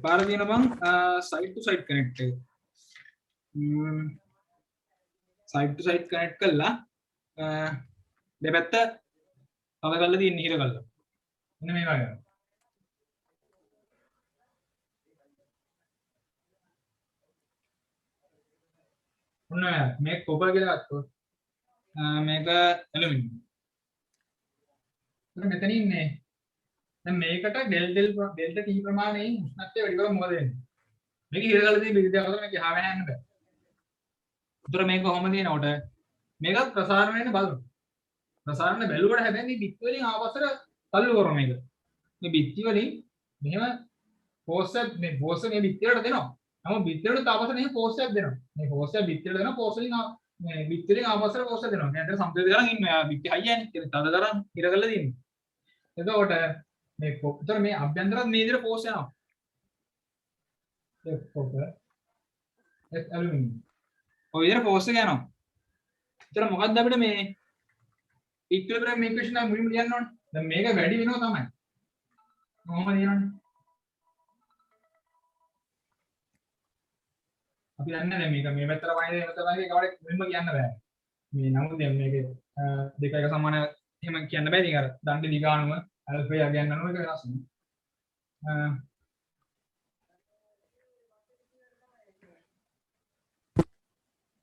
පාර දින බං සයිඩ් ටු සයිඩ් කනෙක්ට් එක. සයිඩ් ටු සයිඩ් කනෙක්ට් කළා දෙපැත්ත තද කරලා තියෙන හිර කරලා. මෙන්න මේ වගේ. ඔන්න මේක කොපර් කියලා ගත්තොත් මේක ඇලුමිනියම්. එතන මෙතන ඉන්නේ දැන් මේකට ඩෙල්ටා T ප්‍රමාණයෙන් උෂ්ණත්වය වැඩි කරලා මොකද වෙන්නේ? මේක හිර කරලා තියෙන විදිහට අතර මේක යහගෙන යන්න බෑ. උතර මේක කොහොමද තියෙනකොට මේකත් ප්‍රසාරණය වෙන බලමු. ප්‍රසාරණය බැලුවට හැබැයි මේ බිත්ති වලින් ආපස්සට තල්ලු කරන මේක. මේ බිත්ති වලින් මෙහෙම ෆෝර්ස් එක මේ ෆෝර්ස් එක මේ බිත්ති වලට දෙනවා. නමුත් බිත්ති වලට ආපස්සට මෙහෙම ෆෝර්ස් එකක් දෙනවා. මේ ෆෝර්ස් එක බිත්ති වලට දෙනවා ෆෝර්ස් වලින් මේ බිත්ති වලින් ආපස්සට ෆෝර්ස් එක දෙනවා. මේ අතර සම්පූර්ණ කරන් ඉන්නේ. බිත්ති හයියන්නේ. ඒක තද කරන් හිර කරලා තියෙන්නේ. එතකොට මේ කොප්තර මේ අභ්‍යන්තරත් මේ විදිහට ෆෝර්ස් යනවා. ඒ කොපර් ඒ ඇලුමිනියම්. ඔය විදිහට ෆෝර්ස් එක යනවා. ඒතර මොකද්ද අපිට මේ ඉක්විලිබ්‍රියම් ඉක්වේෂන් එක මුලින්ම ලියන්න ඕනේ. දැන් මේක වැඩි වෙනවා තමයි. කොහොමද ලියන්නේ? අපි දන්නේ නැහැ මේක මේ පැත්තට වයින් මේ පැත්තට වයින් කවරේ මුලින්ම කියන්න බෑ. මේ නමුත් දැන් මේකේ දෙක එක සමාන එහෙම කියන්න බෑ. ඉතින් අර දණ්ඩේ දිගානුව අල්ෆා යගයන් යනවා ඒක වෙනස් වෙනවා.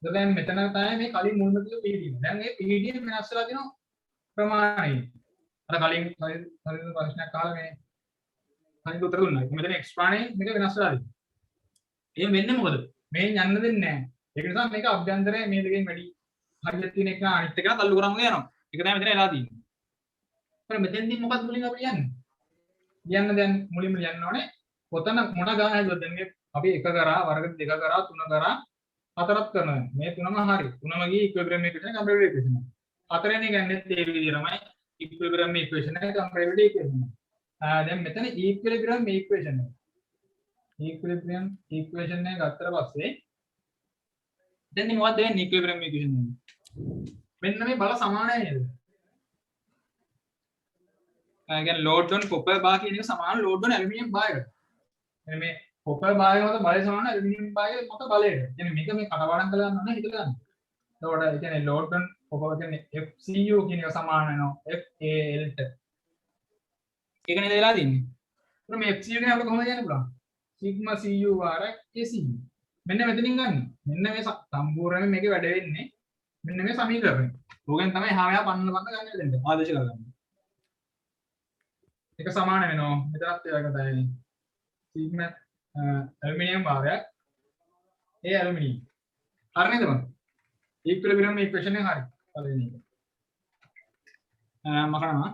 දැන් මෙතන තමයි මේ කලින් මුල්ම කිව්ව PDM. දැන් මේ PDM වෙනස් වෙලා තියෙනවා ප්‍රමාණය. අර කලින් ප්‍රශ්නයක් අහලා මේ කලින් උත්තර දුන්නා. මෙතන එක්ස්ට්‍රානේ මේක වෙනස් වෙලා තියෙනවා. එහෙම වෙන්නේ මොකද? මේ යන්න දෙන්නේ නැහැ. ඒක නිසා මේක අභ්‍යන්තරය මේ දෙකෙන් වැඩි හරියට තියෙන එක අනිත් එකට තල්ලු කරන් යනවා. ඒක තමයි මෙතන වෙලා තියෙන්නේ. මෙතෙන්දී මොකක්ද මුලින් අපි යන්නේ? කියන්න දැන් මුලින්ම ලියන්න ඕනේ. කොතන මොන ගාන හැදුවද දැන් මේ අපි 1 කරා වර්ග 2 කරා 3 කරා 4ක් කරනවා. මේ තුනම හරි. තුනම ගියේ ඉක්විලිබ්‍රියම් ඉක්වේෂන් කම්පැටිබිලිටි ඉක්වේෂන්. හතරෙනි ගන්නේ ඒ විදිහටමයි ඉක්විලිබ්‍රියම් ඉක්වේෂන් එක කම්පැටිබිලිටි ඉක්වේෂන්. දැන් මෙතන ඉක්විලිබ්‍රියම් ඉක්වේෂන් එක. ඉක්විලිබ්‍රියම් ඉක්වේෂන් එක ගත්තට පස්සේ දැන් මොකක්ද වෙන්නේ ඉක්විලිබ්‍රියම් ඉක්වේෂන් එක? මෙන්න මේ බල සමානයි නේද? කියන්නේ load on copper bar කියන එක සමාන load on aluminium bar එකට. එනේ මේ copper bar එක මත බලය සමාන aluminium bar එක මත බලයට. කියන්නේ මේක මේ කටපාඩම් කරලා ගන්න ඕනේ හිතලා ගන්න. එතකොට ඒ කියන්නේ load on copper කියන්නේ FCU කියන එක සමාන වෙනවා FAL ට. ඒක නේද වෙලා තින්නේ. එතකොට මේ FCU එක අපිට කොහොමද කියන්න පුළුවන්? sigma cu bar ACU. මෙන්න මෙතනින් ගන්න. මෙන්න මේ සම්පූර්ණයෙන් මේකේ වැඩ වෙන්නේ මෙන්න මේ සමීකරණය. ඕකෙන් තමයි හාමයා පන්න ගන්න දෙන්නේ. ආදේශ කරගන්න. එක සමාන වෙනවා මෙතනත් ඒ වගේ තමයි sigma ඇලුමිනියම් භාගයක් ඒ ඇලුමිනියම් හරි නේද මම ඉක්විලිබ්‍රියම් ඉක්වේෂන් එක හරි පළවෙනි එක මම කරනවා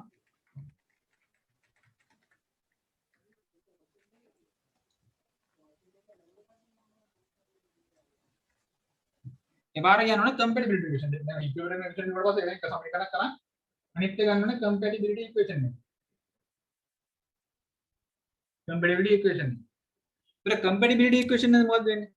ඒ බාර කියනවනේ compatibility equation දැන් ඉක්විලිබ්‍රියම් ඉක්වේෂන් වල පස්සේ එක සමීකරණයක් කරා අනිත් එක ගන්නනේ compatibility equation එක compatibility equation. So compatibility equation එක මොකක්ද වෙන්නේ?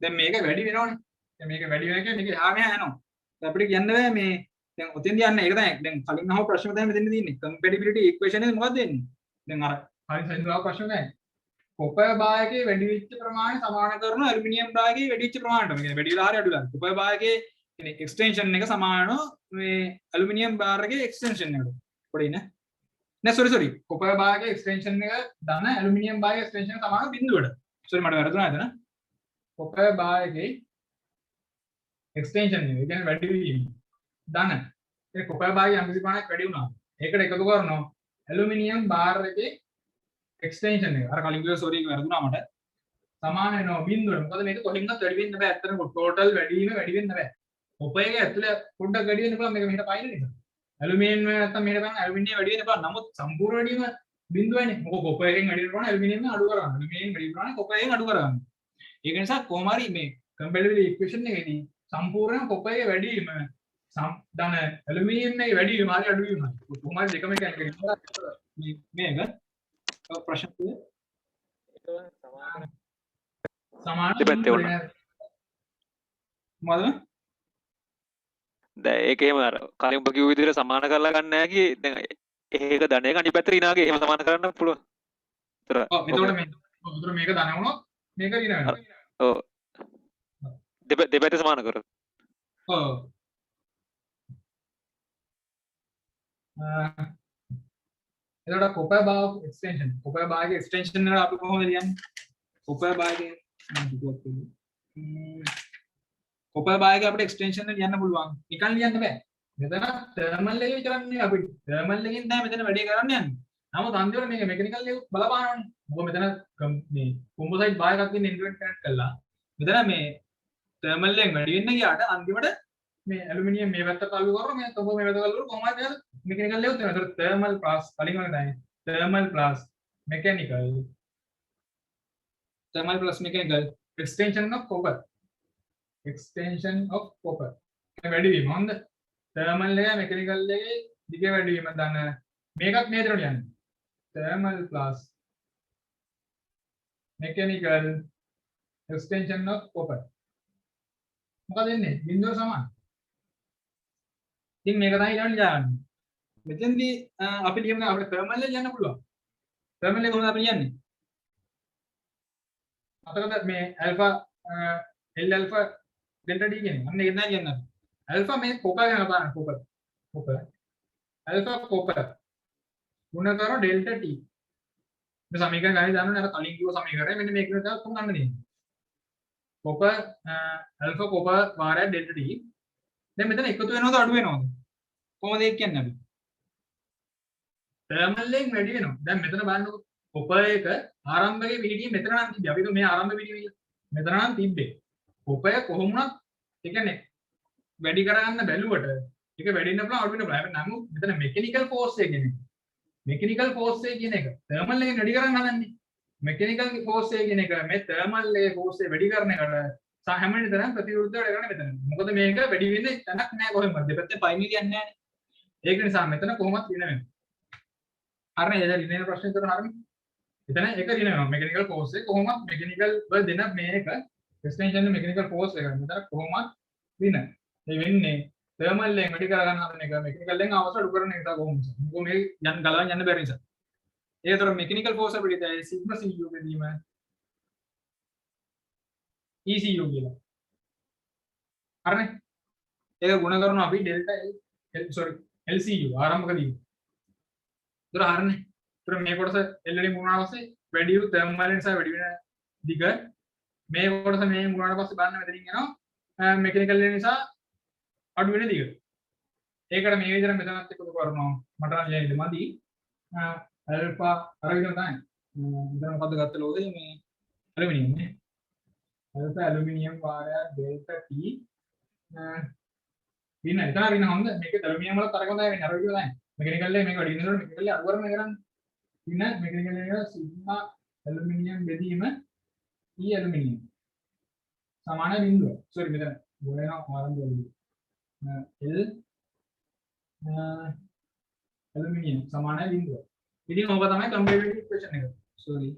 දැන් මේක වැඩි වෙනවනේ. දැන් මේක වැඩි වෙන එක මේක එහා මෙහා යනවා. දැන් අපිට කියන්න බෑ මේ දැන් ඔතෙන්ද යන්නේ. ඒක තමයි දැන් කලින් අහපු ප්‍රශ්න තමයි මෙතෙන්ද තියෙන්නේ. compatibility equation එක මොකක්ද වෙන්නේ? දැන් අර කලින් සෙන්දුවා ප්‍රශ්න නැහැ. copper bar එකේ වැඩි වෙච්ච ප්‍රමාණය සමාන කරන ඇලුමිනියම් bar එකේ වැඩි වෙච්ච ප්‍රමාණයට. මේ කියන්නේ වැඩි වෙලා හරි අඩු වෙලා. copper bar එකේ කියන්නේ extension එක සමාන මේ ඇලුමිනියම් bar එකේ extension එකට. පොඩි නේ. sorry copper bar එකේ extension එක ධන aluminium bar එකේ extension සමාන බිඳුවට. sorry මට වැරදුනා එතන. copper bar එකේ extension එක කියන්නේ වැඩි වීම ධන. ඒ copper bar එකේ යම්කිසි ප්‍රමාණයක් වැඩි වුණා. ඒකට එකතු කරනවා aluminium bar එකේ extension එක. අර කලින් කිව්ව sorry එක වැරදුනා මට. සමාන වෙනවා බිඳුවට. මොකද මේක කොහෙන්වත් වැඩි වෙන්න බෑ. ඇත්තටම total වැඩි වීම වැඩි වෙන්න බෑ. copper එකේ ඇතුලේ පොඩ්ඩක් වැඩි වෙන්න පුළුවන් මේක මෙහෙට පයින් නිසා. ඇලුමිනියම් නැත්තම් මෙහෙට බලන්න ඇලුමිනියම් වැඩි වෙන්න බලන්න. නමුත් සම්පූර්ණ වැඩි වීම බිඳුවයිනේ. මොකද කොපර් එකෙන් වැඩි වෙනවනේ ඇලුමිනියම් අඩු කරගන්න. ඇලුමිනියම් වැඩි වෙනවනේ කොපර් එකෙන් අඩු කරගන්න. ඒක නිසා කොහොම හරි මේ compatibility equation එකේදී සම්පූර්ණ කොපර් එකේ වැඩි වීම ධන ඇලුමිනියම් එකේ වැඩි වීම හරි අඩු වීම හරි. කොහොම හරි දෙකම එක මේක ප්‍රශ්න සමාන දෙපැත්තේ වුණා. මොකද දැන් ඒක එහෙම අර කලින් ඔබ කිව්ව විදිහට සමාන කරලා ගන්න නැහැ කි දැන් ඒක ධනයක අනිත් පැත්තට ඍණාගේ එහෙම සමාන කරන්න පුළුවන්. ඒතර ඔව් එතකොට මේක ධන වුණොත් මේක ඍණ වෙනවා. ඔව් දෙපැත්ත සමාන කරොත්. ඔව් එතකොට copper bar extension එකේ extension එක අපි කොහොමද ලියන්නේ? copper bar එකේ copper bar එකේ අපිට extension එක ලියන්න පුළුවන්. නිකන් ලියන්න බෑ. මෙතන thermal එකේ විතරන්නේ අපි thermal එකෙන් තමයි මෙතන වැඩේ කරන්න යන්නේ. නමුත් අන්තිමට මේක mechanical එක බලපානවනේ. මොකද මෙතන මේ composite bar එකක් තියෙන indent connect කරලා මෙතන මේ thermal එකෙන් වැඩි වෙන්න ගියාට අන්තිමට මේ ඇලුමිනියම් මේ පැත්තට අල්ලු කරනවා මේ copper මේ පැත්තට අල්ලු කරනවා කොහොමද මේක mechanical එක තියෙනවා. ඒතර thermal plus කලින් වගේ තමයි thermal plus mechanical extension of copper වැඩි වීම හොඳ thermal එක mechanical එකේ දිගේ වැඩි වීම දන්න මේකත් මේ විදිහට යන්නේ thermal plus mechanical extension of copper මොකද එන්නේ බිඳුව සමාන. ඉතින් මේක තමයි ඊළඟට ලියන්නේ. මෙතෙන්දී අපි ලියමු අපිට thermal එක ලියන්න පුළුවන්. thermal එක කොහොමද අපි ලියන්නේ? අතකට මේ alpha L alpha delta D කියන්නේ අන්න ඒක නෑ කියන්නේ. alpha මේ copper ගැන බලන්න copper alpha copper ගුණ කරන delta T. මේ සමීකරණ ගණන් දාන්න අර කලින් කිව්ව සමීකරණය මෙන්න මේක විතර තුන් ගන්න දෙන්නේ. copper alpha copper වාරය delta T. දැන් මෙතන එකතු වෙනවද අඩු වෙනවද? කොහොමද ඒක කියන්නේ අපි? thermal එකෙන් වැඩි වෙනවා. දැන් මෙතන බලන්නකො copper එක ආරම්භයේ විහිදියේ මෙතන නම් තිබ්බේ. අපි මේ ආරම්භ විහිදියේ මෙතන නම් තිබ්බේ. copper කොහොම වුණත් ඒ කියන්නේ වැඩි කරගන්න බැලුවට ඒක වැඩි වෙන්න පුළුවන් අඩු වෙන්න පුළුවන්. හැබැයි නමුත් මෙතන mechanical force එක කියන්නේ. mechanical force එක කියන එක thermal එකෙන් වැඩි කරන්න හදන්නේ. mechanical force එක කියන එක මේ thermal එකේ force එක වැඩි කරන එකට හැමෝම තරම් ප්‍රතිවිරුද්ධ වැඩ කරන්නේ මෙතන. මොකද මේක වැඩි වෙන්නේ තැනක් නැහැ කොහෙන්වත්. දෙපැත්තේ පයින් කියන්නේ නැහැ. ඒක නිසා මෙතන කොහොමත් ඍණ වෙනවා. හරිනේ එදා ඍණ වෙන ප්‍රශ්නේ විතර හරිනේ. එතන එක ඍණ වෙනවා. mechanical force එක කොහොමත් mechanical වල දෙන මේක extension mechanical force එක. මෙතන කොහොමත් ඍණ. ඒ වෙන්නේ තර්මල් එකෙන් වැඩි කරගන්න හදන එක මෙකනිකල් එකෙන් අවශ්‍ය අඩු කරන එක කොහොමද? මොකද මේ යන්න ගලවන්න යන්න බැරි නිසා. ඒතර මෙකනිකල් ෆෝර්ස් අපිට දැයි සිග්මා cu බෙදීම ECU කියලා. හරිනේ. ඒක ගුණ කරනවා අපි ඩෙල්ටා LCU ආරම්භක දීම. ඒතර හරිනේ. ඒතර මේ කොටස L වලින් ගුණාට පස්සේ වැඩි වූ තර්මල් නිසා වැඩි වෙන දිග මේ කොටස මේ ගුණාට පස්සේ බලන්න මෙතනින් එනවා මෙකනිකල් නිසා අඩු වෙන දිග. ඒකට මේ විදිහට මෙතනත් එකතු කරනවා. මට නම් ලියන්න මදි. ඇල්ෆා අර විදිහම තමයි. මෙතන මොකද්ද ගත්ත ලෝකේ මේ ඇලුමිනියම් නේ. ඇල්ෆා ඇලුමිනියම් වාරයක් ඩෙල්ටා T වින්න එතන වින්න හොඳ මේක ඇලුමිනියම් වල තරක හොඳයි වෙන්නේ අර විදිහ තමයි. මෙකනිකල් එක මේක වැඩි වෙනකොට මෙකනිකල් එක අඩු කරන එක කරන්නේ. වින්න මෙකනිකල් එක සිග්මා ඇලුමිනියම් බෙදීම E ඇලුමිනියම් සමාන බිඳුව. සෝරි මෙතන ගොඩේන ආරම්භ වෙන්නේ. L ඇලුමිනියම් සමාන බිඳුව. ඉතින් ඕක තමයි කම්පැටිබිලිටි ඉක්වේෂන් එක. සෝරි.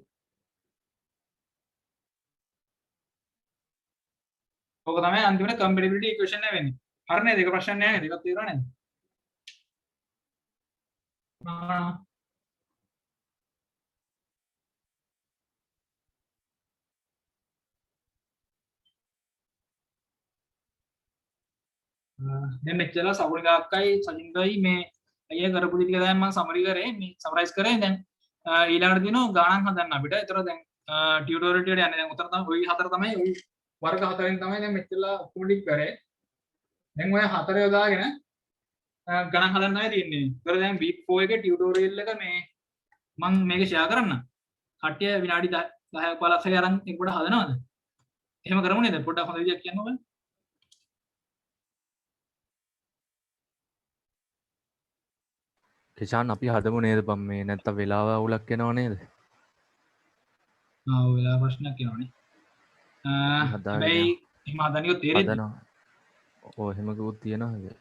ඕක තමයි අන්තිමට කම්පැටිබිලිටි ඉක්වේෂන් එක වෙන්නේ. හරි නේද? ඒක ප්‍රශ්න නෑ නේද? ඒකත් තේරුණා නේද? දැන් මෙච්චර සවුනිකා අක්කයි සජින්කයි මේ අයියා කරපු ටික දැන් මම සමරි කරේ මේ සමරයිස් කරේ දැන් ඊළඟට දිනෝ ගාණක් හදන්න අපිට. ඒතර දැන් ටියුටෝරියල් එකට යන්නේ දැන් උතර තමයි ওই හතර තමයි ওই වර්ග හතරෙන් තමයි දැන් මෙච්චරලා ඔක්කොම ටික කරේ. දැන් ඔය හතර යොදාගෙන ගණන් හදන්න තමයි තියෙන්නේ. ඒතර දැන් week 4 එකේ ටියුටෝරියල් එක මේ මම මේක ෂෙයා කරන්න. කට්ටිය විනාඩි 10ක් 15ක් හරි අරන් එක්කොට හදනවද? එහෙම කරමු නේද? පොඩ්ඩක් හොඳ විදියක් කියන්න ඕනේ. කෙචාන් අපි හදමු නේද බම් මේ නැත්තම් වෙලාව අවුලක් වෙනව නේද? ආ වෙලා ප්‍රශ්නයක් එනවනේ. හැබැයි එහෙම හදනියෝ තේරෙන්නේ. හදනවා. ඔව් එහෙම කිව්වොත් තියනවා.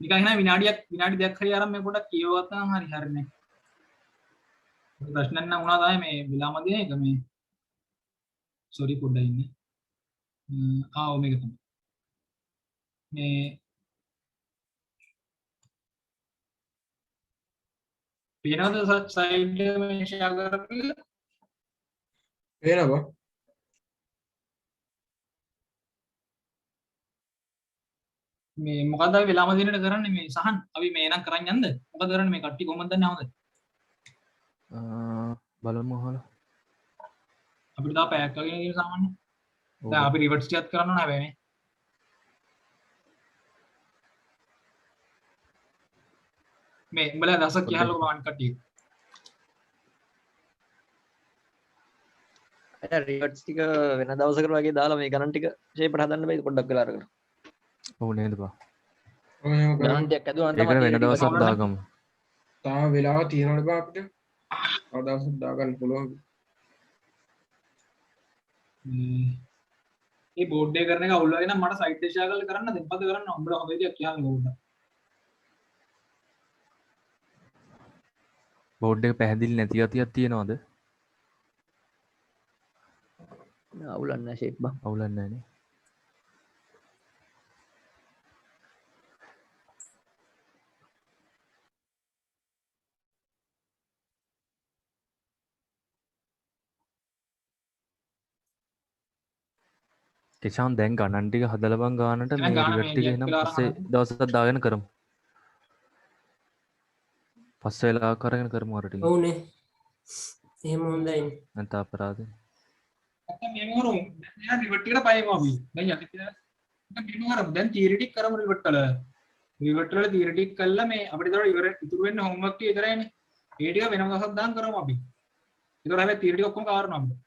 නිකන් එහෙනම් විනාඩි දෙකක් හරි අරන් මේ පොඩ්ඩක් කියවවත් නම් හරි හරිනේ. ප්‍රශ්නයක් නම් වුණා තමයි මේ විලාමදී එක මේ සෝරි පොඩ්ඩක් ඉන්නේ. ඔව් මේක තමයි. මේ පේනවද සයිඩ් එක මේ ෂෙයා කරපු එක? පේනවා. මේ මොකද්ද අපි වෙලාම දිනේට කරන්නේ මේ සහන් අපි මේ නම් කරන් යන්නද මොකද කරන්නේ මේ කට්ටිය කොහොමද දන්නේ හොඳ බලමු අහලා අපිට තා පැයක් වගේ කියන සාමාන්‍ය දැන් අපි රිවර්ස් ටිකක් කරන්න ඕන හැබැයි මේ උඹලා දවසක් කියහලු මම කට්ටිය රිවර්ස් ටික වෙන දවසකට වගේ දාලා මේ ගණන් ටික ෂේප් එකට හදන්න බෑද පොඩ්ඩක් වෙලා අරගෙන ඔව් නේද බා ගණන් ටිකක් ඇදුවා නම් තමයි වෙන දවසක් දාගමු තාම වෙලාව තියෙනවනේ බා අපිට තව දවසක් දාගන්න පුළුවන් මේ බෝඩ් එක කරන එක අවුල් වගේ නම් මට සයිට් එක ෂෙයා කරලා කරන්න දෙන්න පද කරන්න උඹලා හොඳ විදියක් කියන්න ඕන බෝඩ් එක පැහැදිලි නැති ගතියක් තියෙනවද අවුලක් නැහැ ෂේප් බා අවුලක් නැහැ නේ කෙචාන් දැන් ගණන් ටික හදලා බං ගානට මේ රිවර්ට් ටික එනම් පස්සේ දවසක් දාගෙන කරමු. පස්සේ වෙලාවක් කරගෙන කරමු අර ටික. ඔව්නේ. එහෙම හොඳයි. නැත්නම් අපරාධේ. නැත්නම් මෙහෙම කරමු. දැන් රිවර්ට් එකට පයමු අපි. දැන් යකි කියලා. මෙහෙම කරමු. දැන් තියරිටික් කරමු රිවර්ට් වල. රිවර්ට් වල තියරිටික් කළා මේ අපිට ඒතකොට ඉතුරු වෙන්නේ හෝම්වර්ක් ටික විතරයිනේ. ඒ ටික වෙනම දවසක් දාන් කරමු අපි. ඒතකොට හැබැයි තියරිටික් ඔක්කොම කාරණා අපිට.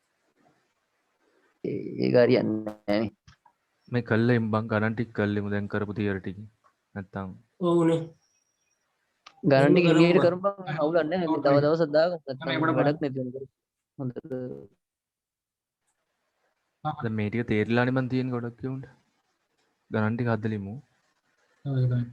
ඒක හරියන්නේ නැහැ නේ මේ කල්ලෙන් බං ගණන් ටික කල්ලෙමු දැන් කරපු තියරි ටික නැත්තම් ඔව්නේ ගණන් ටික ඉංග්‍රීසියට කරපන් අවුලක් නැහැ මේ තව දවසක් දාගමු නැත්නම් වැඩක් නැති වෙනවා හොඳට දැන් මේ ටික තේරිලානේ මන් තියෙන ගොඩක් කියුන්ට ගණන් ටික හදලිමු ඔව් ඒකයි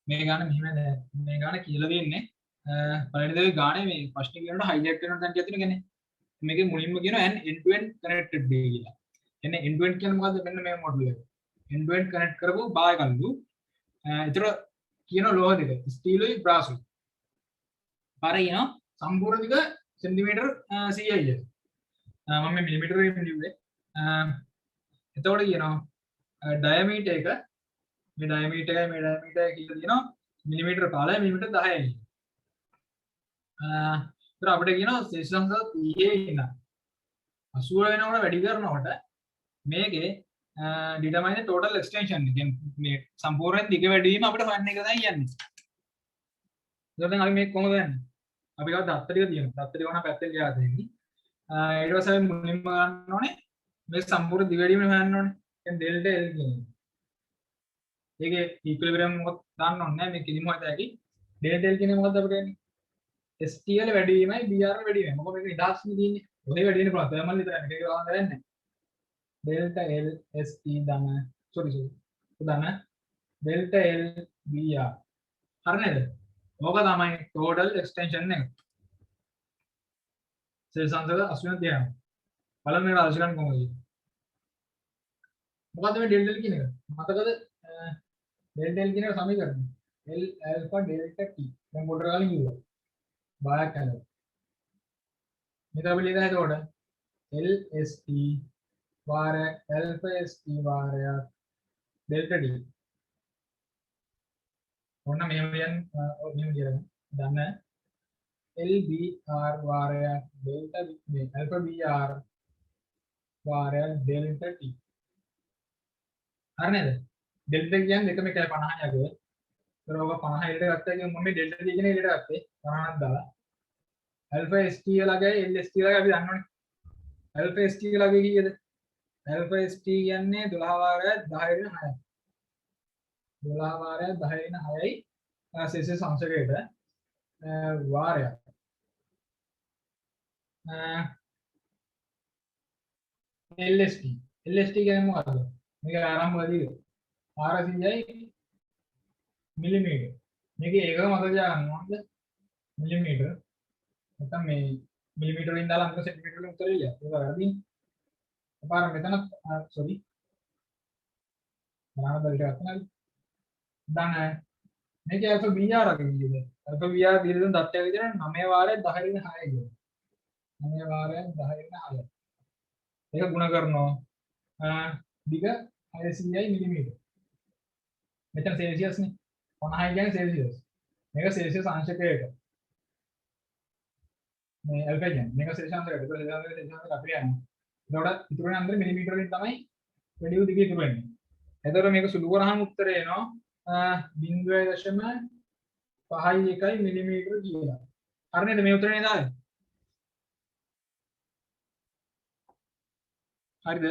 මේ ගාන මෙහෙම මේ ගාන කියලා දෙන්නේ පළවෙනි දේ ගානේ මේ ප්‍රශ්නේ කියනකොට highlight කරන තැන තියෙන කෙනේ මේකේ මුලින්ම කියනවා end to end connected day කියලා. එන්නේ end to end කියන්නේ මොකද්ද? මෙන්න මේ මොඩල් එක. end to end connect කරපුව බාය කල්ලු. ඒතර කියන ලෝහ දෙක ස්ටීලුයි බ්‍රාසුයි. පාර කියන සම්පූර්ණ දිග සෙන්ටිමීටර් 100යි. මම මේ මිලිමීටර් එකෙන් ලියුවේ. එතකොට කියනවා ඩයමීටර් එක මේ ඩයමීටර් එකයි මේ ඩයමීටර් එකයි කියලා තියෙනවා මිලිමීටර් 15යි මිලිමීටර් 10යි. ඒතර අපිට කියනවා සෙක්ෂන් 30 ඉන්න 80 වෙනකොට වැඩි කරනකොට මේකේ determine the total extension කියන්නේ සම්පූර්ණ දිග වැඩි වීම අපිට ෆයින් එක තමයි කියන්නේ. දැන් අපි මේක කොහොමද දන්නේ? අපි ගාව දත්ත ටික තියෙනවා. දත්ත ටික වුණා පැත්තෙන් ගියා දෙන්නේ. ඊට පස්සේ අපි මුලින්ම ගන්න ඕනේ මේ සම්පූර්ණ දිග වැඩි වීම හොයන්න ඕනේ. දැන් ඩෙල්ටා L කියන්නේ. ඒකේ ඉක්විලිබ්‍රියම් මොකක්ද දාන්න ඕනේ නැහැ. මේ කිසිම හොයත හැකි. ඩෙල්ටා L කියන්නේ මොකක්ද අපිට එන්නේ? STL වැඩි වීමයි BR වැඩි වීමයි. මොකද මේක නිදහස්නේ තියෙන්නේ. ඔය වැඩි වෙන පුළුවන්. තර්මල් විතරයි. මේක ගාන දෙන්නේ. delta L ST දම sorry දම delta L BR හරි නේද? ඕක තමයි total extension එක. සෙල් සංසක 80 තියෙනවා. බලන්න මේක රාශි ගන්න කොහොමද? මොකද්ද මේ delta L කියන එක? මතකද delta L කියන එක සමීකරණය. L alpha delta T. දැන් පොඩ්ඩක් ගාලින් කිව්වා. බායක් කරනවා. මේක අපි ලියලා එතකොට L ST वारक अल्फा st वारक डेल्टा d और ना मेम दिया डन है lbr वारक डेल्टा में अल्फा br वारक डेल्टा t हर ने डेल्टा क्या है देखो मैं क्या 50 जाके तो होगा 50 इधर आता है कि मम्मी डेल्टा d के नहीं इधर आते 50 डाला अल्फा st लगा है l st लगा अभी जानना अल्फा st लगेगी ये अल्फा st කියන්නේ 12 වාරය 10 වෙන 6යි 12 වාරය 10 වෙන 6යි සෙල්සියස් අංශකයට වාරය LST කියන්නේ මොකද්ද මේක ආරම්භයේදී 400යි මිලිමීටර මේකේ ඒකක මතක තියාගන්න ඕනද මිලිමීටර නැත්නම් මේ මිලිමීටර වලින් දාලා අංක සෙන්ටිමීටර වලින් උත්තර එළිය ඒක වැරදි පාර මෙතන sorry බාර බල්ට අතනයි දන මේකේ අල්ෆා BR එක විදිහද අල්ෆා BR විදිහෙන් දත්තය විදිහට 9 වාරය 10 වෙන 6 කියන 9 වාරය 10 වෙන 6 ඒක ගුණ කරනවා දිග 600යි මිලිමීටර මෙතන සෙල්සියස් නේ 50 කියන්නේ සෙල්සියස් මේක සෙල්සියස් අංශකයට මේ අල්ෆා කියන්නේ මේක සෙල්සියස් අංශකයට ඒක සෙල්සියස් අපිට යන්නේ එතකොට ඉතුරු වෙන අnder මිලිමීටර වලින් තමයි වැඩි වූ දිග ඉතුරු වෙන්නේ. එතකොට මේක සුළු කරාම උත්තරය එනවා 0.51 මිලිමීටර කියලා. හරි නේද මේ උත්තරේ නේද ආවේ? හරිද?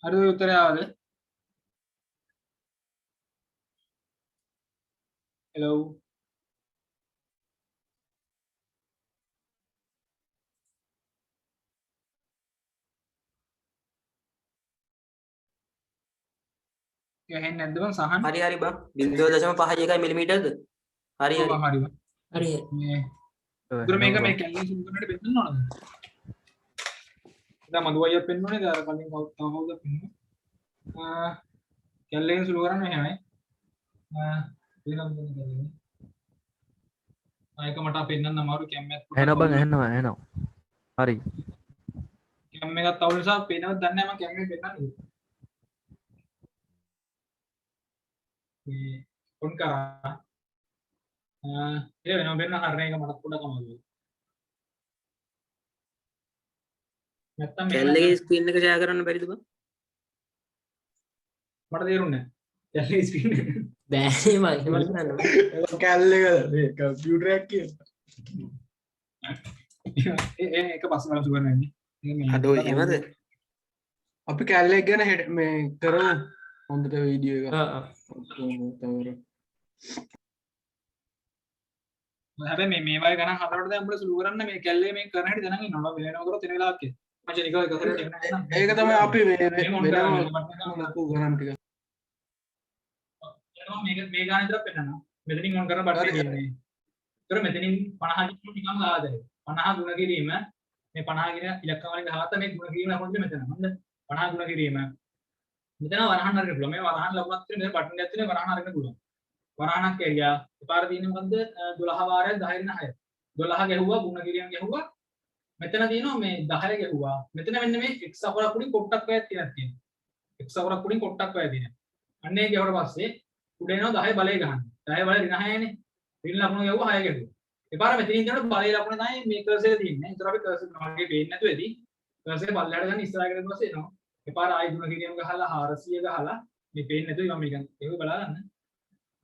හරිද උත්තරය ආවද? Hello. එහෙන් නැද්ද බං සහන්? හරි හරි බං 0.51 මිලිමීටර්ද? හරි හරි. හරි බං. හරි. උතර මේක මේ කැලේ සුදුනට පෙන්නන්න ඕනද? දැන් මදු අයියා පෙන්නුනේ දාර කලින් කවුද පෙන්නුනේ? කැලේ සුළු කරන්න එහෙමයි. ඒක මට පෙන්වන්න අමාරු කැම් එකක් එනවා බං එනවා හරි කැම් එකක් තව නිසා පේනවද දන්නේ නැහැ මම කැම් එක පෙන්නන්නේ මේ ඔන් කරා ඒ වෙනම වෙන හරන එක මට පොඩ්ඩක් අමාරුයි නැත්තම් කැලේ ස්ක්‍රීන් එක ෂෙයා කරන්න බැරිද බං මට තේරුන්නේ නැහැ කැලේ ස්ක්‍රීන් එක බෑනේ මම එහෙම කරන්න බෑ කැල්ලේකද මේ කම්පියුටර් එකක් කියන ඒක පස්සේ බලමු කරන්නේ අඩෝ එහෙමද අපි කැල්ලේ ගැන මේ කරමු හොඳට වීඩියෝ එක ආ තවර හැබැයි මේ වගේ ගණන් හතරට දැන් අපිට සුළු කරන්න මේ කැල්ලේ මේ කරන හැටි දැනගෙන ඉන්නවා. වෙනව කරොත් එන වෙලාවක් එයි. මචං නිකන් එක සැරේට එන්න එන්න. ඒක තමයි අපි මේ මොන් කරන්නේ වෙනම ලොකු ගණන් ටික. යනවා මේක මේ ගාන විතරක් පෙන්නනවා. මෙතනින් ඔන් කරන බට්ටේ තියෙන්නේ. ඒතර මෙතනින් 50 කිලෝ නිකන් ආදරේ. 50 ගුණ කිරීම මේ 50 කියන ඉලක්කම වලින් ගහත මේ ගුණ කිරීම ලකුණු මෙතන. හරිද? 50 ගුණ කිරීම. මෙතන වරහන් අරගෙන පුළුවන්. මේ වරහන් ලකුණක් තියෙන මේ බටන් එකක් තියෙන වරහන් අරගෙන පුළුවන්. වරහණක් ඇරියා. එපාර තියෙන්නේ මොකද්ද? 12 වාරයක් 10 රින 6. 12 ගැහුවා ගුණ කිරීම ගැහුවා. මෙතන තියෙනවා මේ 10 ගැහුවා. මෙතන මෙන්න මේ x අකුරක් උඩින් කොටක් වයක් තියෙනවා. x අකුරක් උඩින් කොටක් වයක් තියෙනවා. අන්න ඒක ගැහුවට පස්සේ උඩ එනවා 10 බලය ගන්න. 10 බලය රින 6නේ. රින ලකුණ ගැහුවා 6 ගැහුවා. එපාර මෙතනින් යනකොට බලය ලකුණ තමයි මේ කර්සර් එක තියෙන්නේ. ඒතර අපි කර්සර් නමගේ පේන්නේ නැතුව ඇති. කර්සර් පල්ලයට ගන්න ඉස්සරහට ඊට පස්සේ එනවා. එපාර ආයි ගුණ කිරීම ගහලා 400 ගහලා මේ පේන්නේ නැතුව මම මේක ඒක බලා ගන්න.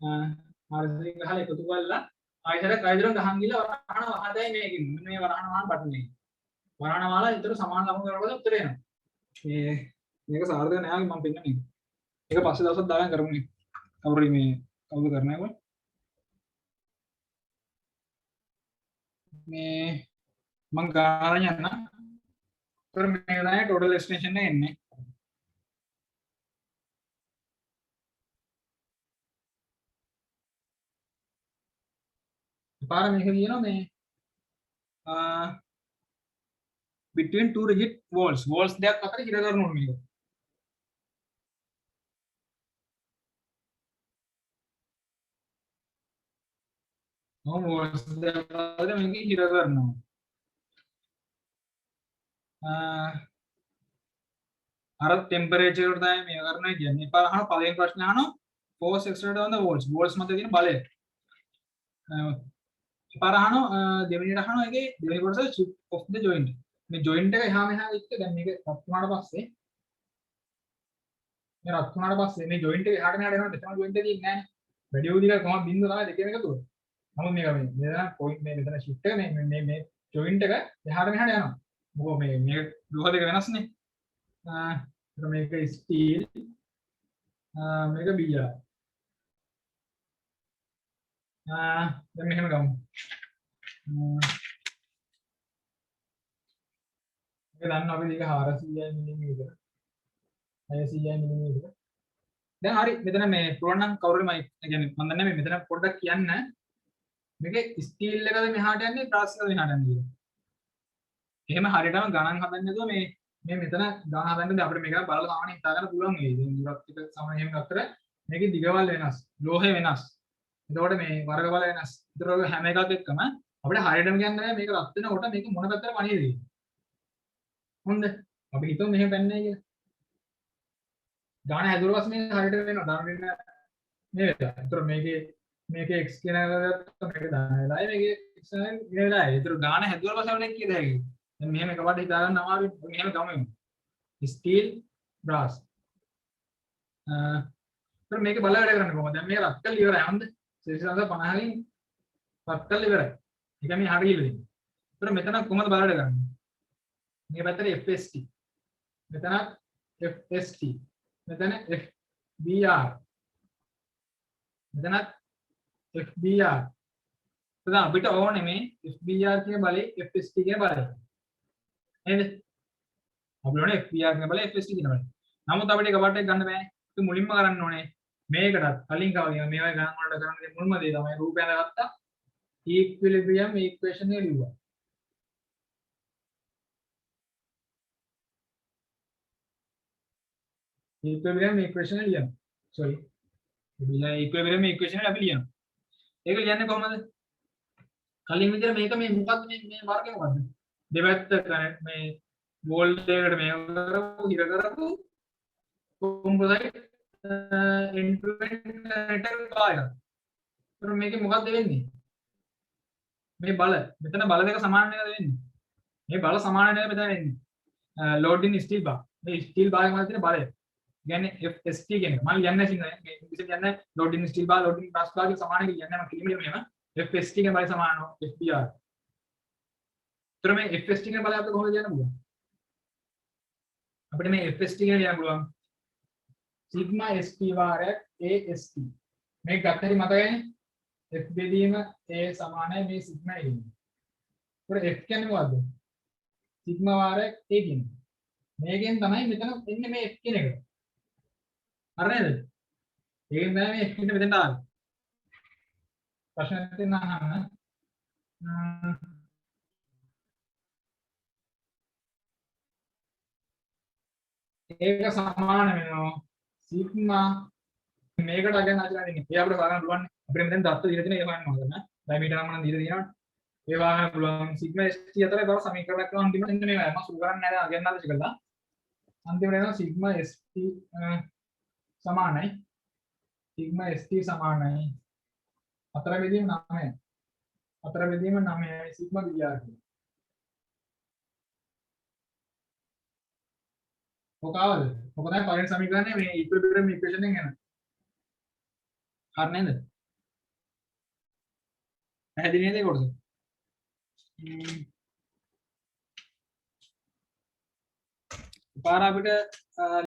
400 ගහලා එකතු කරලා ආයෙත් ආයෙත් ගහන් ගිහලා වරහන වහදයි මේකෙන්. මෙන්න මේ වරහන වහන බටන් එක. වරහන වහලා ඊතර සමාන ලකුණු කරනකොට උත්තර එනවා. මේක සාර්ථක නෑ මම පෙන්නන්නේ. ඒක පස්සේ දවසක් දාගෙන කරමු. කවුරු මේ කවුද කරන්නේ කොහොමද? මේ මම ගාන යන්න. ඒතර මේ තමයි ටෝටල් එස්ටිමේෂන් එක එන්නේ. පාර මේක කියනවා මේ between two rigid walls දෙකක් අතර හිර කරන ඕනේ මේක. walls දෙකක් අතර මේක හිර කරනවා. අර ටෙම්පරේචර් එකට තමයි මේක කරනවා කියන්නේ. පාර අහන පළවෙනි ප්‍රශ්නේ අහනවා force exerted on the walls මත තියෙන බලය. පාරහන දෙවෙනි රහන එකේ දෙවෙනි කොටස shift of the joint මේ joint එක එහා මෙහා එක්ක දැන් මේක රත් වුණාට පස්සේ මේ රත් වුණාට පස්සේ මේ joint එක එහාට මෙහාට යනකොට මෙතන joint එක තියෙන්නේ නැහැ වැඩි උදික කොහොමද බින්දුව තමයි දෙකේම එකතු වෙන්නේ නමුත් මේක මෙතන point මේ මෙතන shift එක මේ joint එක එහාට මෙහාට යනවා මොකෝ මේ ලෝහ දෙක වෙනස්නේ මේක steel මේක බියර් දැන් මෙහෙම ගමු. මේක දන්නවා අපි මේක 400 මිලිමීටර. 600 මිලිමීටර. දැන් හරි මෙතන මේ පුළුවන් නම් කවුරුරි මම කියන්නේ මම දන්නේ මේ මෙතන පොඩ්ඩක් කියන්න. මේක ස්ටීල් එකද මෙහාට යන්නේ බ්‍රාස් එකද මෙහාට යන්නේ කියලා. එහෙම හරියටම ගණන් හදන්න නැතුව මේ මෙතන ගණන් හදන්න අපිට මේක බලලා සාමාන්‍යයෙන් හිතා ගන්න පුළුවන් වෙයි. දැන් දුරත් එක සමාන එහෙම ගත්තට මේකේ දිගවල් වෙනස්. ලෝහය වෙනස්. එතකොට මේ වර්ග බල වෙනස්. ඒතර ඔය හැම එකක් එක්කම අපිට හරියටම කියන්න බෑ මේක රත් වෙනකොට මේක මොන පැත්තට පණිවිද කියලා. හොඳ. අපි හිතමු මෙහෙම පැන්නේ කියලා. ගාන හැදුවා පස්සේ මේක හරියට වෙනවා. දාන වෙන මේ වෙලාව. ඒතර මේකේ x කියන එක මේක දාන වෙලාවයි මේකේ x කියන වෙලාවයි. ඒතර ගාන හැදුවා පස්සේ අපිට කීයද හැකියි. දැන් මෙහෙම එකපාරට හිතා ගන්න අමාරුයි. මෙහෙම ගමු. Steel bras. ඒතර මේක බල වැඩ කරන්නේ කොහොමද? දැන් මේක රත් කරලා ඉවරයි. හොඳ. සිරිසංශ 50කින් රත් කරලා ඉවරයි. ඒක මේ හරියට දෙන්නේ. ඒතර මෙතන කොහොමද බල වැඩ කරන්නේ? මේ පැත්තට FST. මෙතන FST. මෙතන FBR. මෙතන FBR. එතන අපිට ඕනේ මේ FBR කියන බලේ FST කියන බලය. නේද? අපිට ඕනේ FBR කියන බලේ FST කියන බලය. නමුත් අපිට එකපාරට ගන්න බෑ. ඒක මුලින්ම කරන්න ඕනේ. මේකටත් කලින් කවගේ මේවා ගණන් වලට කරන්නේ මුල්ම දේ තමයි රූපය දාගත්තා. ඉක්විලිබ්‍රියම් ඉක්වේෂන් එක ලිව්වා. ඉක්විලිබ්‍රියම් ඉක්වේෂන් එක ලියනවා. sorry. ඉක්විලිබ්‍රියම් ඉක්වේෂන් එක අපි ලියනවා. ඒක ලියන්නේ කොහමද? කලින් විදිහට මේක මේ මොකක්ද මේ වර්ගය මොකද්ද? දෙපැත්ත මේ වෝල්ට් එකකට මේ කරපු හිර කරපු කොම්පොසයිට් ඉන්ටර්නෙටර් කාය. ඒතර මේකේ මොකක්ද වෙන්නේ? මේ බල මෙතන බල දෙක සමාන නේද වෙන්නේ? මේ බල සමාන නේද මෙතන වෙන්නේ? load in steel bar. මේ steel bar එකේ තියෙන බලය. කියන්නේ FST කියන එක. මම කියන්නේ සිංහලෙන් මේ ඉංග්‍රීසියෙන් කියන්නේ load in steel bar load in brass bar එක සමාන එක කියන්නේ මම කිලිමේ මෙහෙම FST කියන බලය සමානව FBR. ඒතර මේ FST කියන බලය අපිට කොහොමද කියන්න පුළුවන්? අපිට මේ FST කියන කියන්න පුළුවන්. sigma st වාරයක් ast මේක ගත්ත හැටි මතකයිනේ F බෙදීම A සමානයි මේ සිග්මා A කියන්නේ. ඒකට F කියන්නේ මොකද්ද? සිග්මා වාරයක් A කියන්නේ. මේකෙන් තමයි මෙතන එන්නේ මේ F කියන එක. හරි නේද? ඒකෙන් තමයි මේ F කියන මෙතනට ආවේ. ප්‍රශ්නයක් තියෙනවා අහන්න. ඒක සමාන වෙනවා සිග්මා මේකට අගයන් අදලා දෙන්නේ. ඒ අපිට හොයාගන්න පුළුවන්. අපිට මෙතෙන් දත්ත දීලා තියෙන ඒ හොයන්න ඕන. ඩයමීටර් නම් මම දීලා තියෙනවා. ඒ හොයාගන්න පුළුවන්. සිග්මා ST අතර තව සමීකරණයක් කරනවා අන්තිමට එන්න මේවා. මම සුළු කරන්නේ නැහැ අගයන් ආදේශ කළා. අන්තිමට එනවා සිග්මා ST සමානයි. සිග්මා ST සමානයි. 4 බෙදීම 9. 4 බෙදීම 9යි සිග්මා BR කියලා. ඔකාවද? ඔක තමයි පළවෙනි සමීකරණය මේ ඉක්විලිබ්‍රියම් ඉක්වේෂන් එකෙන් එන. හරි නේද? පැහැදිලි නේද කොටස? පාර අපිට